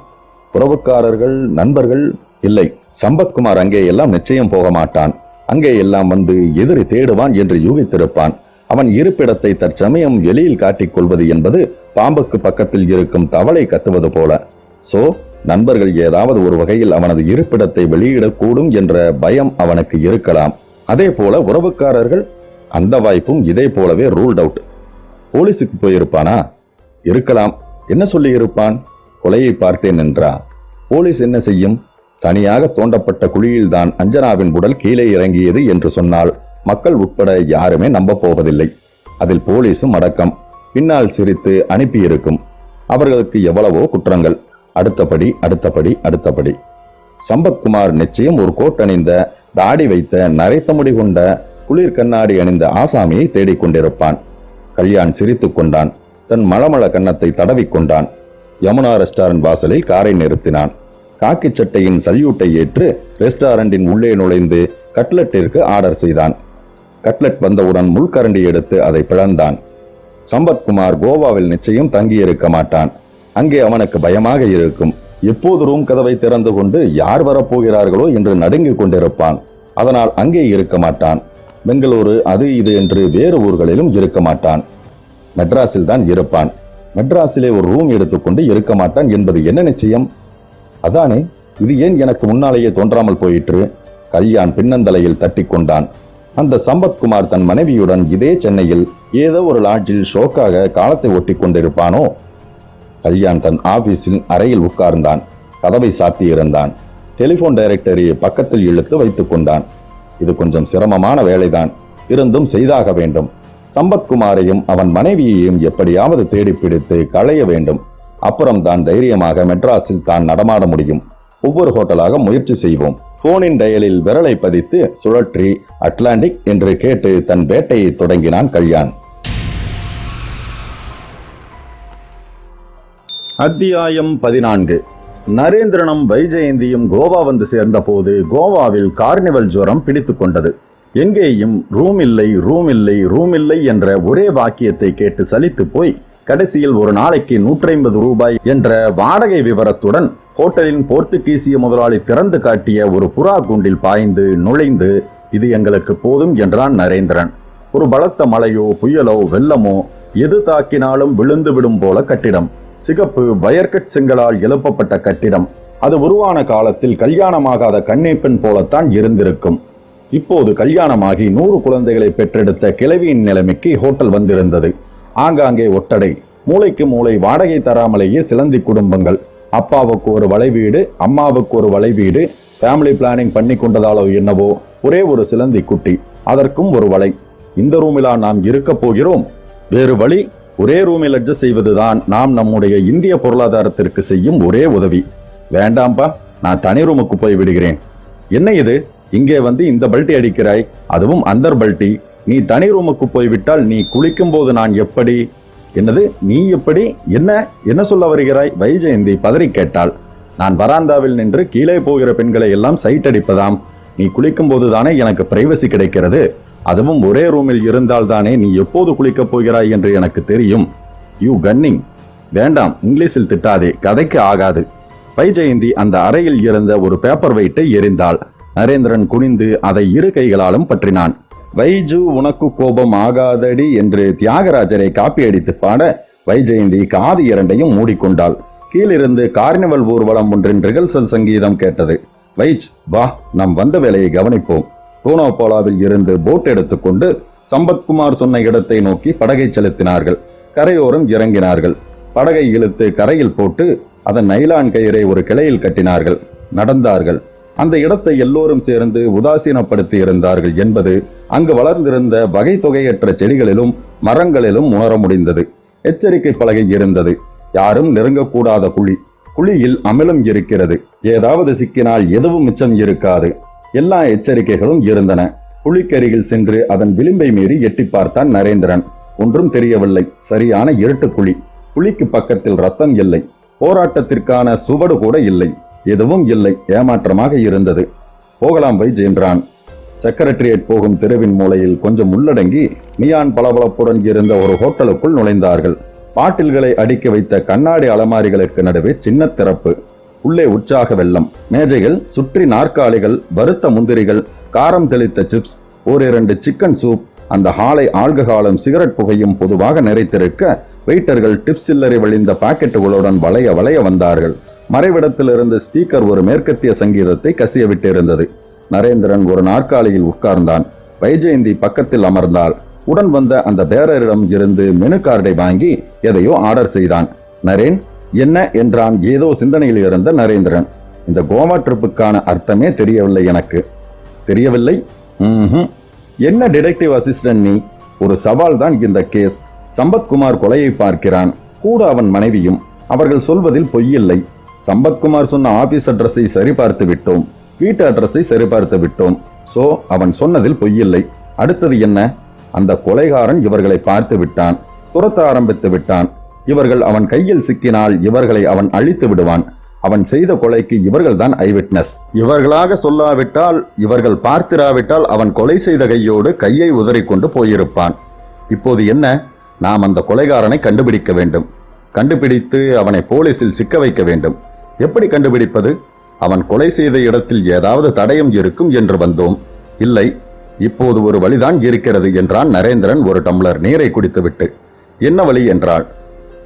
Speaker 1: உறவுக்காரர்கள், நண்பர்கள்? இல்லை, சம்பத்குமார் அங்கே எல்லாம் நிச்சயம் போக மாட்டான். அங்கே எல்லாம் வந்து எதிரி தேடுவான் என்று யூகித்திருப்பான். அவன் இருப்பிடத்தை தற்சமயம் வெளியில் காட்டிக் கொள்வது என்பது பாம்புக்கு பக்கத்தில் இருக்கும் தவளை கத்துவது போல. சோ நண்பர்கள் ஏதாவது ஒரு வகையில் அவனது இருப்பிடத்தை வெளியிடக்கூடும் என்ற பயம் அவனுக்கு இருக்கலாம். அதே போல உறவுக்காரர்கள், அந்த வாய்ப்பும் இதே போலவே ரூல்ட் அவுட். போலீஸுக்கு போயிருப்பானா? இருக்கலாம். என்ன சொல்லி இருப்பான்? கொலையை பார்த்தேன் என்றா? போலீஸ் என்ன செய்யும்? தனியாக தோண்டப்பட்ட குழியில்தான் அஞ்சனாவின் உடல் கீழே இறங்கியது என்று சொன்னால் மக்கள் உட்பட யாருமே நம்ப போவதில்லை. அதில் போலீஸும் அடக்கம். பின்னால் சிரித்து அனுப்பியிருக்கும். அவர்களுக்கு எவ்வளவோ குற்றங்கள். அடுத்தபடி அடுத்தபடி அடுத்தபடி. சம்பத்குமார் நிச்சயம் ஒரு கோட் அணிந்த, தாடி வைத்த, நரைத்த முடி கொண்ட, குளிர் கண்ணாடி அணிந்த ஆசாமியை தேடிக்கொண்டிருப்பான். கல்யாண் சிரித்துக் கொண்டான். தன் மளமள கன்னத்தை தடவிக்கொண்டான். யமுனா ரெஸ்டாரண்ட் வாசலில் காரை நிறுத்தினான். காக்கி சட்டையின் சல்யூட்டை ஏற்று ரெஸ்டாரண்டின் உள்ளே நுழைந்து கட்லெட்டிற்கு ஆர்டர் செய்தான். கட்லெட் வந்தவுடன் முள்கரண்டி எடுத்து அதை பிளந்தான். சம்பத்குமார் கோவாவில் நிச்சயம் தங்கியிருக்க மாட்டான். அங்கே அவனுக்கு பயமாக இருக்கும். எப்போது ரூம் கதவை திறந்து கொண்டு யார் வரப்போகிறார்களோ என்று நடுங்கிக் கொண்டிருப்பான். அதனால் அங்கே இருக்க மாட்டான். பெங்களூரு, அது இது என்று வேறு ஊர்களிலும் இருக்க மாட்டான். மெட்ராஸில் தான் இருப்பான். மெட்ராஸிலே ஒரு ரூம் எடுத்துக்கொண்டு இருக்க மாட்டான் என்பது என்ன நிச்சயம்? அதானே, இது ஏன் எனக்கு முன்னாலேயே தோன்றாமல் போயிற்று? கல்யாண் பின்னந்தலையில் தட்டி கொண்டான். அந்த சம்பத்குமார் தன் மனைவியுடன் இதே சென்னையில் ஏதோ ஒரு லாட்ஜில் ஷோக்காக காலத்தை ஒட்டி கொண்டிருப்பானோ? கல்யாண் தன் ஆபீஸில் அறையில் உட்கார்ந்தான். கதவை சாத்தி இருந்தான். டெலிபோன் டைரக்டரியை பக்கத்தில் இழுத்து வைத்துக் கொண்டான். இது கொஞ்சம் சிரமமான வேலைதான், இருந்தும் செய்தாக வேண்டும். சம்பத்குமாரையும் அவன் மனைவியையும் எப்படியாவது தேடி பிடித்து களைய வேண்டும். அப்புறம்தான் தைரியமாக மெட்ராஸில் தான் நடமாட முடியும். ஒவ்வொரு ஹோட்டலாக முயற்சி செய்வோம். போனின் டயலில் விரலை பதித்து சுழற்றி அட்லாண்டிக் என்று கேட்டு தன் வேட்டையை தொடங்கினான் கல்யாண். அத்தியாயம் 14. நரேந்திரனும் வைஜெயந்தியும் கோவா வந்து சேர்ந்த போது கோவாவில் கார்னிவல் ஜுரம் பிடித்துக் கொண்டது. எங்கேயும் ரூம் இல்லை, ரூம் இல்லை, ரூம் இல்லை என்ற ஒரே வாக்கியத்தை கேட்டு சலித்து போய் கடைசியில் ஒரு நாளைக்கு 150 ரூபாய் என்ற வாடகை விவரத்துடன் ஹோட்டலின் போர்த்துகீசிய முதலாளி திறந்து காட்டிய ஒரு புறா கூண்டில் பாய்ந்து நுழைந்து இது எங்களுக்கு போதும் என்றான் நரேந்திரன். ஒரு பலத்த மழையோ புயலோ வெள்ளமோ எது தாக்கினாலும் விழுந்து விடும் போல கட்டிடம். சிகப்பு வயர்கட் செங்கலால் எழுப்பப்பட்ட கட்டிடம். அது உருவான காலத்தில் கல்யாணமாகாத கன்னிப்பெண் போலத்தான் இருந்திருக்கும். இப்போது கல்யாணமாகி 100 குழந்தைகளை பெற்றெடுத்த கிழவியின் நிலைமைக்கு ஹோட்டல் வந்திருந்தது. ஆங்காங்கே ஒட்டடை, மூளைக்கு மூளை வாடகை தராமலேயே சிலந்தி குடும்பங்கள். அப்பாவுக்கு ஒரு வளை வீடு, அம்மாவுக்கு ஒரு வளை வீடு. ஃபேமிலி பிளானிங் பண்ணி கொண்டதாலோ என்னவோ ஒரே ஒரு சிலந்தி குட்டி, அதற்கும் ஒரு வளை. இந்த ரூமிலா நாம் இருக்க போகிறோம்? வேறு வழி, ஒரே ரூமில் அட்ஜஸ்ட் செய்வதுதான் நாம் நம்முடைய இந்திய பொருளாதாரத்திற்கு செய்யும் ஒரே உதவி. வேண்டாம்பா, நான் தனி ரூமுக்கு போய் விடுகிறேன். என்ன இது, இங்கே வந்து இந்த பல்ட்டி அடிக்கிறாய், அதுவும் அந்தர் பல்ட்டி. நீ தனி ரூமுக்கு போய்விட்டால் நீ குளிக்கும் போது நான் எப்படி? என்னது, நீ எப்படி? என்ன சொல்ல வருகிறாய்? வைஜெயந்தி பதறி கேட்டாள். நான் வராந்தாவில் நின்று கீழே போகிற பெண்களை எல்லாம் சைட் அடிப்பதாம். நீ குளிக்கும் போது தானே எனக்கு பிரைவசி கிடைக்கிறது. அதுவும் ஒரே ரூமில் இருந்தால் தானே நீ எப்போது குளிக்கப் போகிறாய் என்று எனக்கு தெரியும். You Canning. வேண்டாம், இங்கிலீஷில் திட்டாதே, கதைக்கு ஆகாது. வைஜெயந்தி அந்த அறையில் இருந்த ஒரு பேப்பர் வெயிட்டை எறிந்தாள். நரேந்திரன் குனிந்து அதை இரு கைகளாலும் பற்றினான். வைஜு உனக்கு கோபம் ஆகாதடி என்று தியாகராஜரை காப்பியடித்து பாட வைஜெயந்தி காது இரண்டையும் மூடிக்கொண்டாள். கீழிருந்து கார்னிவல் ஊர்வலம் ஒன்றின் ரிகல்சல் சங்கீதம் கேட்டது. வைஜ் வா, நாம் வந்த வேலையை கவனிப்போம். டோனோபோலாவில் இருந்து போட் எடுத்துக்கொண்டு சம்பத்குமார் சொன்ன இடத்தை நோக்கி படகை செலுத்தினார்கள். கரையோரம் இறங்கினார்கள். படகை இழுத்து கரையில் போட்டு அதன் நைலான் கயிறை ஒரு கிளையில் கட்டினார்கள். நடந்தார்கள். அந்த இடத்தை எல்லோரும் சேர்ந்து உதாசீனப்படுத்தி இருந்தார்கள் என்பது அங்கு வளர்ந்திருந்த வகை தொகையற்ற செடிகளிலும் மரங்களிலும் உணர முடிந்தது. எச்சரிக்கை பலகை இருந்தது. யாரும் நெருங்கக்கூடாத குழி. குழியில் அமிலம் இருக்கிறது. ஏதாவது சிக்கினால் எதுவும் மிச்சம் இருக்காது. எல்லா எச்சரிக்கைகளும் இருந்தன. குழிக்கருகில் சென்று அதன் விளிம்பை மீறி எட்டி பார்த்தான் நரேந்திரன். ஒன்றும் தெரியவில்லை. சரியான இருட்டு குழி. குழிக்கு பக்கத்தில் ரத்தம் இல்லை. போராட்டத்திற்கான சுவடு கூட இல்லை. எதுவும் இல்லை. ஏமாற்றமாக இருந்தது. போகலாம் வைஜ் என்றான். செக்ரட்டரியேட் போகும் தெருவின் மூலையில் கொஞ்சம் உள்ளடங்கி நியான் பளபளப்புடன் இருந்த ஒரு ஹோட்டலுக்குள் நுழைந்தார்கள். பாட்டில்களை அடுக்கி வைத்த கண்ணாடி அலமாரிகளுக்கு நடுவே சின்ன திறப்பு. உள்ளே உற்சாக வெள்ளம். மேஜைகள், சுற்றி நாற்காலிகள், வறுத்த முந்திரிகள், காரம் தெளித்த சிப்ஸ், ஓரிரண்டு சிக்கன் சூப். அந்த ஹாலை ஆல்கஹாலும் சிகரெட் புகையும் பொதுவாக நிறைத்திருக்க வெயிட்டர்கள் டிப்ஸ் சில்லறை வழிந்த பாக்கெட்டுகளுடன் வளைய வளைய வந்தார்கள். மறைவிடத்திலிருந்து ஸ்பீக்கர் ஒரு மேற்கத்திய சங்கீதத்தை கசிய விட்டிருந்தது. நரேந்திரன் ஒரு நாற்காலியில் உட்கார்ந்தான். வைஜெயந்தி பக்கத்தில் அமர்ந்தாள். உடன் வந்த அந்த பேரரிடம் இருந்து மெனு கார்டை வாங்கி எதையோ ஆர்டர் செய்தான். நரேன் என்ன என்றான் ஏதோ சிந்தனையில் இருந்த நரேந்திரன். இந்த கோவா ட்ரிப்புக்கான அர்த்தமே தெரியவில்லை எனக்கு. தெரியவில்லை? என்ன டிடெக்டிவ் அசிஸ்டன்ட் நீ? ஒரு சவால் தான் இந்த கேஸ். சம்பத்குமார் கொலையை பார்க்கிறான். கூட அவன் மனைவியும். அவர்கள் சொல்வதில் பொய்யில்லை. சம்பத்குமார் சொன்ன ஆபீஸ் அட்ரஸை சரிபார்த்து விட்டோம். வீட்டு அட்ரஸை சரிபார்த்து விட்டோம். சோ அவன் சொன்னதில் பொய்யில்லை. அடுத்தது என்ன? அந்த கொலைகாரன் இவர்களை பார்த்து விட்டான். துரத்த ஆரம்பித்து விட்டான். இவர்கள் அவன் கையில் சிக்கினால் இவர்களை அவன் அழித்து விடுவான். அவன் செய்த கொலைக்கு இவர்கள்தான் ஐவிட்னஸ். இவர்களாக சொல்லாவிட்டால், இவர்கள் பார்த்திராவிட்டால் அவன் கொலை செய்த கையோடு கையை உதறிக்கொண்டு போயிருப்பான். இப்போது என்ன? நாம் அந்த கொலைகாரனை கண்டுபிடிக்க வேண்டும். கண்டுபிடித்து அவனை போலீசில் சிக்க வைக்க வேண்டும். எப்படி கண்டுபிடிப்பது? அவன் கொலை செய்த இடத்தில் ஏதாவது தடயம் இருக்கும் என்று வந்தோம். இல்லை, இப்போது ஒரு வழிதான் இருக்கிறது என்றான் நரேந்திரன் ஒரு டம்ளர் நீரை குடித்துவிட்டு. என்ன வழி என்றாள்.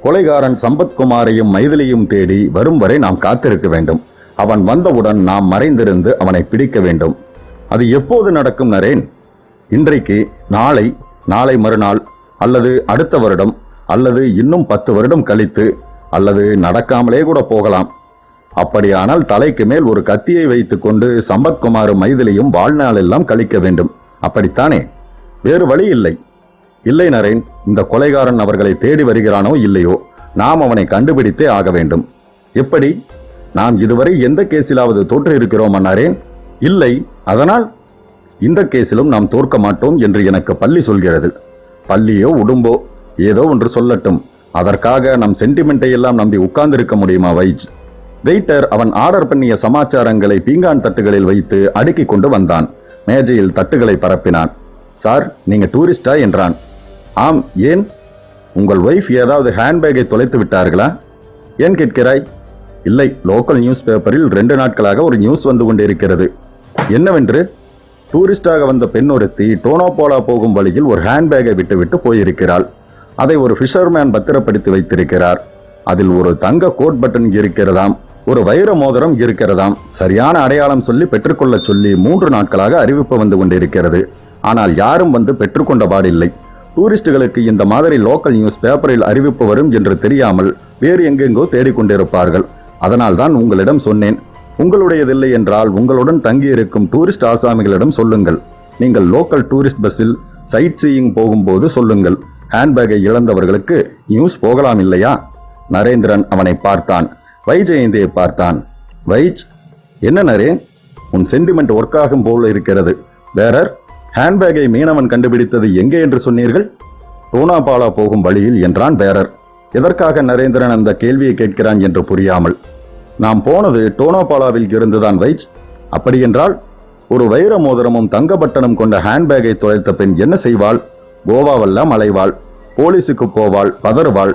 Speaker 1: கொலைகாரன் சம்பத்குமாரையும் மைதிலியும் தேடி வரும் வரை நாம் காத்திருக்க வேண்டும். அவன் வந்தவுடன் நாம் மறைந்திருந்து அவனை பிடிக்க வேண்டும். அது எப்போது நடக்கும் நரேன்? இன்றைக்கு, நாளை, நாளை மறுநாள், அல்லது அடுத்த வருடம், அல்லது இன்னும் 10 வருடம் கழித்து, அல்லது நடக்காமலே கூட போகலாம். அப்படியானால் தலைக்கு மேல் ஒரு கத்தியை வைத்துக் கொண்டு சம்பத்குமாரும் மைதிலியும் வாழ்நாளெல்லாம் கழிக்க வேண்டும். அப்படித்தானே? வேறு வழி இல்லை. இல்லை நரேன், இந்த கொலைகாரன் அவர்களை தேடி வருகிறானோ இல்லையோ, நாம் அவனை கண்டுபிடித்தே ஆக வேண்டும். எப்படி? நாம் இதுவரை எந்த கேஸிலாவது தோற்று இருக்கிறோமா நரேன்? இல்லை. அதனால் இந்த கேஸிலும் நாம் தோற்க மாட்டோம் என்று எனக்கு பள்ளி சொல்கிறது. பள்ளியோ உடும்போ ஏதோ ஒன்று சொல்லட்டும். அதற்காக நம் சென்டிமெண்ட்டை எல்லாம் நம்பி உட்கார்ந்திருக்க முடியுமா வைஜ்? வெயிட்டர் அவன் ஆர்டர் பண்ணிய சமாச்சாரங்களை பீங்கான் தட்டுகளில் வைத்து அடுக்கிக் கொண்டு வந்தான். மேஜையில் தட்டுகளை பரப்பினான். சார், நீங்க டூரிஸ்டா என்றான். ஆம். ஏன்? உங்கள் ஒய்ஃப் ஏதாவது ஹேண்ட்பேக்கை தொலைத்து விட்டார்களா? ஏன் கேட்கிறாய்? இல்லை, லோக்கல் நியூஸ் பேப்பரில் 2 நாட்களாக ஒரு நியூஸ் வந்து கொண்டிருக்கிறது. என்னவென்று? டூரிஸ்டாக வந்த பெண் ஒருத்தி டோனோபோலா போகும் வழியில் ஒரு ஹேண்ட்பேக்கை விட்டுவிட்டு போயிருக்கிறாள். அதை ஒரு ஃபிஷர்மேன் பத்திரப்படுத்தி வைத்திருக்கிறார். அதில் ஒரு தங்க கோட் பட்டன் இருக்கிறதாம். ஒரு வைர மோதிரம் இருக்கிறதாம். சரியான அடையாளம் சொல்லி பெற்றுக்கொள்ள சொல்லி 3 நாட்களாக அறிவிப்பு வந்து கொண்டிருக்கிறது. ஆனால் யாரும் வந்து பெற்றுக்கொண்ட பாடில்லை. டூரிஸ்டுகளுக்கு இந்த மாதிரி லோக்கல் நியூஸ் பேப்பரில் அறிவிப்பு வரும் என்று தெரியாமல் வேறு எங்கெங்கோ தேடிக்கொண்டிருப்பார்கள். அதனால் தான் உங்களிடம் சொன்னேன். உங்களுடையதில்லை என்றால் உங்களுடன் தங்கியிருக்கும் டூரிஸ்ட் ஆசாமிகளிடம் சொல்லுங்கள். நீங்கள் லோக்கல் டூரிஸ்ட் பஸ்ஸில் சைட் சீயிங் போகும்போது சொல்லுங்கள். ஹேண்ட்பேக்கை இழந்தவர்களுக்கு நியூஸ் போகலாம் இல்லையா? நரேந்திரன் அவனை பார்த்தான். வைஜெயந்தியை பார்த்தான். வைஜ், என்ன நரேன், உன் சென்டிமெண்ட் ஒர்க் ஆகும் போல இருக்கிறது. பேரர், ஹேண்ட்பேக்கை மீனவன் கண்டுபிடித்தது எங்கே என்று சொன்னீர்கள்? டோனாபாலா போகும் வழியில் என்றான் பேரர். எதற்காக நரேந்திரன் அந்த கேள்வியை கேட்கிறான் என்று புரியாமல். நாம் போனது டோனாபாலாவில் இருந்துதான் வைஜ். அப்படியென்றால் ஒரு வைர மோதிரமும் தங்க பட்டனும் கொண்ட ஹேண்ட்பேக்கை தொலைத்த பெண் என்ன செய்வாள்? கோவாவெல்லாம் அலைவாள். போலீஸுக்கு போவாள், பதறுவாள்.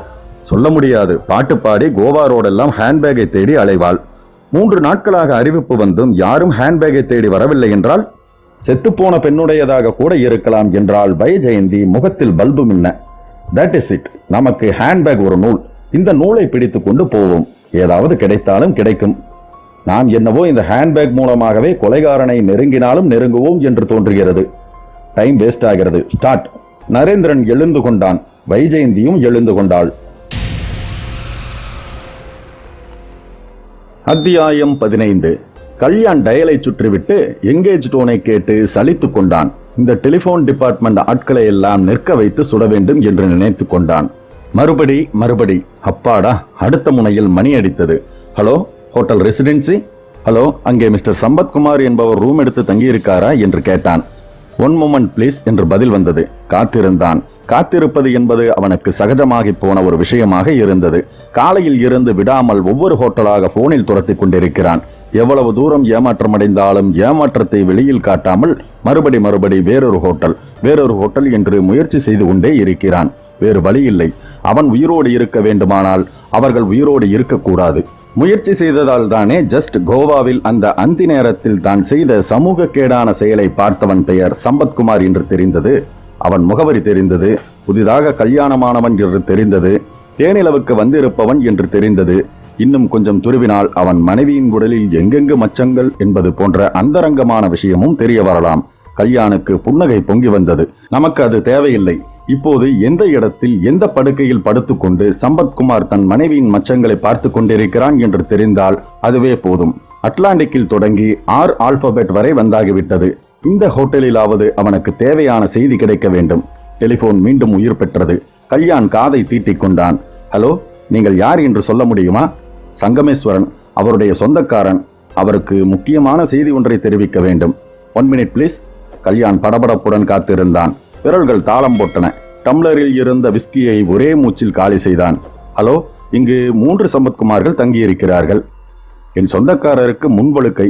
Speaker 1: சொல்ல முடியாது. பாட்டு பாடி கோவா ரோடெல்லாம் ஹேண்ட்பேக்கை தேடி அலைவாள். 3 நாட்களாக அறிவிப்பு வந்தும் யாரும் ஹேண்ட்பேக்கை தேடி வரவில்லை என்றால், செத்துப்போன பெண்ணுடையதாக கூட இருக்கலாம் என்றால் வைஜெயந்தி முகத்தில் பல்பும் இல்லை. That is it. நமக்கு ஹேண்ட்பேக் ஒரு நூல். இந்த நூலை பிடித்து கொண்டு போவோம். ஏதாவது கிடைத்தாலும் கிடைக்கும். நாம் என்னவோ இந்த ஹேண்ட்பேக் மூலமாகவே கொலைகாரனை நெருங்கினாலும் நெருங்குவோம் என்று தோன்றுகிறது. டைம் வேஸ்ட் ஆகிறது. ஸ்டார்ட். நரேந்திரன் எழுந்து கொண்டான். வைஜெயந்தியும் எழுந்து கொண்டாள். அத்தியாயம் 15. கல்யாண் டயலை சுற்றிவிட்டு எங்கேஜ் டோனை கேட்டு சலித்துக் கொண்டான். இந்த டெலிபோன் டிபார்ட்மெண்ட் ஆட்களை எல்லாம் நிற்க வைத்து சுட வேண்டும் என்று நினைத்து கொண்டான். மறுபடி அப்பாடா, அடுத்த முனையில் மணி அடித்தது. Hello, hotel residency? ஹலோ, அங்கே மிஸ்டர் சம்பத்குமார் என்பவர் ரூம் எடுத்து தங்கியிருக்காரா என்று கேட்டான். 1 மொமெண்ட் ப்ளீஸ் என்று பதில் வந்தது. காத்திருந்தான். காத்திருப்பது என்பது அவனுக்கு சகஜமாகி போன ஒரு விஷயமாக இருந்தது. காலையில் இருந்து விடாமல் ஒவ்வொரு ஹோட்டலாக போனில் துரத்தி கொண்டிருக்கிறான். எவ்வளவு தூரம் ஏமாற்றமடைந்தாலும் ஏமாற்றத்தை வெளியில் காட்டாமல் மறுபடி வேறொரு ஹோட்டல் என்று முயற்சி செய்து கொண்டே இருக்கிறான். வேறு வழி இல்லை. அவன் உயிரோடு இருக்க வேண்டுமானால் அவர்கள் உயிரோடு இருக்கக்கூடாது. முயற்சி செய்ததால் தானே ஜஸ்ட் கோவாவில் அந்த அந்தி நேரத்தில் தான் செய்த சமூக கேடான செயலை பார்த்தவன் பெயர் சம்பத்குமார் என்று தெரிந்தது. அவன் முகவரி தெரிந்தது. புதிதாக கல்யாணமானவன் என்று தெரிந்தது. தேனிலவுக்கு வந்திருப்பவன் என்று தெரிந்தது. இன்னும் கொஞ்சம் துருவினால் அவன் மனைவியின் உடலில் எங்கெங்கு மச்சங்கள் என்பது போன்ற அந்தரங்கமான விஷயமும் தெரிய வரலாம். கல்யாணுக்கு புன்னகை பொங்கி வந்தது. நமக்கு அது தேவையில்லை. இப்போது எந்த இடத்தில் எந்த படுக்கையில் படுத்துக்கொண்டு சம்பத்குமார் தன் மனைவியின் மச்சங்களை பார்த்து கொண்டிருக்கிறான் என்று தெரிந்தால் அதுவே போதும். அட்லாண்டிக்கில் தொடங்கி 6 ஆல்பபெட் வரை வந்தாகிவிட்டது. இந்த ஹோட்டலிலாவது அவனுக்கு தேவையான செய்தி கிடைக்க வேண்டும். டெலிபோன் மீண்டும் உயிர் பெற்றது. கல்யாண் காதை தீட்டிக் கொண்டான். ஹலோ, நீங்கள் யார் என்று சொல்ல முடியுமா? சங்கமேஸ்வரன், அவருடைய சொந்தக்காரன். அவருக்கு முக்கியமான செய்தி ஒன்றை தெரிவிக்க வேண்டும். 1 மினிட் ப்ளீஸ். கல்யாண் படபடப்புடன் காத்திருந்தான். விரல்கள் தாளம் போட்டன. டம்ளரில் இருந்த விஸ்கியை ஒரே மூச்சில் காலி செய்தான். ஹலோ, இங்கு 3 சம்பத்குமார்கள் தங்கியிருக்கிறார்கள். என் சொந்தக்காரருக்கு முன்வழுக்கை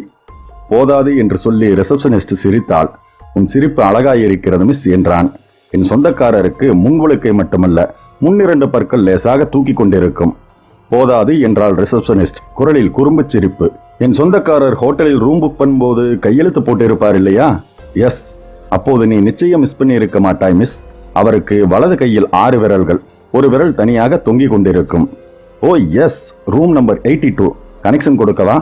Speaker 1: போதாது என்று சொல்லி ரிசப்ஷனிஸ்ட் சிரித்தாள். உன் சிரிப்பு அழகாயிருக்கிறது மிஸ் என்றான். என் சொந்தக்காரருக்கு முன்வழுக்கை மட்டுமல்ல, முன்னிரண்டு பற்கள் லேசாக தூக்கி கொண்டிருக்கும். போதாது என்றாள் ரிசப்ஷனிஸ்ட், குரலில் குறும்பு சிரிப்பு. என் சொந்தக்காரர் ஹோட்டலில் ரூம் புக் பண்ணும்போது கையெழுத்து போட்டிருப்பார் இல்லையா? எஸ். அப்போது நீ நிச்சயம் மிஸ் பண்ணி இருக்க மாட்டாய் மிஸ். அவருக்கு வலது கையில் 6 விரல்கள், ஒரு விரல் தனியாக தொங்கிக் கொண்டிருக்கும். ஓ எஸ், ரூம் நம்பர் 82. கனெக்ஷன் கொடுக்கவா?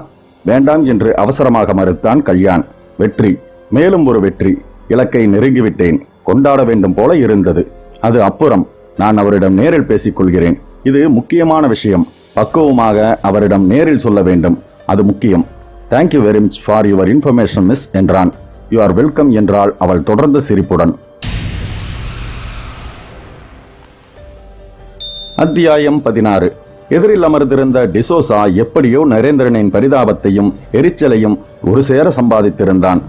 Speaker 1: வேண்டாம் என்று அவசரமாக மறுத்தான் கல்யாண். வெற்றி, மேலும் ஒரு வெற்றி. இலக்கை நெருங்கிவிட்டேன். கொண்டாட வேண்டும் போல இருந்தது. அது அப்புறம். நான் அவரிடம் நேரில் பேசிக் கொள்கிறேன். இது முக்கியமான விஷயம். பக்குவமாக அவரிடம் நேரில் சொல்ல வேண்டும். அது முக்கியம். Thank you very much for your information miss என்றான். யூ ஆர் வெல்கம் என்றாள் அவள் தொடர்ந்து சிரிப்புடன். அத்தியாயம் 16. எதிரில் அமர்ந்திருந்த டிசோசா எப்படியோ நரேந்திரனின் பரிதாபத்தையும் எரிச்சலையும் ஒரு சேர சம்பாதித்திருந்தான்.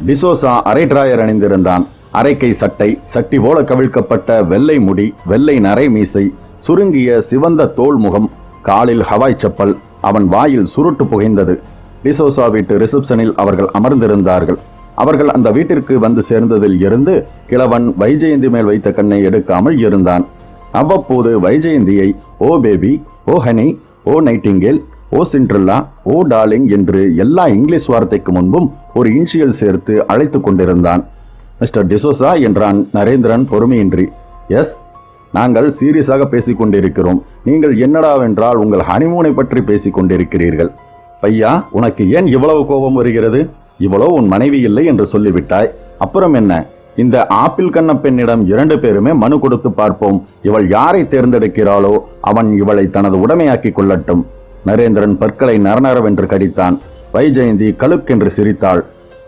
Speaker 1: டிசோசா அரை டிராயர் அணிந்திருந்தான். அரைக்கை சட்டை, சட்டி போல கவிழ்க்கப்பட்ட வெள்ளை முடி, வெள்ளை நரை மீசை, சுருங்கிய சிவந்த தோல் முகம், காலில் ஹவாய் செப்பல். அவன் வாயில் சுருட்டு புகைந்தது. டிசோசா வீட்டு ரிசப்ஷனில் அவர்கள் அமர்ந்திருந்தார்கள். அவர்கள் அந்த வீட்டிற்கு வந்து சேர்ந்ததில் இருந்து கிழவன் வைஜெயந்தி மேல் வைத்த கண்ணை எடுக்காமல் இருந்தான். அவ்வப்போது வைஜெயந்தியை ஓ பேபி, ஓ ஹனி, ஓ நைட்டிங்கேல், ஓ சிண்ட்ரில்லா, ஓ டார்லிங் என்று எல்லா இங்கிலீஷ் வார்த்தைக்கு முன்பும் ஒரு இன்ஷியல் சேர்த்து அழைத்து கொண்டிருந்தான். மிஸ்டர் டிசோசா என்றான் நரேந்திரன் பொறுமையின்றி. எஸ், நாங்கள் சீரியஸாக பேசிக் கொண்டிருக்கிறோம். நீங்கள் என்னடாவென்றால் உங்கள் ஹனிமூனை பற்றி பேசிக் கொண்டிருக்கிறீர்கள். பையா, உனக்கு ஏன் இவ்வளவு கோபம் வருகிறது? இவ்வளவு உன் மனைவி இல்லை என்று சொல்லிவிட்டாய். அப்புறம் என்ன? இந்த ஆப்பிள் கண்ண பெண்ணிடம் 2 பேருமே மனு கொடுத்து பார்ப்போம். இவள் யாரை தேர்ந்தெடுக்கிறாளோ அவன் இவளை தனது உடைமையாக்கி கொள்ளட்டும். நரேந்திரன் பற்களை நரநரவென்று கடித்தான். வைஜெயந்தி கலுக்கென்று சிரித்தாள்.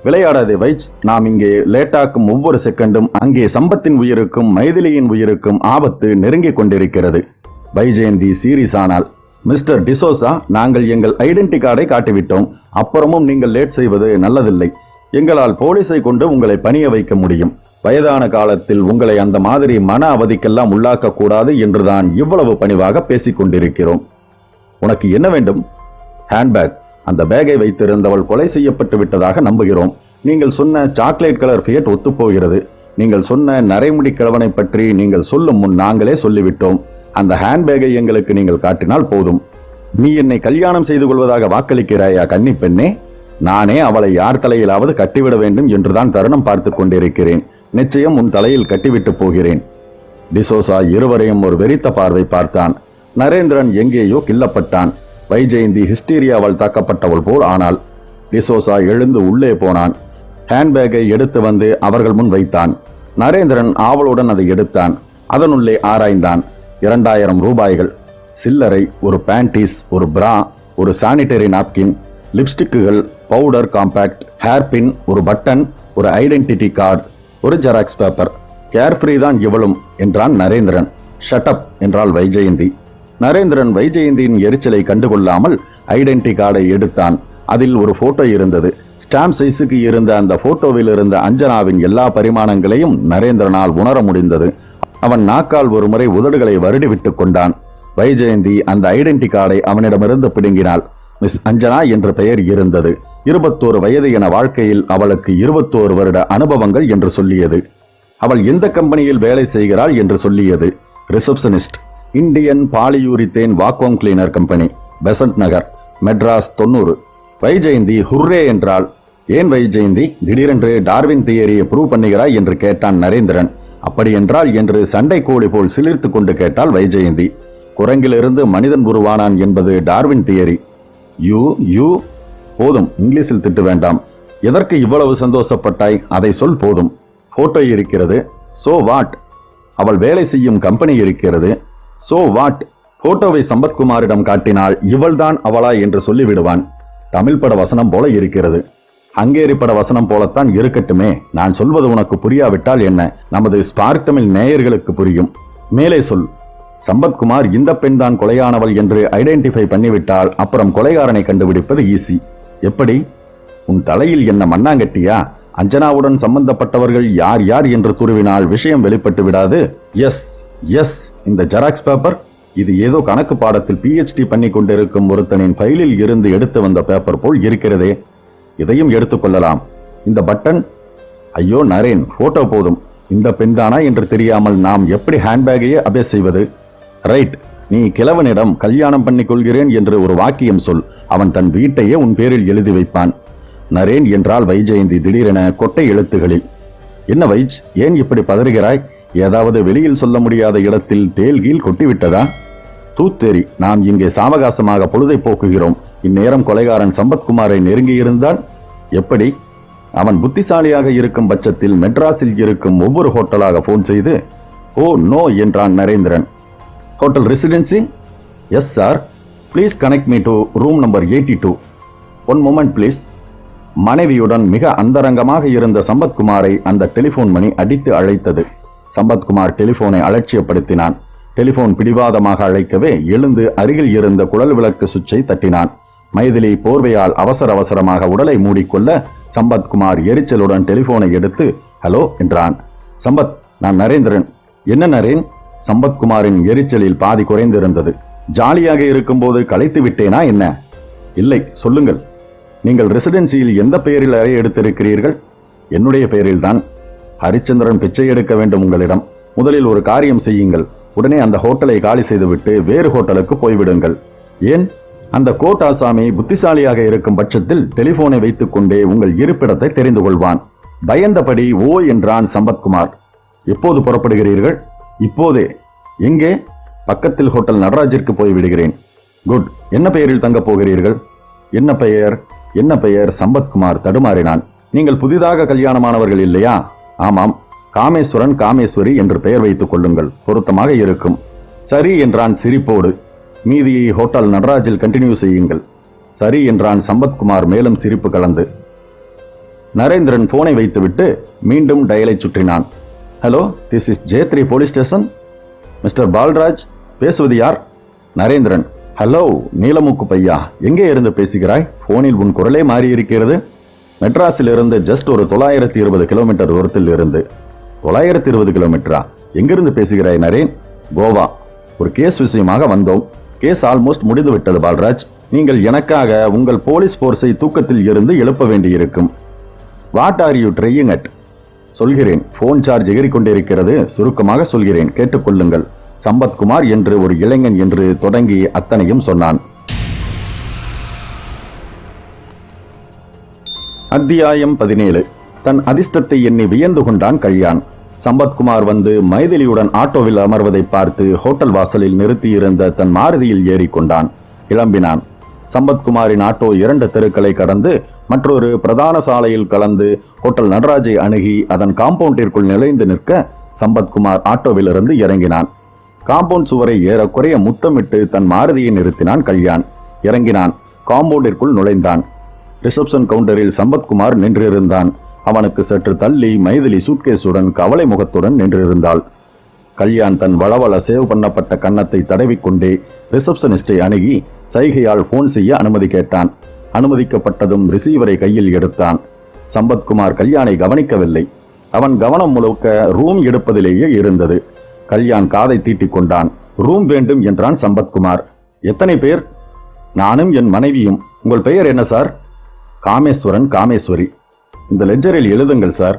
Speaker 1: விளையாடாதே வைஜ், நாம் இங்கே லேட்டாக்கும் ஒவ்வொரு செகண்டும் அங்கே சம்பத்தின் உயிருக்கும் மைதிலியின் உயிருக்கும் ஆபத்து நெருங்கிக் கொண்டிருக்கிறது. வைஜெயந்தி சீரியஸ் ஆனாள். மிஸ்டர் டிசோசா, நாங்கள் எங்கள் ஐடென்டி கார்டை காட்டிவிட்டோம். அப்புறமும் நீங்கள் லேட் செய்வது நல்லதில்லை. எங்களால் போலீஸை கொண்டு உங்களை பணிய வைக்க முடியும். வயதான காலத்தில் உங்களை அந்த மாதிரி மன அவதிக்கெல்லாம் உள்ளாக்க கூடாது என்றுதான் இவ்வளவு பணிவாக பேசிக் கொண்டிருக்கிறோம். உனக்கு என்ன வேண்டும்? ஹேண்ட்பேக். அந்த பேக்கை வைத்திருந்தவள் கொலை செய்யப்பட்டு விட்டதாக நம்புகிறோம். நீங்கள் சொன்ன சாக்லேட் கலர் ஃபியட் ஒத்துப்போகிறது. நீங்கள் சொன்ன நரைமுடி கிழவனை பற்றி நீங்கள் சொல்லும் முன் நாங்களே சொல்லிவிட்டோம். அந்த ஹேண்ட்பேக்கை எங்களுக்கு நீங்கள் காட்டினால் போதும். நீ என்னை கல்யாணம் செய்து கொள்வதாக வாக்களிக்கிறாயா கன்னி பெண்ணே? நானே அவளை யார் தலையிலாவது கட்டிவிட வேண்டும் என்றுதான் தருணம் பார்த்து கொண்டிருக்கிறேன். நிச்சயம் உன் தலையில் கட்டிவிட்டு போகிறேன். டிசோசா இருவரையும் ஒரு வெறித்த பார்வை பார்த்தான். நரேந்திரன் எங்கேயோ கிள்ளப்பட்டான். வைஜெயந்தி ஹிஸ்டீரியாவால் தாக்கப்பட்டவள் போல் ஆனாள். டிசோசா எழுந்து உள்ளே போனான். ஹேண்ட்பேக்கை எடுத்து வந்து அவர்கள் முன் வைத்தான். நரேந்திரன் ஆவலுடன் அதை எடுத்தான். அதனுள்ளே ஆராய்ந்தான். 2000 ரூபாய்கள், சில்லறை, ஒரு பேண்டீஸ், ஒரு பிரா, ஒரு சானிட்டரி நாப்கின், லிப்ஸ்டிக்குகள், பவுடர், காம்பாக்ட், ஹேர்பின், ஒரு பட்டன், ஒரு ஐடென்டிட்டி கார்டு, ஒரு ஜெராக்ஸ் பேப்பர். கேர்ஃப்ரீ தான் இவளும் என்றான் நரேந்திரன். ஷட்டப் என்றாள் வைஜெயந்தி. நரேந்திரன் வைஜெயந்தியின் எரிச்சலை கண்டுகொள்ளாமல் ஐடென்டி கார்டை எடுத்தான். அதில் ஒரு போட்டோ இருந்தது. ஸ்டாம்ப் சைஸுக்கு இருந்த அந்த போட்டோவில் இருந்த அஞ்சனாவின் எல்லா பரிமாணங்களையும் நரேந்திரனால் உணர முடிந்தது. அவன் நாக்கால் ஒரு முறை உதடுகளை வருடி விட்டுக் கொண்டான். வைஜெயந்தி அந்த ஐடென்டி கார்டை அவனிடமிருந்து பிடுங்கினாள். மிஸ் அஞ்சனா என்ற பெயர் இருந்தது. 21 வயது என வாழ்க்கையில் அவளுக்கு 21 வருட அனுபவங்கள் என்று சொல்லியது. அவள் எந்த கம்பெனியில் வேலை செய்கிறாள் என்று சொல்லியது. Receptionist, Indian polyurethane vacuum cleaner company, Besant Nagar, Madras 90. Vaijayanthi hurray என்றாள். ஏன் வைஜெயந்தி திடீரென்று டார்வின் தியரியை ப்ரூவ் பண்ணுகிறாய் என்று கேட்டான் நரேந்திரன். அப்படி என்றால் என்று சண்டை கோழி போல் சிலிர்த்து கொண்டு கேட்டாள் வைஜெயந்தி. குரங்கிலிருந்து மனிதன் உருவானான் என்பது டார்வின் தியரி. யூ போதும், இங்கிலீஷில் திட்டு வேண்டாம். எதற்கு இவ்வளவு சந்தோஷப்பட்டாய்? அதை சொல் போதும். போட்டோ இருக்கிறது, சோ வாட்? அவள் வேலை செய்யும் கம்பெனி இருக்கிறது, சோ வாட்? போட்டோவை சம்பத்குமாரிடம் காட்டினால் இவள்தான் அவளா என்று சொல்லிவிடுவான். தமிழ் பட வசனம் போல இருக்கிறது. ஹங்கேரி பட வசனம் போலத்தான் இருக்கட்டுமே. நான் சொல்வது உனக்கு புரியாவிட்டால் என்ன, நமது ஸ்பார்க் தமிழ் நேயர்களுக்கு புரியும். மேலே சொல். சம்பத்குமார் இந்த பெண் தான் கொலையானவள் என்று ஐடென்டிஃபை பண்ணிவிட்டால் அப்புறம் கொலைகாரனை கண்டுபிடிப்பது ஈஸி. எப்படி? உன் தலையில் என்ன மண்ணாங்கட்டியா? அஞ்சனாவுடன் சம்பந்தப்பட்டவர்கள் யார் யார் என்று துருவினால் விஷயம் வெளிப்பட்டு விடாது. எஸ், இந்த ஜெராக்ஸ் பேப்பர், இது ஏதோ கணக்கு பாடத்தில் PhD பண்ணி கொண்டிருக்கும் ஒருத்தனின் ஃபைலில் இருந்து எடுத்து வந்த பேப்பர் போல் இருக்கிறதே. இதையும் எடுத்துக்கொள்ளலாம். இந்த பட்டன், ஐயோ நரேன், போட்டோ போதும். இந்த பெண்தானா என்று தெரியாமல் நாம் எப்படி ஹேண்ட்பேக்கையே அபேஸ் செய்வது? ரைட், நீ கிழவனிடம் கல்யாணம் பண்ணிக் கொள்கிறேன் என்று ஒரு வாக்கியம் சொல். அவன் தன் வீட்டையே உன் பேரில் எழுதி வைப்பான். நரேன் என்றால் வைஜெயந்தி திடீரென கொட்டை எழுத்துகளில். என்ன வைஜ், ஏன் இப்படி பதறுகிறாய்? ஏதாவது வெளியில் சொல்ல முடியாத இடத்தில் தேல்கீழ் கொட்டிவிட்டதா? தூத்தேரி, நாம் இங்கே சாவகாசமாக பொழுதை போக்குகிறோம். இந்நேரம் கொலைகாரன் சம்பத்குமாரை நெருங்கியிருந்தால் எப்படி? அவன் புத்திசாலியாக இருக்கும் பட்சத்தில் மெட்ராஸில் இருக்கும் ஒவ்வொரு ஹோட்டலாக போன் செய்து ஓ நோ என்றான் Narendran. Hotel residency? Yes sir, please connect me to room number 82. One moment please. மனைவியுடன் மிக அந்தரங்கமாக இருந்த சம்பத்குமாரை அந்த டெலிபோன் மணி அடித்து அழைத்தது. சம்பத்குமார் டெலிபோனை அலட்சியப்படுத்தினான். டெலிபோன் பிடிவாதமாக அழைக்கவே எழுந்து அருகில் இருந்த குழல் விளக்கு சுவிட்சை தட்டினான். மைதிலி போர்வையால் அவசர அவசரமாக உடலை மூடிக்கொள்ள சம்பத்குமார் எரிச்சலுடன் டெலிபோனை எடுத்து ஹலோ என்றான். சம்பத், நான் நரேந்திரன். என்ன நரேன்? சம்பத்குமாரின் எரிச்சலில் பாதி குறைந்திருந்தது. ஜாலியாக இருக்கும்போது கலைத்து விட்டேனா என்ன? இல்லை, சொல்லுங்கள். நீங்கள் ரெசிடென்சியில் எந்த பெயரில் அறை எடுத்திருக்கிறீர்கள்? என்னுடைய பெயரில் தான். ஹரிச்சந்திரன் பிச்சை எடுக்க வேண்டும் உங்களிடம். முதலில் ஒரு காரியம் செய்யுங்கள். உடனே அந்த ஹோட்டலை காலி செய்துவிட்டு வேறு ஹோட்டலுக்கு போய்விடுங்கள். ஏன்? அந்த கோட் ஆசாமி புத்திசாலியாக இருக்கும் பட்சத்தில் டெலிபோனை வைத்துக் கொண்டே உங்கள் இருப்பிடத்தை தெரிந்து கொள்வான். பயந்தபடி ஓ என்றான் சம்பத்குமார். எப்போது புறப்படுகிறீர்கள்? இப்போதே. எங்கே? பக்கத்தில் ஹோட்டல் நடராஜிற்கு போய்விடுகிறேன். குட். என்ன பெயரில் தங்கப் போகிறீர்கள்? என்ன பெயர்? என்ன பெயர்? சம்பத்குமார் தடுமாறினான். நீங்கள் புதிதாக கல்யாணமானவர்கள் இல்லையா? ஆமாம். காமேஸ்வரன், காமேஸ்வரி என்று பெயர் வைத்துக் கொள்ளுங்கள், பொருத்தமாக இருக்கும். சரி என்றான் சிரிப்போடு. மீதியை ஹோட்டல் நடராஜில் கண்டினியூ செய்யுங்கள். சரி என்றான் சம்பத்குமார் மேலும் சிரிப்பு கலந்து. நரேந்திரன் போனை வைத்துவிட்டு மீண்டும் டயலை சுற்றினான். Hello, this is J3 police station. Mister Paulraj, பேசுவது யார்? நரேந்திரன். ஹலோ நீலமுக்கு பையா, எங்கே இருந்து பேசுகிறாய்? போனில் உன் குரலே மாறி இருக்கிறது. மெட்ராஸில் இருந்து ஜஸ்ட் ஒரு 920 கிலோமீட்டர் தூரத்தில் இருந்து. 920 கிலோமீட்டரா? எங்கிருந்து பேசுகிறாய் நரேன்? கோவா. ஒரு கேஸ் விஷயமாக வந்தோம். கேஸ் ஆல்மோஸ்ட் முடிந்து விட்டது பால்ராஜ். நீங்கள் எனக்காக உங்கள் போலீஸ் போர்ஸை தூக்கத்தில் இருந்து எழுப்ப வேண்டியிருக்கும். What are you trying at? சொல்கிறேன். போன் சார்ஜ் எகிரிக்கொண்டிருக்கிறது. சுருக்கமாக சொல்கிறேன், கேட்டுக்கொள்ளுங்கள். சம்பத்குமார் என்று ஒரு இளைஞன் என்று தொடங்கி அத்தனையும் சொன்னான். அத்தியாயம் 17. தன் அதிர்ஷ்டத்தை எண்ணி வியந்து கொண்டான் கல்யாண். சம்பத்குமார் வந்து மைதிலியுடன் ஆட்டோவில் அமர்வதை பார்த்து ஹோட்டல் வாசலில் நிறுத்தியிருந்த தன் மாருதியில் ஏறிக்கொண்டான். கிளம்பினான். சம்பத்குமாரின் ஆட்டோ 2 தெருக்களை கடந்து மற்றொரு பிரதான சாலையில் கலந்து ஹோட்டல் நடராஜை அணுகி அதன் காம்பவுண்டிற்குள் நுழைந்து நிற்க சம்பத்குமார் ஆட்டோவிலிருந்து இறங்கினான். காம்பவுண்ட் சுவரை ஏறக்குறைய முத்தமிட்டு தன் மாருதியை நிறுத்தினான் கல்யாண். இறங்கினான். காம்பவுண்டிற்குள் நுழைந்தான். ரிசப்ஷன் கவுண்டரில் சம்பத்குமார் நின்றிருந்தான். அவனுக்கு சற்று தள்ளி மைதிலி சூட்கேஸுடன் கவலை முகத்துடன் நின்றிருந்தாள். கல்யாண் தன் வளவள சேவ் பண்ணப்பட்ட கன்னத்தை தடவிக்கொண்டே ரிசப்ஷனிஸ்டை அணுகி சைகையால் போன் செய்ய அனுமதி கேட்டான். அனுமதிக்கப்பட்டதும் ரிசீவரை கையில் எடுத்தான். சம்பத்குமார் கல்யாணை கவனிக்கவில்லை. அவன் கவனம் முழுக்க ரூம் எடுப்பதிலேயே இருந்தது. கல்யாண் காதை தீட்டிக் கொண்டான். ரூம் வேண்டும் என்றான் சம்பத்குமார். எத்தனை பேர்? நானும் என் மனைவியும். உங்கள் பெயர் என்ன சார்? காமேஸ்வரன், காமேஸ்வரி. இந்த லெட்ஜரில் எழுதுங்கள் சார்.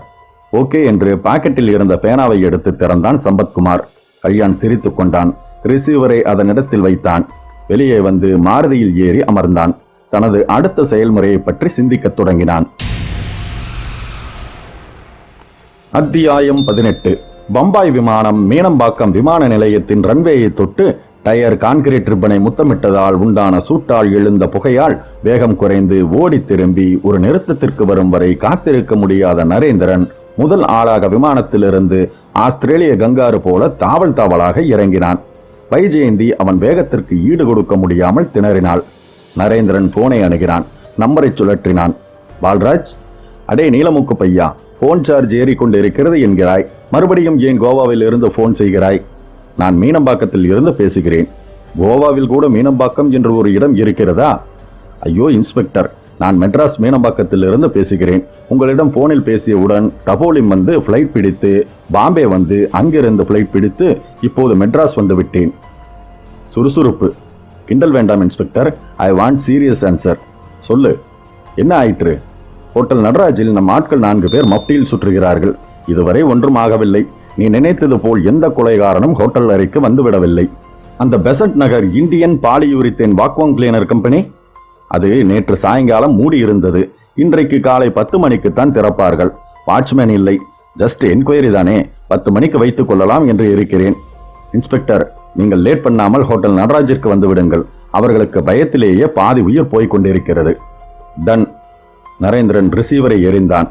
Speaker 1: ஓகே என்று பாக்கெட்டில் இருந்த பேனாவை எடுத்து திறந்தான் சம்பத்குமார். கல்யாண் சிரித்துக் கொண்டான். ரிசீவரை அதனிடத்தில் வைத்தான். வெளியே வந்து மாருதியில் ஏறி அமர்ந்தான். தனது அடுத்த செயல்முறையை பற்றி சிந்திக்கத் தொடங்கினான். அத்தியாயம் 18. பம்பாய் விமானம் மீனம்பாக்கம் விமான நிலையத்தின் ரன்வேயை தொட்டு டயர் கான்கிரீட் ரிப்பனை முத்தமிட்டதால் உண்டான சூட்டால் எழுந்த புகையால் வேகம் குறைந்து ஓடி திரும்பி ஒரு நிறுத்தத்திற்கு வரும் வரை காத்திருக்க முடியாத நரேந்திரன் முதல் ஆளாக விமானத்திலிருந்து ஆஸ்திரேலிய கங்காரு போல தாவல் தாவலாக இறங்கினான். வைஜெயந்தி அவன் வேகத்திற்கு ஈடு கொடுக்க முடியாமல் திணறினாள். நரேந்திரன் போனை அணுகினான். நம்பரை சுழற்றினான். பால்ராஜ், அடே நீலமுக்கு பையா, போன் சார்ஜ் ஏறிக்கொண்டிருக்கிறது என்கிறாய். மறுபடியும் ஏன் கோவாவில் இருந்து போன் செய்கிறாய்? நான் மீனம்பாக்கத்தில் இருந்து பேசுகிறேன். கோவாவில் கூட மீனம்பாக்கம் என்று ஒரு இடம் இருக்கிறதா? ஐயோ இன்ஸ்பெக்டர், நான் மெட்ராஸ் மீனம்பாக்கத்தில் இருந்து பேசுகிறேன். உங்களிடம் போனில் பேசியவுடன் டபோலிம் வந்து பிளைட் பிடித்து பாம்பே வந்து அங்கிருந்து பிளைட் பிடித்து இப்போது மெட்ராஸ் வந்து விட்டேன். சுறுசுறுப்பு. கிண்டல் வேண்டாம் inspector. I want serious answer. சொல்லு, என்ன ஆயிற்று? ஹோட்டல் நடராஜில் நம் ஆட்கள் 4 பேர் மப்டியில் சுற்றுகிறார்கள். இதுவரை ஒன்றும் ஆகவில்லை. நீ நினைத்தது போல் எந்த கொலைகாரனும் ஹோட்டல் அறைக்கு வந்துவிடவில்லை. அந்த பெசன்ட் நகர் Indian polyurethane vacuum cleaner company, அது நேற்று சாயங்காலம் மூடி இருந்தது. இன்றைக்கு காலை 10 மணிக்குத்தான் திறப்பார்கள். வாட்ச்மேன் இல்லை. ஜஸ்ட் என்கொயரி தானே. 10 மணிக்கு வைத்துக் கொள்ளலாம் என்று இருக்கிறேன். இன்ஸ்பெக்டர், நீங்கள் லேட் பண்ணாமல் ஹோட்டல் நடராஜிற்கு வந்து விடுங்கள். அவர்களுக்கு பயத்திலேயே பாதி உயிர் போய்க் கொண்டிருக்கிறது. டன். நரேந்திரன் ரிசீவரை எறிந்தான்.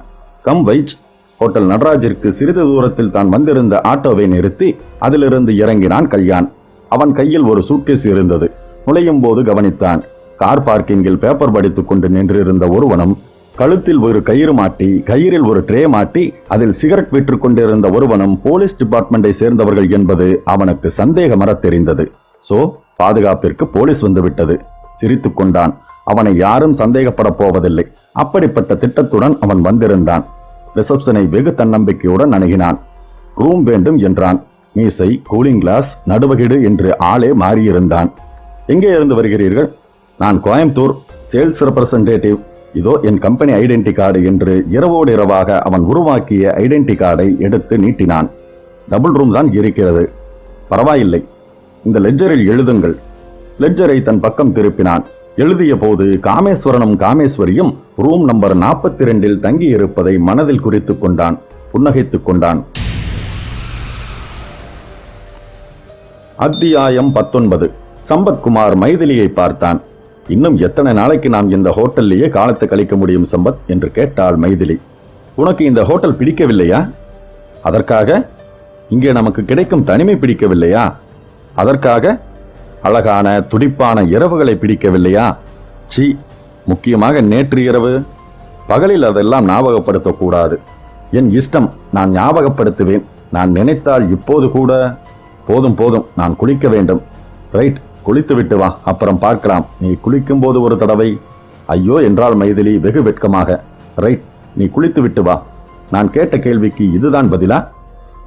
Speaker 1: கம் வைஜ். ஹோட்டல் நடராஜிற்கு சிறிது தூரத்தில் தான் வந்திருந்த ஆட்டோவை நிறுத்தி அதிலிருந்து இறங்கினான் கல்யாண். அவன் கையில் ஒரு சூட்கேஸ் இருந்தது. நுழையும் போது கவனித்தான். கார் பார்க்கிங்கில் பேப்பர் படித்துக் கொண்டு நின்றிருந்த ஒருவனும் கழுத்தில் ஒரு கயிறு மாட்டி கயிறில் ஒரு ட்ரே மாட்டி அதில் சிகரெட் விற்றுக் கொண்டிருந்த ஒருவனும் போலீஸ் டிபார்ட்மெண்டை சேர்ந்தவர்கள் என்பது அவனுக்கு சந்தேகமற தெரிந்தது. சோ, பாதுகாப்பிற்கு போலீஸ் வந்துவிட்டது. சிரித்துக் கொண்டான். அவனை யாரும் சந்தேகப்பட போவதில்லை. அப்படிப்பட்ட திட்டத்துடன் அவன் வந்திருந்தான். ரிசப்ஷனை வெகு தன்னம்பிக்கையுடன் அணுகினான். ரூம் வேண்டும் என்றான். மீசை, கூலிங் கிளாஸ், நடுவகிடு என்று ஆளே மாறியிருந்தான். எங்கே இருந்து வருகிறீர்கள்? நான் கோயம்புத்தூர், சேல்ஸ் ரெப்ரசன்டேட்டிவ். இதோ என் கம்பெனி ஐடென்டி கார்டு என்று இரவோடு இரவாக அவன் உருவாக்கிய ஐடென்டி கார்டை எடுத்து நீட்டினான். டபுள் ரூம் தான் இருக்கிறது. பரவாயில்லை, இந்த லெட்ஜரில் எழுதுங்கள். லெட்ஜரை தன் பக்கம் திருப்பினான். எழுதிய போது காமேஸ்வரனும் காமேஸ்வரியும் ரூம் நம்பர் 42 தங்கி இருப்பதை மனதில் குறித்துக் கொண்டான். புன்னகைத்துக் கொண்டான். அத்தியாயம் 19. சம்பத்குமார் மைதிலியை பார்த்தான். இன்னும் எத்தனை நாளைக்கு நாம் இந்த ஹோட்டல்லையே காலத்தை கழிக்க முடியும் சம்பத் என்று கேட்டாள் மைதிலி. உனக்கு இந்த ஹோட்டல் பிடிக்கவில்லையா? அதற்காக? இங்கே நமக்கு கிடைக்கும் தனிமை பிடிக்கவில்லையா? அதற்காக? அழகான துடிப்பான இரவுகளை பிடிக்கவில்லையா? சி, முக்கியமாக நேற்று இரவு. பகலில் அதெல்லாம் ஞாபகப்படுத்தக்கூடாது. என் இஷ்டம், நான் ஞாபகப்படுத்துவேன். நான் நினைத்தால் இப்போது கூட. போதும் போதும், நான் குளிக்க வேண்டும். ரைட், குளித்து விட்டு வா, அப்புறம் பார்க்கலாம். நீ குளிக்கும் போது ஒரு தடவை. ஐயோ என்றாள் மைதிலி வெகு வெட்கமாக. ரைட், நீ குளித்து விட்டு வா. நான் கேட்ட கேள்விக்கு இதுதான் பதிலா?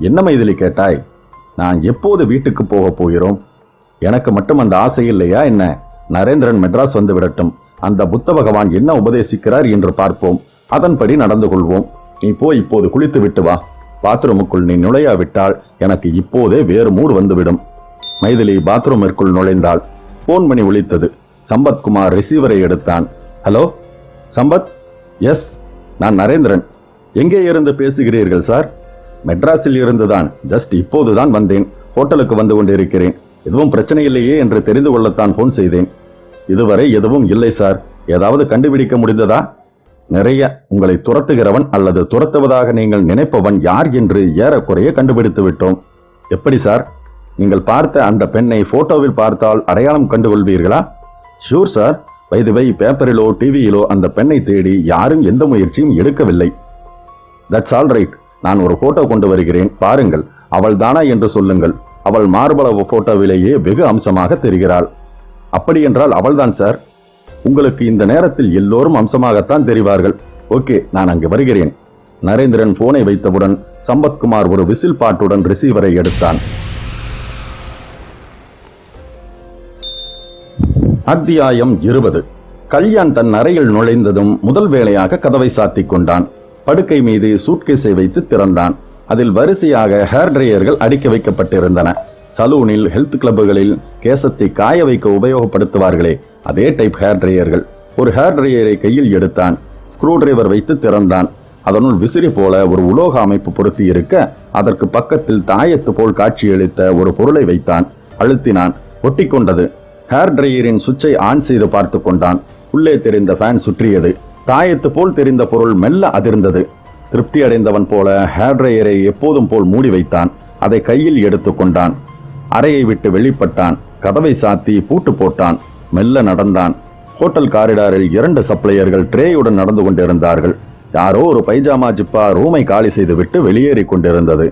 Speaker 1: என்ன மைதிலி கேட்டாய்? நான் எப்போது வீட்டுக்கு போக போகிறோம்? எனக்கு மட்டும் அந்த ஆசை இல்லையா என்ன? நரேந்திரன் மெட்ராஸ் வந்து விடட்டும். அந்த புத்த பகவான் என்ன உபதேசிக்கிறார் என்று பார்ப்போம். அதன்படி நடந்து கொள்வோம். நீ போய் இப்போது குளித்து விட்டு வா. பாத்ரூமுக்குள் நீ நுழையாவிட்டால் எனக்கு இப்போதே வேறு மூடு வந்துவிடும். மைதிலி பாத்ரூமிற்குள் நுழைந்தாள். போன் மணி ஒலித்தது. சம்பத்குமார் ரிசீவரை எடுத்தான். ஹலோ சம்பத். எஸ். நான் நரேந்திரன். எங்கே இருந்து பேசுகிறீர்கள் சார்? மெட்ராஸில் இருந்துதான். ஜஸ்ட் இப்போதுதான் வந்தேன். ஹோட்டலுக்கு வந்து கொண்டிருக்கிறேன். எதுவும் பிரச்சனை இல்லையே என்று தெரிந்து கொள்ளத்தான் போன் செய்தேன். இதுவரை எதுவும் இல்லை சார். ஏதாவது கண்டுபிடிக்க முடிந்ததா? நிறைய. உங்களை துரத்துகிறவன் அல்லது துரத்துவதாக நீங்கள் நினைப்பவன் யார் என்று ஏறக்குறைய கண்டுபிடித்து விட்டோம். எப்படி சார்? நீங்கள் பார்த்த அந்த பெண்ணை போட்டோவில் பார்த்தால் அடையாளம் கண்டுகொள்வீர்களா? Sure sir. வயதுவை பேப்பரிலோ டிவியிலோ அந்த பெண்ணை தேடி யாரும் எந்த முயற்சியும் எடுக்கவில்லை. That's all right. நான் ஒரு போட்டோ கொண்டு வருகிறேன், பாருங்கள். அவள் தானா என்று சொல்லுங்கள். அவள் மார்பள போட்டோவிலேயே வெகு அம்சமாக தெரிகிறாள். அப்படி என்றால் அவள்தான் சார். உங்களுக்கு இந்த நேரத்தில் எல்லோரும் அம்சமாகத்தான் தெரிவார்கள். ஓகே, நான் அங்கு வருகிறேன். நரேந்திரன் போனை வைத்தவுடன் சம்பத்குமார் ஒரு விசில் பாட்டுடன் ரிசீவரை எடுத்தான். அத்தியாயம் 20. கல்யாண் தன் அறையில் நுழைந்ததும் முதல் வேளையாக கதவை சாத்திக் கொண்டான். படுக்கை மீது சூட்கேஸை வைத்து திறந்தான். அதில் வரிசையாக ஹேர் டிரையர்கள் அடுக்கி வைக்கப்பட்டிருந்தன. சலூனில், ஹெல்த் கிளப்புகளில் கேசத்தை காய வைக்க உபயோகப்படுத்துவார்களே, அதே டைப் ஹேர் டிரையர்கள். ஒரு ஹேர் டிரையரை கையில் எடுத்தான். ஸ்க்ரூ டிரைவர் வைத்து திறந்தான். அதனுள் விசிறி போல ஒரு உலோக அமைப்பு பொருத்தி இருக்க, அதற்கு பக்கத்தில் தாயத்து போல் காட்சியளித்த ஒரு பொருளை வைத்தான். அழுத்தினான். ஒட்டிக்கொண்டது. ஹேர் டிரையரின் சுவிட்சை ஆன் செய்து பார்த்து கொண்டான். உள்ளே தெரிந்த ஃபேன் சுற்றியது. தாயத்து போல் தெரிந்த பொருள் மெல்ல அதிர்ந்தது. திருப்தி அடைந்தவன் போல ஹேர் டிரையரை எப்போதும் போல் மூடி வைத்தான். அதை கையில் எடுத்து கொண்டான். அறையை விட்டு வெளிப்பட்டான். கதவை சாத்தி பூட்டு போட்டான். மெல்ல நடந்தான். ஹோட்டல் காரிடாரில் 2 சப்ளையர்கள் ட்ரேயுடன் நடந்து கொண்டிருந்தார்கள். யாரோ ஒரு பைஜாமா ஜிப்பா ரூமை காலி செய்துவிட்டு வெளியேறி கொண்டிருந்தது.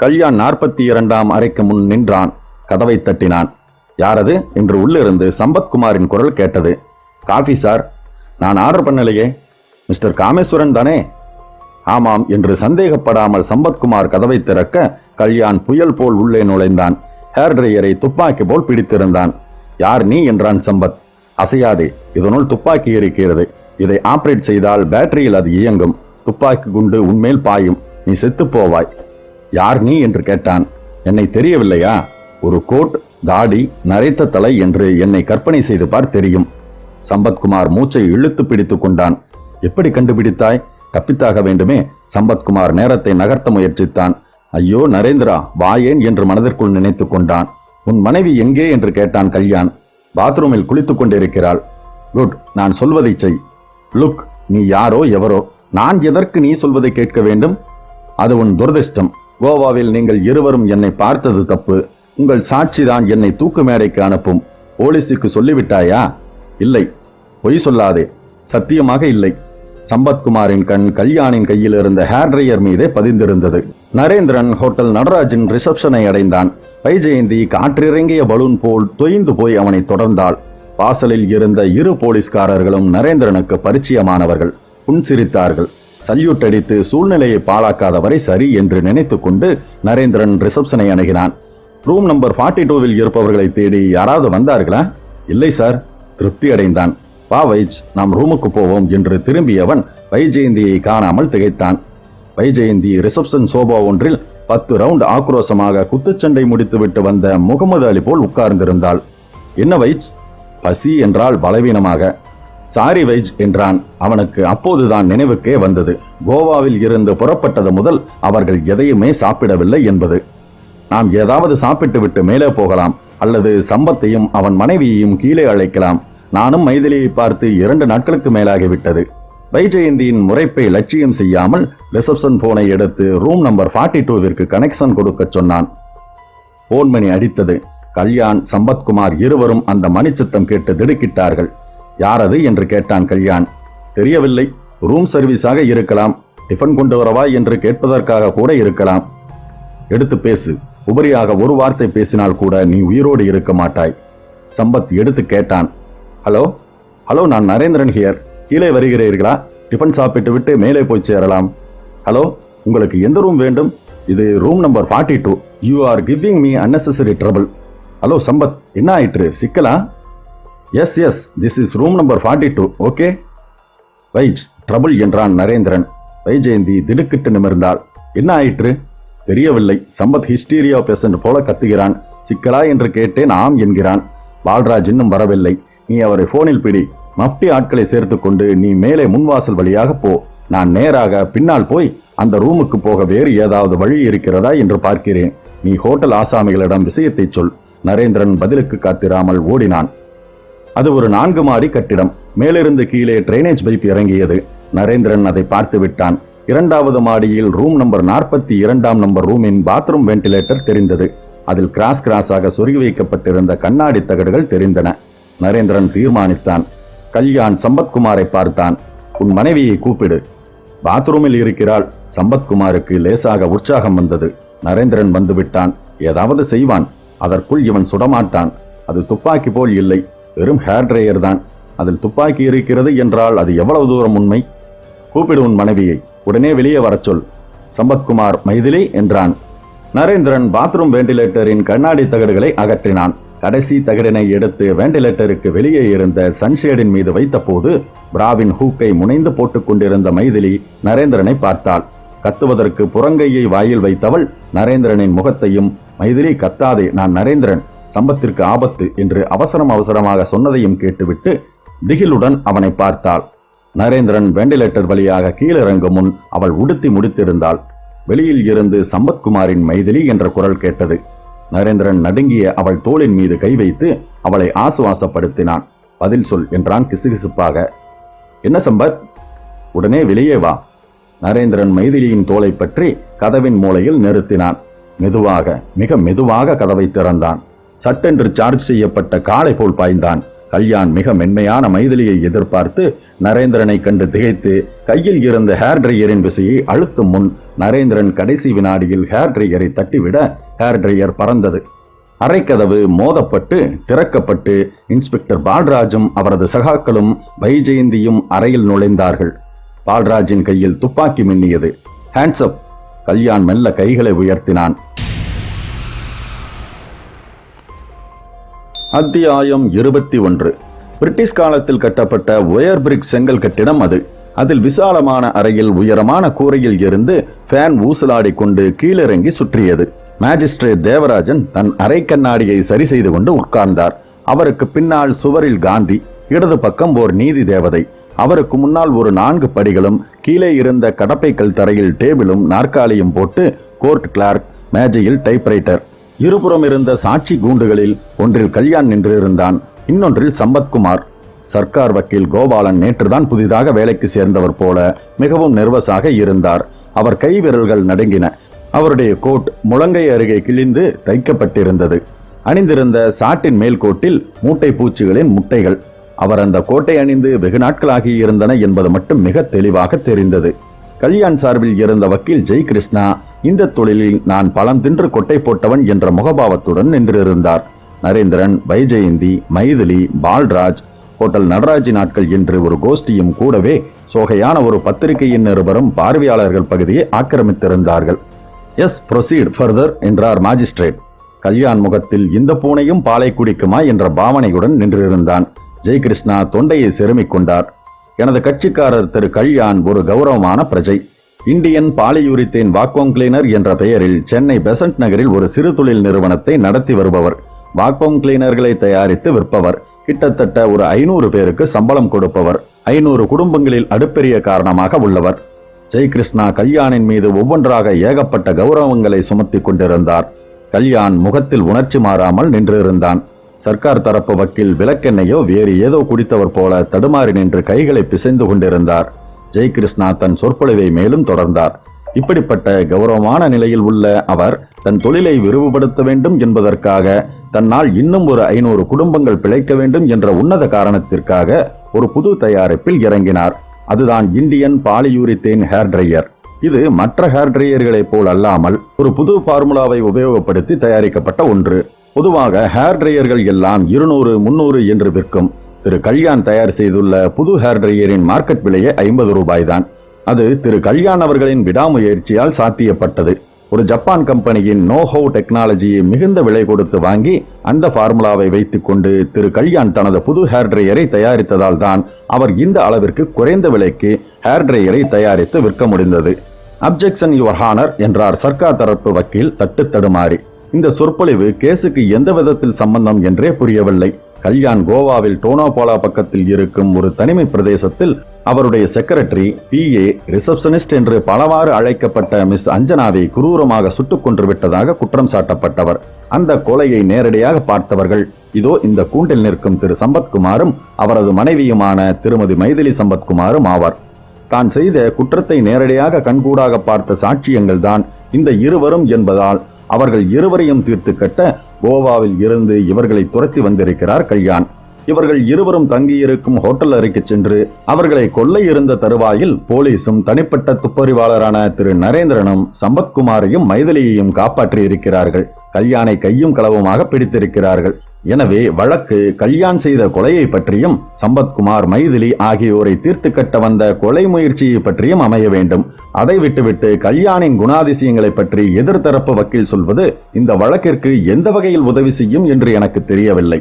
Speaker 1: கல்யாண் 42ஆம் அறைக்கு முன் நின்றான். கதவை தட்டினான். யாரது என்று உள்ளிருந்து சம்பத்குமாரின் குரல் கேட்டது. Coffee sir. நான் ஆர்டர் பண்ணலையே. மிஸ்டர் காமேஸ்வரன் தானே? ஆமாம் என்று சந்தேகப்படாமல் சம்பத்குமார் கதவை திறக்க, கல்யாண் புயல் போல் உள்ளே நுழைந்தான். ஹேர் டிரையரை துப்பாக்கி போல் பிடித்திருந்தான். யார் நீ என்றான் சம்பத். அசையாதே, இதனுள் துப்பாக்கி இருக்கிறது. இதை ஆபரேட் செய்தால் பேட்டரியில் அது இயங்கும். துப்பாக்கி குண்டு உன்மேல் பாயும். நீ செத்து போவாய். யார் நீ என்று கேட்டான். என்னை தெரியவில்லையா? ஒரு கோட், தாடி, நரைத்த தலை என்று என்னை கற்பனை செய்து பார், தெரியும். சம்பத்குமார் மூச்சை இழுத்து பிடித்து கொண்டான். எப்படி கண்டுபிடித்தாய்? தப்பித்தாக வேண்டுமே. சம்பத்குமார் நேரத்தை நகர்த்த முயற்சித்தான். ஐயோ நரேந்திரா, வாயேன் என்று மனதிற்குள் நினைத்து கொண்டான். உன் மனைவி எங்கே என்று கேட்டான் கல்யாண். பாத்ரூமில் குளித்துக் கொண்டிருக்கிறாள். குட், நான் சொல்வதை செய். லுக், நீ யாரோ எவரோ. நான் எதற்கு நீ சொல்வதை கேட்க வேண்டும்? அது உன் துரதிர்ஷ்டம். கோவாவில் நீங்கள் இருவரும் என்னை பார்த்தது தப்பு. உங்கள் சாட்சிதான் என்னை தூக்கு மேடைக்கு அனுப்பும். போலீஸுக்கு சொல்லிவிட்டாயா? இல்லை. பொய் சொல்லாதே. சத்தியமாக இல்லை. சம்பத்குமாரின் கண் கல்யாணின் கையில் இருந்த ஹேர் டிரையர் மீதே பதிந்திருந்தது. நரேந்திரன் ஹோட்டல் நடராஜின் ரிசப்ஷனை அடைந்தான். வைஜெயந்தி காற்றிறங்கிய பலூன் போல் தொய்ந்து போய் அவனை தொடர்ந்தாள். வாசலில் இருந்த 2 போலீஸ்காரர்களும் நரேந்திரனுக்கு பரிச்சயமானவர்கள். புன்சிரித்தார்கள். சல்யூட் அடித்து சூழ்நிலையை பாழாக்காதவரை சரி என்று நினைத்து கொண்டு நரேந்திரன் ரிசப்ஷனை அணுகினான். ரூம் நம்பர் 42ல் இருப்பவர்களை தேடி யாராவது வந்தார்களா? இல்லை சார். திருப்தி அடைந்தான். வா வைஜ், நாம் ரூமுக்கு போவோம் என்று திரும்பியவன் வைஜெயந்தியை காணாமல் திகைத்தான். வைஜெயந்தி ரிசப்ஷன் சோபா ஒன்றில் 10 ரவுண்ட் ஆக்ரோஷமாக குத்துச்சண்டை முடித்துவிட்டு வந்த முகமது அலி போல் உட்கார்ந்திருந்தாள். என்ன வைஜ்? பசி என்றால் பலவீனமாக. சாரி வைஜ் என்றான். அவனுக்கு அப்போதுதான் நினைவுக்கே வந்தது. கோவாவில் இருந்து புறப்பட்டது முதல் அவர்கள் எதையுமே சாப்பிடவில்லை என்பது. நாம் ஏதாவது சாப்பிட்டு விட்டு மேலே போகலாம், அல்லது சம்பத்தையும் அவன் மனைவியையும் கீழே அழைக்கலாம். நானும் மைதிலியை பார்த்து 2 நாட்களுக்கு மேலாகிவிட்டது. வைஜெயந்தியின் முறைப்பை லட்சியம் செய்யாமல் ரிசப்ஷன் போனை எடுத்து ரூம் நம்பர் 42விற்கு கனெக்ஷன் கொடுக்க சொன்னான். போன் மணி அடித்தது. கல்யாண், சம்பத்குமார் இருவரும் அந்த மணிச்சத்தம் கேட்டு திடுக்கிட்டார்கள். யாரது என்று கேட்டான் கல்யாண். தெரியவில்லை. ரூம் சர்வீஸாக இருக்கலாம். டிஃபன் கொண்டு வரவா என்று கேட்பதற்காக கூட இருக்கலாம். எடுத்து பேசு. உபரியாக ஒரு வார்த்தை பேசினால் கூட நீ உயிரோடு இருக்க மாட்டாய். சம்பத் எடுத்து கேட்டான். ஹலோ ஹலோ, நான் நரேந்திரன் ஹியர். கீழே வருகிறீர்களா? டிஃபன் சாப்பிட்டு விட்டு மேலே போய் சேரலாம். ஹலோ, உங்களுக்கு எந்த ரூம் வேண்டும்? இது room number 42. You are giving me unnecessary trouble. Hello Sampath, என்ன ஆயிற்று? சிக்கலா? Yes yes, this is room number 42. Okay Vaij, trouble என்றான் நரேந்திரன். வைஜெயந்தி திடுக்கிட்டு நிமிர்ந்தாள். என்ன ஆயிற்று? தெரியவில்லை. சம்பத் ஹிஸ்டீரியா பேஷண்ட் போல கத்துகிறான். சிக்கலா என்று கேட்டேன். ஆம் என்கிறான். பால்ராஜ் இன்னும் வரவில்லை. நீ அவரை போனில் பிடி. மப்டி ஆட்களை சேர்த்து கொண்டு நீ மேலே முன்வாசல் வழியாக போ. நான் நேராக பின்னால் போய் அந்த ரூமுக்கு போக வேறு ஏதாவது வழி இருக்கிறதா என்று பார்க்கிறேன். நீ ஹோட்டல் ஆசாமிகளிடம் விஷயத்தை சொல். நரேந்திரன் பதிலுக்கு காத்திராமல் ஓடினான். அது ஒரு 4 மாடி கட்டிடம். மேலிருந்து கீழே டிரைனேஜ் பைப் இறங்கியது. நரேந்திரன் அதை பார்த்து விட்டான். 2வது மாடியில் ரூம் நம்பர் 42ஆம் நம்பர் ரூமின் பாத்ரூம் வென்டிலேட்டர் தெரிந்தது. அதில் கிராஸ் கிராஸாக சொருகி வைக்கப்பட்டிருந்த கண்ணாடி தகடுகள் தெரிந்தன. நரேந்திரன் தீர்மானித்தான். கல்யாண் சம்பத்குமாரை பார்த்தான். உன் மனைவியை கூப்பிடு. பாத்ரூமில் இருக்கிறாள். சம்பத்குமாருக்கு லேசாக உற்சாகம் வந்தது. நரேந்திரன் வந்து விட்டான். ஏதாவது செய்வான். அதற்குள் இவன் சுடமாட்டான். அது துப்பாக்கி போல் இல்லை, வெறும் ஹேர் டிரையர் தான். அதில் துப்பாக்கி இருக்கிறது என்றால் அது எவ்வளவு தூரம் உண்மை? கூப்பிடு உன் மனைவியை, உடனே வெளியே வரச் சொல். சம்பத்குமார் மைதிலி என்றான். நரேந்திரன் பாத்ரூம் வென்டிலேட்டரின் கண்ணாடி தகடுகளை அகற்றினான். கடைசி தகடினை எடுத்து வென்டிலேட்டருக்கு வெளியே இருந்த சன்ஷேடின் மீது வைத்த போது பிராவின் ஹூக்கை முனைந்து போட்டுக் கொண்டிருந்த மைதிலி நரேந்திரனை பார்த்தாள். கத்துவதற்கு புறங்கையை வாயில் வைத்தவள் நரேந்திரனின் முகத்தையும், மைதிலி கத்தாதே, நான் நரேந்திரன், சம்பத்திற்கு ஆபத்து என்று அவசரமாக சொன்னதையும் கேட்டுவிட்டு திகிலுடன் அவனை பார்த்தாள். நரேந்திரன் வென்டிலேட்டர் வழியாக கீழிறங்கும் முன் அவள் உடுத்தி முடித்திருந்தாள். வெளியில் இருந்து சம்பத்குமாரின் மைதிலி என்ற குரல் கேட்டது. நரேந்திரன் நடுங்கிய அவள் தோளின் மீது கை வைத்து அவளை ஆசுவாசப்படுத்தினான். பதில் சொல் என்றான் கிசுகிசுப்பாக. என்ன சம்பத்? உடனே வெளியே வா. நரேந்திரன் மைதிலியின் தோளை பற்றி கதவின் மூலையில் நிறுத்தினான். மெதுவாக, மிக மெதுவாக கதவை திறந்தான். சட்டென்று சார்ஜ் செய்யப்பட்ட காளை போல் பாய்ந்தான். கல்யாண் மிக மென்மையான மைதிலியை எதிர்பார்த்து நரேந்திரனை கண்டு திகைத்து கையில் இருந்த ஹேர் டிரையரின் விசையை அழுத்தும் முன் நரேந்திரன் கடைசி வினாடியில் ஹேர் டிரையரை தட்டிவிட ஹேர் டிரையர் பறந்தது. அரைக்கதவு மோதப்பட்டு திறக்கப்பட்டு இன்ஸ்பெக்டர் பால்ராஜும் அவரது சகாக்களும் வைஜெயந்தியும் அறையில் நுழைந்தார்கள். பால்ராஜின் கையில் துப்பாக்கி மின்னியது. Hands up. கல்யாண் மெல்ல கைகளை உயர்த்தினான். அத்தியாயம் 21. பிரிட்டிஷ் காலத்தில் கட்டப்பட்ட ஒயர் பிரிக் செங்கல் கட்டிடம் அது. அதில் விசாலமான அறையில் உயரமான கூரையில் இருந்து ஃபேன் ஊசலாடி கொண்டு கீழிறங்கி சுற்றியது. மேஜிஸ்ட்ரேட் தேவராஜன் தன் அறை கண்ணாடியை சரி செய்து கொண்டு உட்கார்ந்தார். அவருக்கு பின்னால் சுவரில் காந்தி, இடது பக்கம் ஓர் நீதி தேவதை, அவருக்கு முன்னால் ஒரு 4 படிகளும் கீழே இருந்த கடப்பைக்கல் தரையில் டேபிளும் நாற்காலியும் போட்டு கோர்ட் கிளார்க், மேஜையில் டைப்ரைட்டர். இருபுறம் இருந்த சாட்சி கூண்டுகளில் ஒன்றில் கல்யாண் நின்றிருந்தான், இன்னொன்றில் சம்பத்குமார். சர்க்கார் வக்கீல் கோபாலன் நேற்றுதான் புதிதாக வேலைக்கு சேர்ந்தவர் போல மிகவும் நர்வஸாக இருந்தார். அவர் கை விரல்கள் நடுங்கின. அவருடைய கோட் முழங்கை அருகே கிழிந்து தைக்கப்பட்டிருந்தது. அணிந்திருந்த சாட்டின் மேல் கோட்டில் மூட்டை பூச்சிகளின் முட்டைகள். அவர் அந்த கோட்டை அணிந்து வெகு நாட்களாகி இருந்தன என்பது மட்டும் மிக தெளிவாக தெரிந்தது. கல்யாண் சார்பில் இருந்த வக்கீல் ஜெய் கிருஷ்ணா இந்த தொழிலில் நான் பழம் தின்று கொட்டை போட்டவன் என்ற முகபாவத்துடன் நின்றிருந்தார். நரேந்திரன், வைஜெயந்தி, மைதிலி, பால்ராஜ், ஹோட்டல் நடராஜி நாட்கள் என்று ஒரு கோஷ்டியும் கூடவே சோகையான ஒரு பத்திரிகையின் நிருபரும் பார்வையாளர்கள் பகுதியை ஆக்கிரமித்திருந்தார்கள். எஸ், ப்ரொசீட் ஃபர்தர் என்றார் மாஜிஸ்ட்ரேட். கல்யாண் முகத்தில் இந்த பூனையும் பாலை குடிக்குமா என்ற பாவனையுடன் நின்றிருந்தான். ஜெய்கிருஷ்ணா தொண்டையை செருமிக் கொண்டார். எனது கட்சிக்காரர் திரு கல்யாண் ஒரு கௌரவமான பிரஜை. இந்தியன் பாலியூரித்தேன் வாக்வம் கிளீனர் என்ற பெயரில் சென்னை பெசன்ட் நகரில் ஒரு சிறு தொழில் நிறுவனத்தை நடத்தி வருபவர். வாக்வம் கிளீனர்களை தயாரித்து விற்பவர். கிட்டத்தட்ட ஒரு 500 பேருக்கு சம்பளம் கொடுப்பவர். 500 குடும்பங்களில் அடுப்பெரிய காரணமாக உள்ளவர். ஜெய்கிருஷ்ணா கல்யாணின் மீது ஒவ்வொன்றாக ஏகப்பட்ட கௌரவங்களை சுமத்தி கொண்டிருந்தார். கல்யாண் முகத்தில் உணர்ச்சி மாறாமல் நின்றிருந்தான். சர்க்கார் தரப்பு வக்கீல் விளக்கெண்ணையோ வேறு ஏதோ குடித்தவர் போல தடுமாறி நின்று கைகளை பிசைந்து கொண்டிருந்தார். ஜெய்கிருஷ்ணா தன் சொற்பொழிவை மேலும் தொடர்ந்தார். இப்படிப்பட்ட கௌரவமான நிலையில் உள்ள அவர் தன் தொழிலை விரிவுபடுத்த வேண்டும் என்பதற்காக, தன்னால் இன்னும் ஒரு 500 குடும்பங்கள் பிழைக்க வேண்டும் என்ற உன்னத காரணத்திற்காக ஒரு புது தயாரிப்பில் இறங்கினார். அதுதான் இந்தியன் பாலியூரித்தேன் ஹேர் டிரையர். இது மற்ற ஹேர் டிரையர்களைப் போல் அல்லாமல் ஒரு புது பார்முலாவை உபயோகப்படுத்தி தயாரிக்கப்பட்ட ஒன்று. பொதுவாக ஹேர் டிரையர்கள் எல்லாம் 200, 300 என்று விற்கும். திரு கல்யாண் தயார் செய்துள்ள புது ஹேர் டிரையரின் மார்க்கெட் விலையே 50 ரூபாய் தான். அது திரு கல்யாண் அவர்களின் விடாமுயற்சியால் சாத்தியப்பட்டது. ஒரு ஜப்பான் கம்பெனியின் நோஹோ டெக்னாலஜியை மிகுந்த விலை கொடுத்து வாங்கி அந்த பார்முலாவை வைத்துக் கொண்டு திரு கல்யாண் தனது புது ஹேர் டிரையரை தயாரித்ததால் தான் அவர் இந்த அளவிற்கு குறைந்த விலைக்கு ஹேர் டிரையரை தயாரித்து விற்க முடிந்தது. அப்ஜெக்ஷன் யுவர் ஹானர் என்றார் சர்க்கார் தரப்பு வக்கீல் தட்டு தடுமாறி. இந்த சொற்பொழிவு கேசுக்கு எந்த விதத்தில் சம்பந்தம் என்றே புரியவில்லை. கல்யாண் கோவாவில் டோனோபாலா பக்கத்தில் இருக்கும் ஒரு தனிமை பிரதேசத்தில் அவருடைய செக்ரட்டரி, PA, ரிசப்ஷனிஸ்ட் என்று பலவாறு அழைக்கப்பட்ட மிஸ் அஞ்சனாவை குரூரமாக சுட்டுக் கொன்று விட்டதாக குற்றம் சாட்டப்பட்டவர். அந்த கொலையை நேரடியாக பார்த்தவர்கள் இதோ இந்த கூண்டில் நிற்கும் திரு சம்பத்குமாரும் அவரது மனைவியுமான திருமதி மைதிலி சம்பத்குமாரும் ஆவார். தான் செய்த குற்றத்தை நேரடியாக கண்கூடாக பார்த்த சாட்சியங்கள் தான் இந்த இருவரும் என்பதால் அவர்கள் இருவரையும் தீர்த்து கட்ட கோவாவில் இருந்து இவர்களை துரத்தி வந்திருக்கிறார் கல்யாண். இவர்கள் இருவரும் தங்கியிருக்கும் ஹோட்டல் அறைக்கு சென்று அவர்களை கொல்ல இருந்த தருவாயில் போலீசும் தனிப்பட்ட துப்பறிவாளரான திரு நரேந்திரனும் சம்பத்குமாரையும் மைதிலியையும் காப்பாற்றி இருக்கிறார்கள். கல்யாணை கையும் களவுமாக பிடித்திருக்கிறார்கள். எனவே வழக்கு கல்யாண் செய்த கொலையை பற்றியும் சம்பத்குமார், மைதிலி ஆகியோரை தீர்த்து கட்ட வந்த கொலை முயற்சியை பற்றியும் அமைய வேண்டும். அதை விட்டுவிட்டு கல்யாணின் குணாதிசயங்களை பற்றி எதிர்த்தரப்பு வக்கீல் சொல்வது இந்த வழக்கிற்கு எந்த வகையில் உதவி செய்யும் என்று எனக்கு தெரியவில்லை.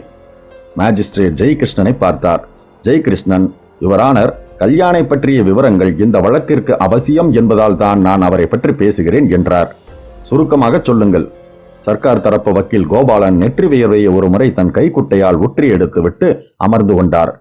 Speaker 1: மேஜிஸ்ட்ரேட் ஜெயகிருஷ்ணனை பார்த்தார். ஜெயகிருஷ்ணன், யுவர் ஆனர், கல்யாணை பற்றிய விவரங்கள் இந்த வழக்கிற்கு அவசியம் என்பதால் தான் நான் அவரை பற்றி பேசுகிறேன் என்றார். சுருக்கமாக சொல்லுங்கள். சர்க்கார் தரப்பு வக்கீல் கோபாலன் நெற்றி வியர்வையை ஒரு முறை தன் கைக்குட்டையால் உற்றி எடுத்துவிட்டு அமர்ந்து கொண்டார்.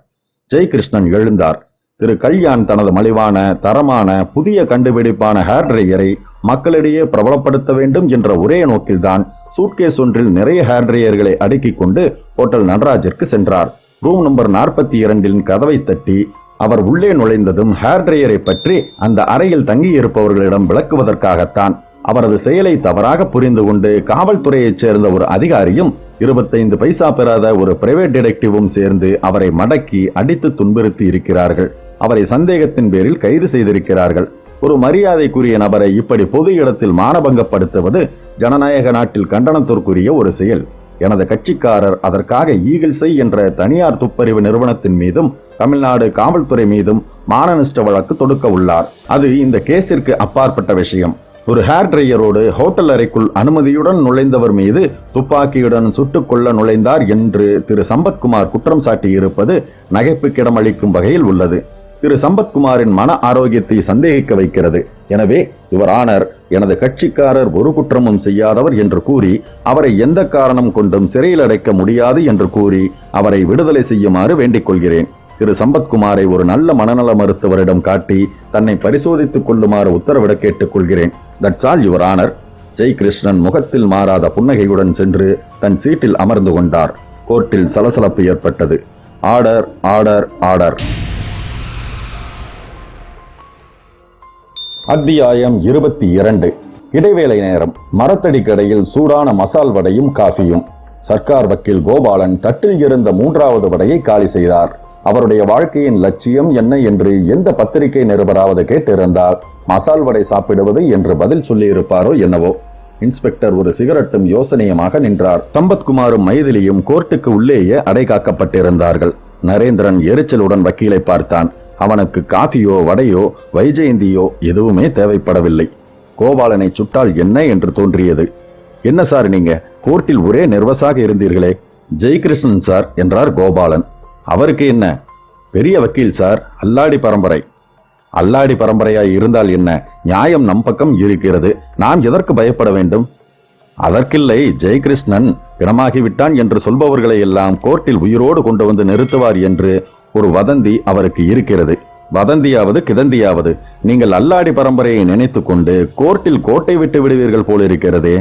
Speaker 1: ஜெயகிருஷ்ணன் எழுந்தார். திரு கல்யாண் தனது மலிவான, தரமான, புதிய கண்டுபிடிப்பான ஹேர் ட்ரையரை மக்களிடையே பிரபலப்படுத்த வேண்டும் என்ற ஒரே நோக்கில்தான் சூட்கேஸ் ஒன்றில் நிறைய ஹேர் ட்ரையர்களை அடுக்கிக் கொண்டு ஹோட்டல் நடராஜிற்கு சென்றார். ரூம் நம்பர் 42 கதவை தட்டி அவர் உள்ளே நுழைந்ததும் ஹேர் ட்ரையரை பற்றி அந்த அறையில் தங்கியிருப்பவர்களிடம் விளக்குவதற்காகத்தான். அவரது செயலை தவறாக புரிந்து கொண்டு காவல்துறையைச் சேர்ந்த ஒரு அதிகாரியும் 25 பைசா பெறாத ஒரு பிரைவேட் டிடெக்டிவும் சேர்ந்து அவரை மடக்கி அடித்து துன்புறுத்தி இருக்கிறார்கள். அவரை சந்தேகத்தின் பேரில் கைது செய்திருக்கிறார்கள். ஒரு மரியாதைக்குரிய நபரை இப்படி பொது இடத்தில் மானபங்கப்படுத்துவது ஜனநாயக நாட்டில் கண்டனத்திற்குரிய ஒரு செயல். எனது கட்சிக்காரர் அதற்காக ஈகிள்ஸை என்ற தனியார் துப்பறிவு நிறுவனத்தின் மீதும் தமிழ்நாடு காவல்துறை மீதும் மானநஷ்ட வழக்கு தொடுக்க உள்ளார். அது இந்த கேஸிற்கு அப்பாற்பட்ட விஷயம். ஒரு ஹேர் ட்ரையரோடு ஹோட்டல் அறைக்குள் அனுமதியுடன் நுழைந்தவர் மீது துப்பாக்கியுடன் சுட்டுக் கொள்ள நுழைந்தார் என்று திரு சம்பத்குமார் குற்றம் சாட்டியிருப்பது நகைப்புக்கிடமளிக்கும் வகையில் உள்ளது. திரு சம்பத்குமாரின் மன ஆரோக்கியத்தை சந்தேகிக்க வைக்கிறது. எனவே யுவர் ஆனர், எனது கட்சிக்காரர் ஒரு குற்றமும் செய்யாதவர் என்று கூறி அவரை எந்த காரணம் கொண்டும் சிறையில் அடைக்க முடியாது என்று கூறி அவரை விடுதலை செய்யுமாறு வேண்டிக் கொள்கிறேன். திரு சம்பத்குமாரை ஒரு நல்ல மனநல மருத்துவரிடம் காட்டி தன்னை பரிசோதித்துக் கொள்ளுமாறு உத்தரவிட கேட்டுக் கொள்கிறேன். That's all your honour. Jayakrishnan முகத்தில் மாறாத புன்னகையுடன் சென்று தன் சீட்டில் அமர்ந்து கொண்டார். கோர்ட்டில் சலசலப்பு ஏற்பட்டது. Order, order, order. அத்தியாயம் 22. இடைவேளை நேரம். மரத்தடி கடையில் சூடான மசால் வடையும் காஃபியும். சர்க்கார் வக்கீல் கோபாலன் தட்டில் இருந்த 3வது வடையை காலி செய்தார். அவருடைய வாழ்க்கையின் லட்சியம் என்ன என்று எந்த பத்திரிகை நிருபராவது கேட்டிருந்தால் மசால் வடை சாப்பிடுவது என்று பதில் சொல்லியிருப்பாரோ என்னவோ. இன்ஸ்பெக்டர் ஒரு சிகரெட்டும் யோசனையுமாக நின்றார். சம்பத்குமாரும் மைதிலியும் கோர்ட்டுக்கு உள்ளேயே அடை காக்கப்பட்டிருந்தார்கள். நரேந்திரன் எரிச்சலுடன் வக்கீலை பார்த்தான். அவனுக்கு காஃபியோ வடையோ வைஜெயந்தியோ எதுவுமே தேவைப்படவில்லை. கோபாலனை சுட்டால் என்ன என்று தோன்றியது. என்ன சார், நீங்க கோர்ட்டில் ஒரே நர்வஸாக இருந்தீர்களே? ஜெயகிருஷ்ணன் சார் என்றார் கோபாலன். அவருக்கு என்ன? பெரிய வக்கீல் சார், அல்லாடி பரம்பரை. அல்லாடி பரம்பரையாய் இருந்தால் என்ன? நியாயம் நம் பக்கம் இருக்கிறது. நாம் எதற்கு பயப்பட வேண்டும்? அதற்கில்லை, ஜெயகிருஷ்ணன் பிணமாகிவிட்டான் என்று சொல்பவர்களை எல்லாம் கோர்ட்டில் உயிரோடு கொண்டு வந்து நிறுத்துவார் என்று ஒரு வதந்தி அவருக்கு இருக்கிறது. வதந்தியாவது கிதந்தியாவது நீங்கள் அல்லாடி பரம்பரையை நினைத்து கொண்டு கோர்ட்டில் கோட்டை விட்டு விடுவீர்கள் போலிருக்கிறதே.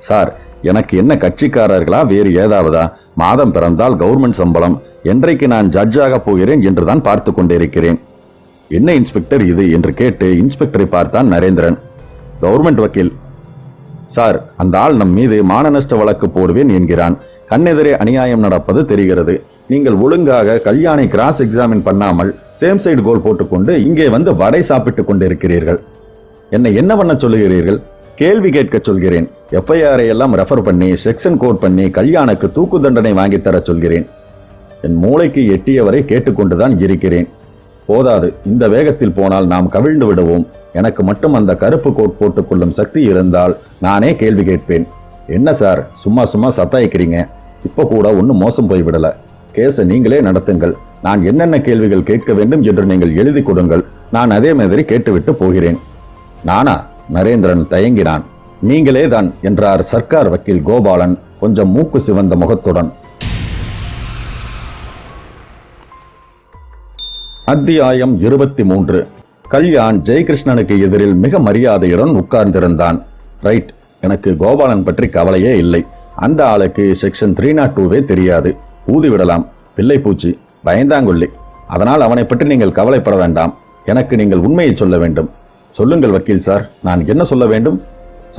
Speaker 1: சார், எனக்கு என்ன கட்சிக்காரர்களா வேறு ஏதாவதா? மாதம் பிறந்தால் கவர்மெண்ட் சம்பளம். என்றைக்கு நான் ஜட்ஜாக போகிறேன் என்றுதான் பார்த்து கொண்டிருக்கிறேன். என்ன இன்ஸ்பெக்டர் இது என்று கேட்டு இன்ஸ்பெக்டரை பார்த்தான் நரேந்திரன். கவர்மெண்ட் வக்கீல் சார், அந்த ஆள் நம் மீது மானநஷ்ட வழக்கு போடுவேன் என்கிறான். கண்ணெதிரே அநியாயம் நடப்பது தெரிகிறது. நீங்கள் ஒழுங்காக கல்யாணை கிராஸ் எக்ஸாமின் பண்ணாமல் சேம் சைடு கோல் போட்டுக்கொண்டு இங்கே வந்து வடை சாப்பிட்டுக் கொண்டிருக்கிறீர்கள். என்னை என்ன பண்ண சொல்லுகிறீர்கள்? கேள்வி கேட்க சொல்கிறேன். FIR எல்லாம் ரெஃபர் பண்ணி செக்ஷன் கோட் பண்ணி கல்யாணுக்கு தூக்கு தண்டனை வாங்கி தர சொல்கிறேன். என் மூளைக்கு எட்டியவரை கேட்டுக்கொண்டுதான் இருக்கிறேன். போதாது, இந்த வேகத்தில் போனால் நாம் கவிழ்ந்து விடுவோம். எனக்கு மட்டும் அந்த கருப்பு கோட் போட்டுக்கொள்ளும் சக்தி இருந்தால் நானே கேள்வி கேட்பேன். என்ன சார், சும்மா சும்மா சத்தாய்க்கிறீங்க? இப்போ கூட ஒன்றும் மோசம் போய்விடல. கேஸை நீங்களே நடத்துங்கள். நான் என்னென்ன கேள்விகள் கேட்க வேண்டும் என்று நீங்கள் எழுதி கொடுங்கள். நான் அதே மாதிரி கேட்டுவிட்டு போகிறேன். நானா? நரேந்திரன் தயங்கினான். நீங்களே தான் என்றார் சர்க்கார் வக்கீல் கோபாலன் கொஞ்சம் மூக்கு சிவந்த முகத்துடன்.
Speaker 2: அத்தியாயம் 23. கல்யாண் ஜெயகிருஷ்ணனுக்கு எதிரில் மிக மரியாதையுடன் உட்கார்ந்திருந்தான். ரைட், எனக்கு கோபாலன் பற்றி கவலையே இல்லை. அந்த ஆளுக்கு செக்ஷன் 302வே தெரியாது. ஊதிவிடலாம். பிள்ளைப்பூச்சி, பயந்தாங்கொல்லி. அதனால் அவனை பற்றி நீங்கள் கவலைப்பட வேண்டாம். எனக்கு நீங்கள் உண்மையை சொல்ல வேண்டும். சொல்லுங்கள் வக்கீல் சார், நான் என்ன சொல்ல வேண்டும்?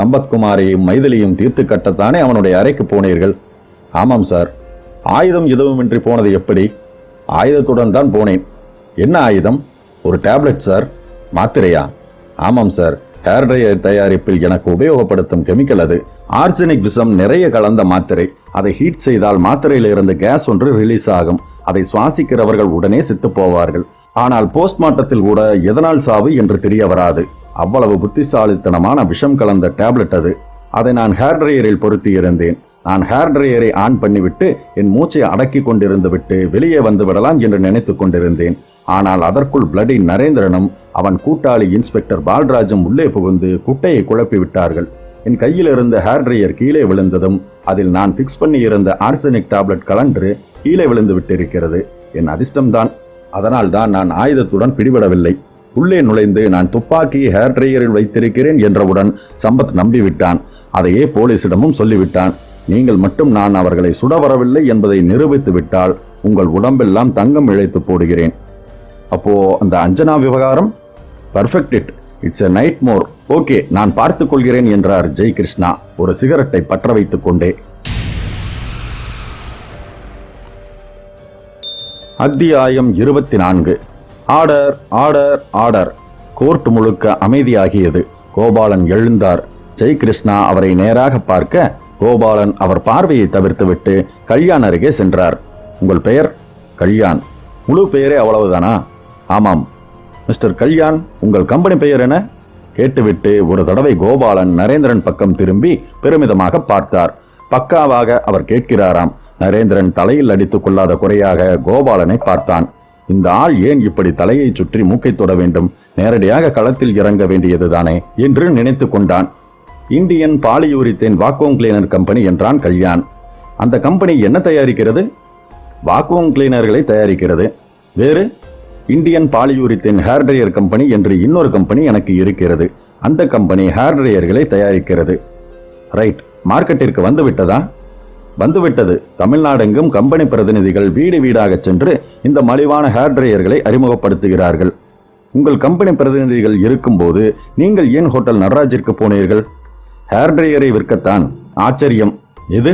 Speaker 2: சம்பத்குமாரையும் மைதிலியும் தீர்த்து கட்டத்தானே அவனுடைய அறைக்கு போனீர்கள்? ஆமாம் சார். ஆயுதம் எதுவுமின்றி போனது எப்படி? ஆயுதத்துடன் தான் போனேன். என்ன ஆயுதம்? ஒரு டேப்லெட் சார். மாத்திரையா? ஆமாம் சார். ஹேர் ட்ரையர் தயாரிப்பில் எனக்கு உபயோகப்படுத்தும் கெமிக்கல் அது. ஆர்சனிக் விஷம் நிறைய கலந்த மாத்திரை. அதை ஹீட் செய்தால் மாத்திரையில் இருந்து கேஸ் ஒன்று ரிலீஸ் ஆகும். அதை சுவாசிக்கிறவர்கள் உடனே செத்து போவார்கள். ஆனால் போஸ்ட்மார்ட்டத்தில் கூட எதனால் சாவு என்று தெரிய வராது. அவ்வளவு புத்திசாலித்தனமான விஷம் கலந்த டேப்லெட் அது. அதை நான் ஹேர் ட்ரையரில் பொருத்தி இருந்தேன். நான் ஹேர் ட்ரையரை ஆன் பண்ணிவிட்டு என் மூச்சை அடக்கி கொண்டிருந்து விட்டு வெளியே வந்து விடலாம் என்று நினைத்துக் கொண்டிருந்தேன். ஆனால் அதற்குள் பிளடி நரேந்திரனும் அவன் கூட்டாளி இன்ஸ்பெக்டர் பால்ராஜும் உள்ளே புகுந்து குட்டையை குழப்பி விட்டார்கள். என் கையில் இருந்த ஹேர் ட்ரையர் கீழே விழுந்ததும் அதில் நான் பிக்ஸ் பண்ணி இருந்த ஆர்சனிக் டேப்லெட் கலன்று கீழே விழுந்து விட்டிருக்கிறது. என் அதிர்ஷ்டம்தான். அதனால் தான் நான் ஆயுதத்துடன் பிடிபடவில்லை. உள்ளே நுழைந்து நான் துப்பாக்கி ஹேர் ட்ரையரில் வைத்திருக்கிறேன் என்றவுடன் சம்பத் நம்பிவிட்டான். அதையே போலீசிடமும் சொல்லிவிட்டான். நீங்கள் மட்டும் நான் அவர்களை சுட வரவில்லை என்பதை நிரூபித்து விட்டால் உங்கள் உடம்பெல்லாம் தங்கம் இழைத்து போடுகிறேன். அப்போ அந்த அஞ்சனா விவகாரம்? Perfect. It's a night more. Okay, நான் பார்த்துக் கொள்கிறேன் என்றார் ஜெயகிருஷ்ணா ஒரு சிகரெட்டை பற்ற வைத்துக் கொண்டே. அத்தியாயம் 24. Order, order, order. கோர்ட் முழுக்க அமைதியாகியது. கோபாலன் எழுந்தார். ஜெயகிருஷ்ணா அவரை நேராக பார்க்க கோபாலன் அவர் பார்வையை தவிர்த்துவிட்டு கல்யாண் அருகே சென்றார். உங்கள் பெயர்? கல்யாண். முழு பெயரே அவ்வளவுதானா? ஆமாம். மிஸ்டர் கல்யாண், உங்கள் கம்பெனி பெயர் என்ன? கேட்டுவிட்டு ஒரு தடவை கோபாலன் நரேந்திரன் பக்கம் திரும்பி பெருமிதமாக பார்த்தார். பக்காவாக அவர் கேட்கிறாராம். நரேந்திரன் தலையில் அடித்துக் கொள்ளாத குறையாக கோபாலனை பார்த்தான். இந்த ஆள் ஏன் இப்படி தலையை சுற்றி மூக்கை தொட வேண்டும்? நேரடியாக களத்தில் இறங்க வேண்டியதுதானே என்று நினைத்து கொண்டான். இந்தியன் பாலியூரித்தேன் வாக்யூம் கிளீனர் கம்பெனி என்றான் கல்யாண். அந்த கம்பெனி என்ன தயாரிக்கிறது? வாக்யூம் கிளீனர்களை தயாரிக்கிறது. வேறு? இந்தியன் பாலியூரித்தேன் ஹேர் ட்ரையர் கம்பெனி என்று இன்னொரு கம்பெனி எனக்கு இருக்கிறது. அந்த கம்பெனி ஹேர் ட்ரையர்களை தயாரிக்கிறது. ரைட். மார்க்கெட்டிற்கு வந்து விட்டதா? வந்துவிட்டது. தமிழ்நாடெங்கும் கம்பெனி பிரதிநிதிகள் வீடு வீடாக சென்று இந்த மலிவான ஹேர் ட்ரையர்களை அறிமுகப்படுத்துகிறார்கள். உங்கள் கம்பெனி பிரதிநிதிகள் இருக்கும்போது நீங்கள் ஏன் ஹோட்டல் நடராஜிற்கு போனீர்கள்? ஹேர் ட்ரையரை விற்கத்தான். ஆச்சரியம். எது?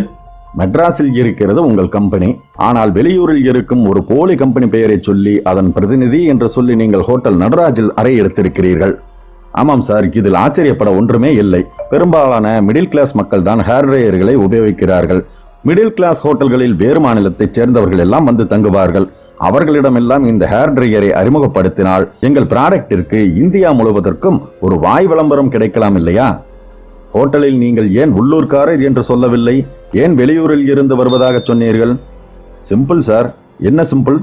Speaker 2: மெட்ராஸில் இருக்கிறது உங்கள் கம்பெனி. ஆனால் வெளியூரில் இருக்கும் ஒரு போலி கம்பெனி பெயரை சொல்லி அதன் பிரதிநிதி என்று சொல்லி நீங்கள் ஹோட்டல் நடராஜில் அறை எடுத்திருக்கிறீர்கள். ஆமாம் சார், இதில் ஆச்சரியப்பட ஒன்றுமே இல்லை. பெரும்பாலான மிடில் கிளாஸ் மக்கள் தான் ஹேர் ட்ரையர்களை உபயோகிக்கிறார்கள். மிடில் கிளாஸ் ஹோட்டல்களில் வேறு மாநிலத்தைச் சேர்ந்தவர்கள் எல்லாம் வந்து தங்குவார்கள். அவர்களிடமெல்லாம் இந்த ஹேர் ட்ரையரை அறிமுகப்படுத்தினால் எங்கள் ப்ராடக்டிற்கு இந்தியா முழுவதற்கும் ஒரு வாய் விளம்பரம் கிடைக்கலாம் இல்லையா? ஹோட்டலில் நீங்கள் ஏன் உள்ளூர்காரர் என்று சொல்லவில்லை? ஏன் வெளியூரில் இருந்து வருவதாக சொன்னீர்கள்? Simple sir. என்ன சிம்பிள்?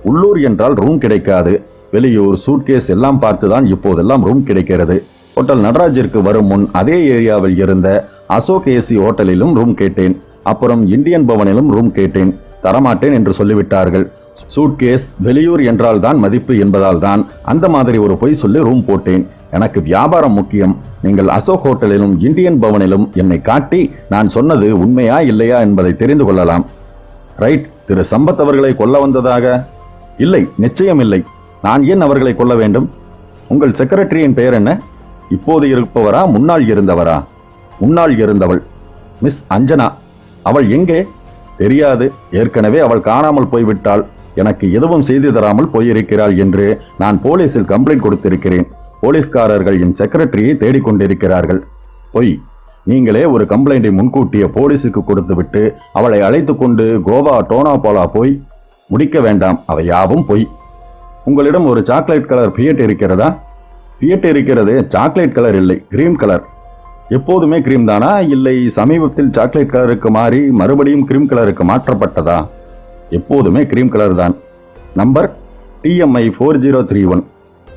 Speaker 2: உள்ளூர் என்றால் ரூம் கிடைக்காது. வெளியூர் சூட்கேஸ் எல்லாம் பார்த்துதான் இப்போதெல்லாம் ரூம் கிடைக்கிறது. ஹோட்டல் நடராஜிற்கு வரும் முன் அதே ஏரியாவில் இருந்த அசோக் ஏசி ஹோட்டலிலும் ரூம் கேட்டேன். அப்புறம் இந்தியன் பவனிலும் ரூம் கேட்டேன். தரமாட்டேன் என்று சொல்லிவிட்டார்கள். சூட்கேஸ் வெளியூர் என்றால் தான் மதிப்பு என்பதால் தான் அந்த மாதிரி ஒரு பொய் சொல்லி ரூம் போட்டேன். எனக்கு வியாபாரம் முக்கியம். நீங்கள் அசோக் ஹோட்டலிலும் இந்தியன் பவனிலும் என்னை காட்டி நான் சொன்னது உண்மையா இல்லையா என்பதை தெரிந்து கொள்ளலாம். ரைட். திரு சம்பத் அவர்களை கொல்ல வந்ததாக? இல்லை, நிச்சயம் இல்லை. நான் ஏன் அவர்களை கொல்ல வேண்டும்? உங்கள் செக்ரட்டரியின் பெயர் என்ன? இப்போது இருப்பவரா, முன்னாள் இருந்தவரா? முன்னாள் இருந்தவள். மிஸ் அஞ்சனா. அவள் எங்கே? தெரியாது. ஏற்கனவே அவள் காணாமல் போய்விட்டாள். எனக்கு எதுவும் செய்து தராமல் போயிருக்கிறாள் என்று நான் போலீசில் கம்ப்ளைண்ட் கொடுத்திருக்கிறேன். போலீஸ்காரர்கள் என் செக்ரட்டரியை தேடிக்கொண்டிருக்கிறார்கள். பொய். நீங்களே ஒரு கம்ப்ளைண்டை முன்கூட்டிய போலீஸுக்கு கொடுத்துவிட்டு அவளை அழைத்து கொண்டு கோவா டோனாபோலா போய் முடிக்க வேண்டாம். அவை யாவும் பொய். உங்களிடம் ஒரு சாக்லேட் கலர் ஃபியட் இருக்கிறதா? ஃபியட் இருக்கிறது. சாக்லேட் கலர் இல்லை, கிரீம் கலர். எப்போதுமே கிரீம் தானா, இல்லை சமீபத்தில் சாக்லேட் கலருக்கு மாறி மறுபடியும் கிரீம் கலருக்கு மாற்றப்பட்டதா? எப்போதுமே கிரீம் கலர் தான். Number TMI 4031.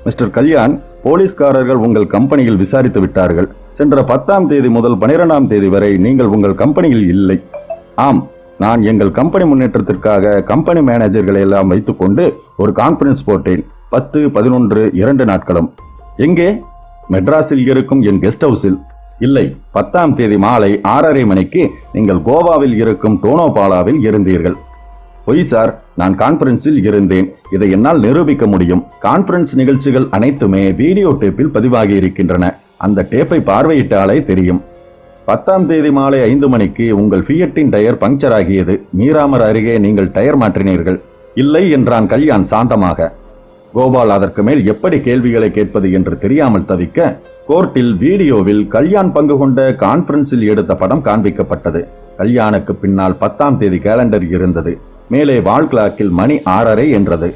Speaker 2: மிஸ்டர் கல்யாண், போலீஸ்காரர்கள் உங்கள் கம்பெனியில் விசாரித்து விட்டார்கள். சென்ற 10ஆம் தேதி முதல் 12ஆம் தேதி வரை நீங்கள் உங்கள் கம்பெனியில் இல்லை. ஆம், நான் எங்கள் கம்பெனி முன்னேற்றத்திற்காக கம்பெனி மேனேஜர்களை எல்லாம் வைத்துக்கொண்டு ஒரு கான்ஃபரன்ஸ் போட்டேன். 10, 11, 2 நாட்களும். எங்கே? மெட்ராஸில் இருக்கும் என் கெஸ்ட் ஹவுஸில். இல்லை, 10ஆம் தேதி மாலை 6:30 மணிக்கு நீங்கள் கோவாவில் இருக்கும் டோனோபாலாவில் இருந்தீர்கள். பொய் சார், நான் கான்ஃபரன்ஸில் இருந்தேன். இதை என்னால் நிரூபிக்க முடியும். கான்ஃபரன்ஸ் நிகழ்ச்சிகள் அனைத்துமே வீடியோ டேப்பில் பதிவாகி இருக்கின்றன. அந்த டேப்பை பார்வையிட்டாலே தெரியும். 10ஆம் தேதி மாலை 5 மணிக்கு உங்கள் ஃபியட்டின் டயர் பங்க்சர் ஆகியது. மீராமர் அருகே நீங்கள் டயர் மாற்றினீர்கள். இல்லை என்றான் கல்யாண் சாந்தமாக. கோபால் அதற்கு மேல் எப்படி கேள்விகளை கேட்பது என்று தெரியாமல் தவிக்க, கோர்ட்டில் வீடியோவில் கல்யாண் பங்கு கொண்ட கான்ஃபரன்ஸில் எடுத்த படம் காண்பிக்கப்பட்டது. கல்யாணுக்கு பின்னால் 10ஆம் தேதி கேலண்டர் இருந்தது. மேலே வால் கிளாக்கில் மணி 6:30 என்றது.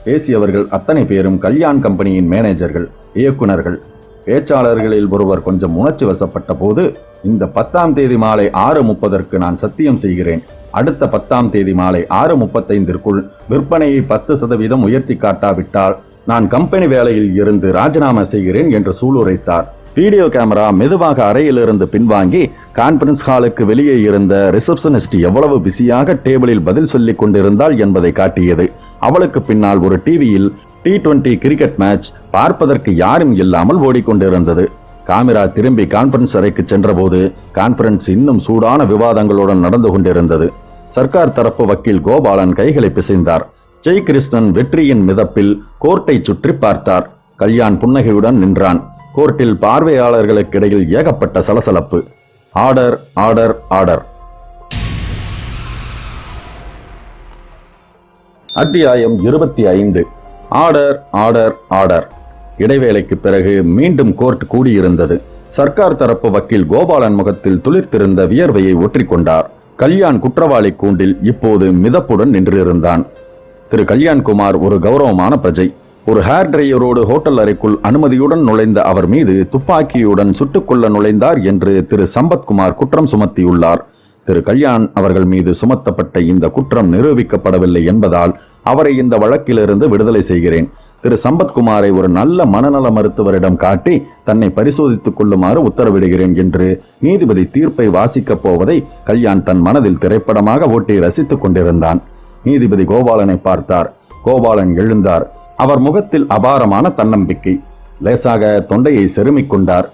Speaker 2: பேசியவர்கள் அத்தனை பேரும் கல்யாண் கம்பெனியின் மேனேஜர்கள், இயக்குனர்கள். பேச்சாளர்களில் ஒருவர் கொஞ்சம் உணர்ச்சி வசப்பட்ட போது, இந்த 10ஆம் தேதி மாலை 6:30 நான் சத்தியம் செய்கிறேன், அடுத்த 10ஆம் தேதி மாலை 6:35 விற்பனையை 10% உயர்த்தி காட்டாவிட்டால் நான் கம்பெனி வேலையில் இருந்து ராஜினாமா செய்கிறேன் என்று சூளுரைத்தார். வீடியோ கேமரா மெதுவாக அறையிலிருந்து பின்வாங்கி கான்ஃபரன்ஸ் ஹாலுக்கு வெளியே இருந்த ரிசப்ஷனிஸ்ட் எவ்வளவு பிஸியாக டேபிளில் பதில் சொல்லிக் கொண்டிருந்தாள் என்பதை காட்டியது. அவளுக்கு பின்னால் ஒரு டிவியில் T20 கிரிக்கெட் மேட்ச் பார்ப்பதற்கு யாரும் இல்லாமல் ஓடிக்கொண்டிருந்தது. காமிரா திரும்பி கான்ஃபரன்ஸ் அறைக்கு சென்றபோது கான்ஃபரன்ஸ் இன்னும் சூடான விவாதங்களுடன் நடந்து கொண்டிருந்தது. சர்க்கார் தரப்பு வக்கீல் கோபாலன் கைகளை பிசைந்தார். ஜெய்கிருஷ்ணன் வெற்றியின் மிதப்பில் கோர்ட்டை சுற்றி பார்த்தார். கல்யாண் புன்னகையுடன் நின்றான். கோர்ட்டில் பார்வையாளர்களுக்கு இடையில் ஏகப்பட்ட சலசலப்பு. Order, order, order. அத்தியாயம் 25. Order, order, order. இடைவேளைக்கு பிறகு மீண்டும் கோர்ட் கூடியிருந்தது. சர்க்கார் தரப்பு வக்கீல் கோபாலன் முகத்தில் துளிர்த்திருந்த வியர்வையை ஒற்றிக்கொண்டார். கல்யாண் குற்றவாளி கூண்டில் இப்போது மிதப்புடன் நின்றிருந்தான். திரு கல்யாண்குமார் ஒரு கௌரவமான பிரஜை. ஒரு ஹேர் டிரையரோடு ஹோட்டல் அறைக்குள் அனுமதியுடன் நுழைந்த அவர் மீது துப்பாக்கியுடன் சுட்டுக்கொள்ள நுழைந்தார் என்று திரு சம்பத்குமார் குற்றம் சுமத்தியுள்ளார். திரு கல்யாண் அவர்கள் மீது சுமத்தப்பட்ட இந்த குற்றம் நிரூபிக்கப்படவில்லை என்பதால் அவரை இந்த வழக்கிலிருந்து விடுதலை செய்கிறேன். திரு சம்பத்குமாரை ஒரு நல்ல மனநல மருத்துவரிடம் காட்டி தன்னை பரிசோதித்துக் கொள்ளுமாறு உத்தரவிடுகிறேன் என்று நீதிபதி தீர்ப்பை வாசிக்கப் போவதை கல்யாண் தன் மனதில் திரைப்படமாக ஓட்டி ரசித்துக் கொண்டிருந்தான். நீதிபதி கோபாலனை பார்த்தார். கோபாலன் எழுந்தார். அவர் முகத்தில் அபாரமான தன்னம்பிக்கை. லேசாக தொண்டையை செருமிக் கொண்டார்.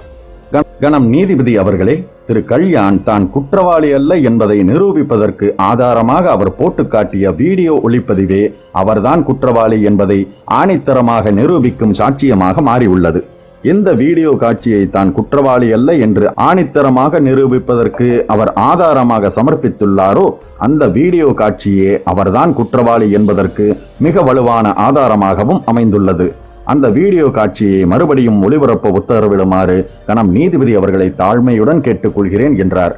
Speaker 2: கணம் நீதிபதி அவர்களே, திரு கல்யாண் தான் குற்றவாளி அல்ல என்பதை நிரூபிப்பதற்கு ஆதாரமாக அவர் போட்டு காட்டிய வீடியோ ஒளிப்பதிவே அவர்தான் குற்றவாளி என்பதை ஆணித்தரமாக நிரூபிக்கும் சாட்சியமாக மாறியுள்ளது. எந்த வீடியோ காட்சியை தான் குற்றவாளி அல்ல என்று ஆணித்தரமாக நிரூபிப்பதற்கு அவர் ஆதாரமாக சமர்ப்பித்துள்ளாரோ அந்த வீடியோ காட்சியே அவர்தான் குற்றவாளி என்பதற்கு மிக வலுவான ஆதாரமாகவும் அமைந்துள்ளது. அந்த வீடியோ காட்சியை மறுபடியும் ஒளிபரப்ப உத்தரவிடுமாறு கணம் நீதிபதி அவர்களை தாழ்மையுடன் கேட்டுக்கொள்கிறேன் என்றார்.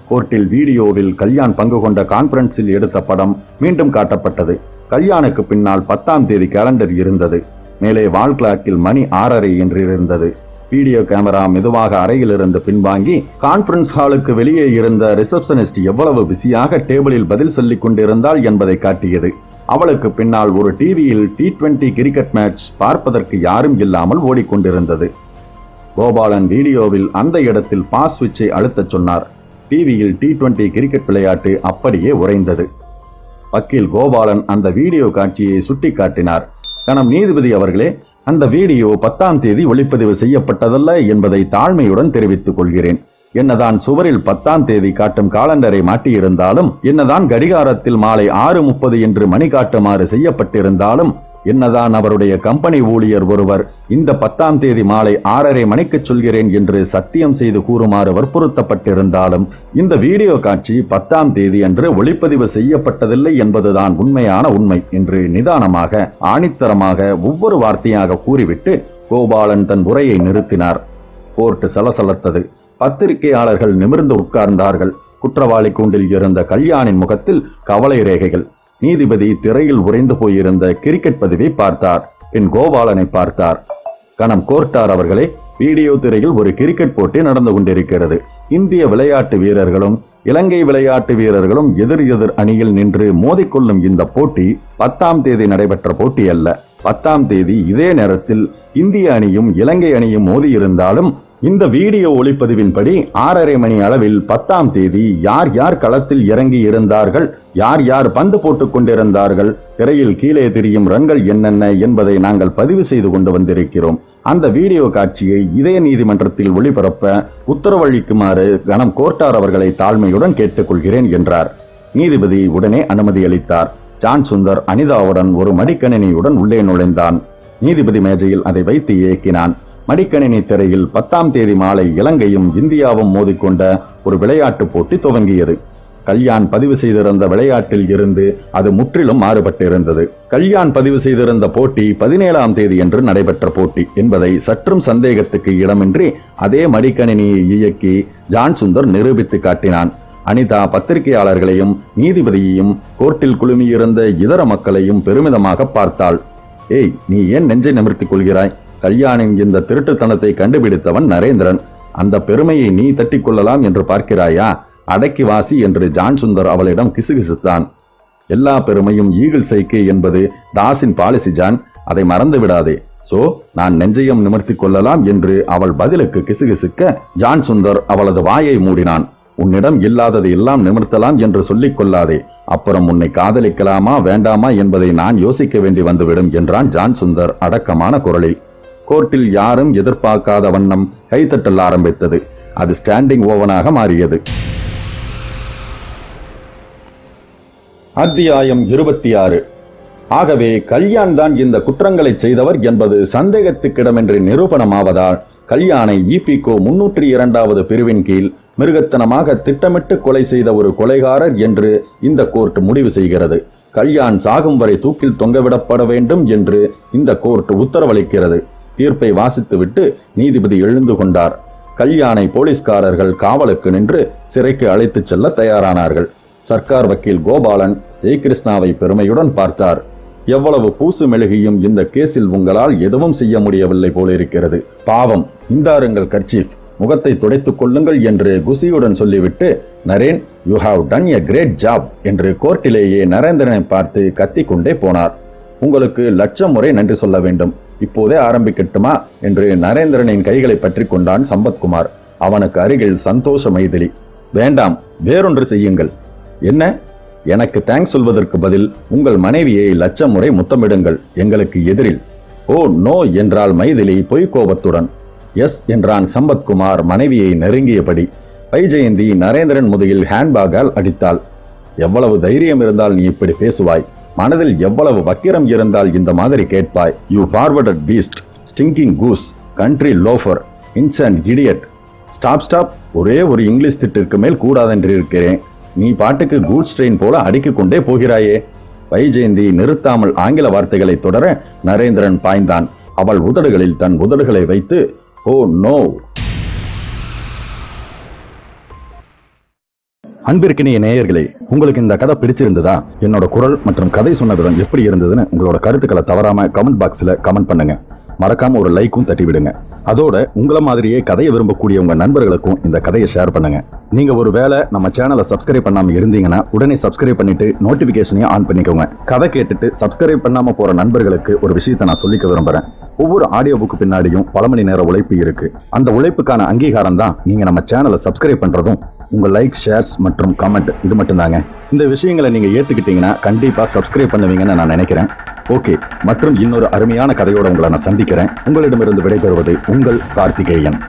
Speaker 2: கோர்ட்டில் வீடியோவில் கல்யாண் பங்கு கொண்ட கான்ஃபரன்ஸில் எடுத்த படம் மீண்டும் காட்டப்பட்டது. கல்யாணுக்கு பின்னால் 10ஆம் தேதி கேலண்டர் இருந்தது. மேலே வால் கிளாக்கில் மணி 6:30 என்று இருந்தது. வீடியோ கேமரா மெதுவாக அறையிலிருந்து பின்வாங்கி கான்ஃபரன்ஸ் ஹாலுக்கு வெளியே இருந்த ரிசப்ஷனிஸ்ட் எவ்வளவு பிஸியாக டேபிளில் பதில் சொல்லிக் கொண்டிருந்தாள் என்பதை காட்டியது. அவளுக்கு பின்னால் ஒரு டிவியில் T20 கிரிக்கெட் மேட்ச் பார்ப்பதற்கு யாரும் இல்லாமல் ஓடிக்கொண்டிருந்தது. கோபாலன் வீடியோவில் அந்த இடத்தில் பாஸ் சுவிட்சை அழுத்தச் சொன்னார். டிவியில் T20 கிரிக்கெட் விளையாட்டு அப்படியே உறைந்தது. வக்கீல் கோபாலன் அந்த வீடியோ காட்சியை சுட்டி காட்டினார். கணம் நீதிபதி அவர்களே, அந்த வீடியோ 10ஆம் தேதி ஒளிப்பதிவு செய்யப்பட்டதல்ல என்பதை தாழ்மையுடன் தெரிவித்துக் கொள்கிறேன். என்னதான் சுவரில் 10ஆம் தேதி காட்டும் காலண்டரை மாட்டியிருந்தாலும், என்னதான் கடிகாரத்தில் மாலை 6:30 என்று மணி காட்டுமாறு செய்யப்பட்டிருந்தாலும், என்னதான் அவருடைய கம்பெனி ஊழியர் ஒருவர் இந்த 10ஆம் தேதி மாலை 6:30 மணிக்கு சொல்கிறேன் என்று சத்தியம் செய்து கூறுமாறு வற்புறுத்தப்பட்டிருந்தாலும், இந்த வீடியோ காட்சி 10ஆம் தேதி அன்று ஒளிப்பதிவு செய்யப்பட்டதில்லை என்பதுதான் உண்மையான உண்மை என்று நிதானமாக ஆணித்தரமாக ஒவ்வொரு வார்த்தையாக கூறிவிட்டு கோபாலன் தன் உரையை நிறுத்தினார். கோர்ட் சலசலத்தது. பத்திரிகையாளர்கள் நிமிர்ந்து உட்கார்ந்தார்கள். குற்றவாளி கூண்டில் இருந்த கல்யாணின் முகத்தில் கவலை ரேகைகள். நீதிபதி திரையில் உறைந்து போயிருந்த கிரிக்கெட் பதிவை பார்த்தார். பின் கோபாலனை பார்த்தார். கணம் கோர்ட்டார் அவர்களே, வீடியோ திரையில் ஒரு கிரிக்கெட் போட்டி நடந்து கொண்டிருக்கிறது. இந்திய விளையாட்டு வீரர்களும் இலங்கை விளையாட்டு வீரர்களும் எதிர் எதிர் அணியில் நின்று மோதிக்கொள்ளும் இந்த போட்டி 10ஆம் தேதி நடைபெற்ற போட்டி அல்ல. 10ஆம் தேதி இதே நேரத்தில் இந்திய அணியும் இலங்கை அணியும் மோதியிருந்தாலும் இந்த வீடியோ ஒளிப்பதிவின்படி 6:30 மணி அளவில் 10ஆம் தேதி யார் யார் களத்தில் இறங்கி இருந்தார்கள், யார் யார் பந்து போட்டுக் கொண்டிருந்தார்கள், திரையில் கீழே தெரியும் ரன்கள் என்னென்ன என்பதை நாங்கள் பதிவு செய்து கொண்டு வந்திருக்கிறோம். அந்த வீடியோ காட்சியை இதே நீதிமன்றத்தில் ஒளிபரப்ப உத்தரவளிக்குமாறு கனம் கோர்ட்டார் அவர்களை தாழ்மையுடன் கேட்டுக்கொள்கிறேன் என்றார். நீதிபதி உடனே அனுமதி அளித்தார். ஜான் சுந்தர் அனிதாவுடன் ஒரு மடிக்கணினியுடன் உள்ளே நுழைந்தான். நீதிபதி மேஜையில் அதை வைத்து இயக்கினான். மடிக்கணினி திரையில் 10ஆம் தேதி மாலை இலங்கையும் இந்தியாவும் மோதிக்கொண்ட ஒரு விளையாட்டு போட்டி துவங்கியது. கல்யாண் பதிவு செய்திருந்த விளையாட்டில் இருந்து அது முற்றிலும் மாறுபட்டிருந்தது. கல்யாண் பதிவு செய்திருந்த போட்டி 17ஆம் தேதி என்று நடைபெற்ற போட்டி என்பதை சற்றும் சந்தேகத்துக்கு இடமின்றி அதே மடிக்கணினியை இயக்கி ஜான் சுந்தர் நிரூபித்து காட்டினான். அனிதா பத்திரிகையாளர்களையும் நீதிபதியையும் கோர்ட்டில் குழுமியிருந்த இதர மக்களையும் பெருமிதமாக பார்த்தாள். ஏய், நீ ஏன் நெஞ்சை நிமிர்த்திக் கொள்கிறாய்? கல்யாணின் இந்த திருட்டுத்தனத்தை கண்டுபிடித்தவன் நரேந்திரன். அந்த பெருமையை நீ தட்டிக் கொள்ளலாம் என்று பார்க்கிறாயா? அடக்கி வாசி என்று ஜான் சுந்தர் அவளிடம் கிசுகிசுத்தான். எல்லா பெருமையும் ஈகிள் சைக்கு என்பது தாஸின் பாலிசி ஜான், அதை மறந்து விடாதே. சோ நான் நெஞ்சையும் நிமிர்த்திக் கொள்ளலாம் என்று அவள் பதிலுக்கு கிசுகிசுக்க ஜான் சுந்தர் அவளது வாயை மூடினான். உன்னிடம் இல்லாதது எல்லாம் நிமிர்த்தலாம் என்று சொல்லிக் கொள்ளாதே. அப்புறம் உன்னை காதலிக்கலாமா வேண்டாமா என்பதை நான் யோசிக்க வேண்டி வந்துவிடும் என்றான் ஜான் சுந்தர் அடக்கமான குரலில். கோர்ட்டில் யாரும் எதிர்பார்க்காத வண்ணம் கைத்தட்டல் ஆரம்பித்தது. அது ஸ்டாண்டிங் ஓவனாக மாறியது. அத்தியாயம் 26. ஆகவே கல்யாண் தான் இந்த குற்றங்களை செய்தவர் என்பது சந்தேகத்துக்கிடமின்றி நிரூபணமாவதால் கல்யாணை இபிகோ 302வது பிரிவின் கீழ் மிருகத்தனமாக திட்டமிட்டு கொலை செய்த ஒரு கொலைகாரர் என்று இந்த கோர்ட் முடிவு செய்கிறது. கல்யாண் சாகும் வரை தூக்கில் தொங்கவிடப்பட வேண்டும் என்று இந்த கோர்ட் உத்தரவளிக்கிறது. தீர்ப்பை வாசித்துவிட்டு நீதிபதி எழுந்து கொண்டார். கல்யாணை போலீஸ்காரர்கள் காவலுக்கு நின்று சிறைக்கு அழைத்துச் செல்ல தயாரானார்கள். சர்க்கார் வக்கீல் கோபாலன் ஜெயகிருஷ்ணாவை பெருமையுடன் பார்த்தார். எவ்வளவு பூசு மெழுகியும் இந்த கேஸில் உங்களால் எதுவும் செய்ய முடியவில்லை போலிருக்கிறது. பாவம், இந்தாருங்கள் கர்ச்சீஃப், முகத்தை துடைத்துக் கொள்ளுங்கள் என்று குசியுடன் சொல்லிவிட்டு, Naren, you have done a great job என்று கோர்ட்டிலேயே நரேந்திரனை பார்த்து கத்திக்கொண்டே போனார். உங்களுக்கு லட்சம் முறை நன்றி சொல்ல வேண்டும். இப்போதே ஆரம்பிக்கட்டுமா என்று நரேந்திரனின் கைகளை பற்றி கொண்டான் சம்பத்குமார். அவனுக்கு அருகில் சந்தோஷ மைதிலி. வேண்டாம், வேறொன்று செய்யுங்கள். என்ன? எனக்கு தேங்க்ஸ் சொல்வதற்கு பதில் உங்கள் மனைவியை லட்சம் முறை முத்தமிடுங்கள் எங்களுக்கு எதிரில். ஓ நோ என்றாள் மைதிலி பொய்கோபத்துடன். எஸ் என்றான் சம்பத்குமார் மனைவியை நெருங்கியபடி. வைஜெயந்தி நரேந்திரன் முதுகில் ஹேண்ட்பேக்கால் அடித்தாள். எவ்வளவு தைரியம் இருந்தால் நீ இப்படி பேசுவாய்? மனதில் எவ்வளவு வக்கிரம் இருந்தால் இந்த மாதிரி கேட்பாய்? You forwarded beast, stinking goose, country loafer, insolent idiot. Stop. ஒரே ஒரு இங்கிலீஷ் திட்டிற்கு மேல் கூடாதென்று இருக்கிறேன். நீ பாட்டுக்கு கூட்ஸ் ட்ரெயின் போல அடிக்கிக் கொண்டே போகிறாயே. வைஜெயந்தி நிறுத்தாமல் ஆங்கில வார்த்தைகளை தொடர நரேந்திரன் பாய்ந்தான். அவள் உதடுகளில் தன் உதடுகளை வைத்து, ஓ நோ. அன்பிற்கினிய நேயர்களே, உங்களுக்கு இந்த கதை பிடிச்சிருந்ததா? என்னோட குரல் மற்றும் கதை சொன்ன விதம் எப்படி இருந்ததுன்னு உங்களோட கருத்துக்களை தவறாம கமெண்ட் பாக்ஸ்ல கமெண்ட் பண்ணுங்க. மறக்காம ஒரு லைக்கும் தட்டி விடுங்க. அதோட உங்களை மாதிரியே கதையை விரும்பக்கூடிய உங்க நண்பர்களுக்கும் இந்த கதையை ஷேர் பண்ணுங்க. நீங்க ஒரு வேளை நம்ம சேனலை சப்ஸ்கிரைப் பண்ணாம இருந்தீங்கன்னா உடனே சப்ஸ்கிரைப் பண்ணிட்டு நோட்டிபிகேஷனையும் ஆன் பண்ணிக்கோங்க. கதை கேட்டுட்டு சப்ஸ்கிரைப் பண்ணாம போற நண்பர்களுக்கு ஒரு விஷயத்தை நான் சொல்லிக்க விரும்புறேன். ஒவ்வொரு ஆடியோ புக்கு பின்னாடியும் பல மணி நேர உழைப்பு இருக்கு. அந்த உழைப்புக்கான அங்கீகாரம் தான் நீங்க நம்ம சேனலை சப்ஸ்கிரைப் பண்றதும் உங்க லைக், ஷேர்ஸ் மற்றும் கமெண்ட். இது மட்டும்தாங்க. இந்த விஷயங்களை நீங்க ஏத்துக்கிட்டீங்கன்னா கண்டிப்பா சப்ஸ்கிரைப் பண்ணுவீங்கன்னு நான் நினைக்கிறேன். ஓகே, மற்றும் இன்னொரு அருமையான கதையோட உங்களை நான் சந்திக்கிறேன். உங்களிடமிருந்து விடைபெறுவது உங்கள் கார்த்திகேயன்.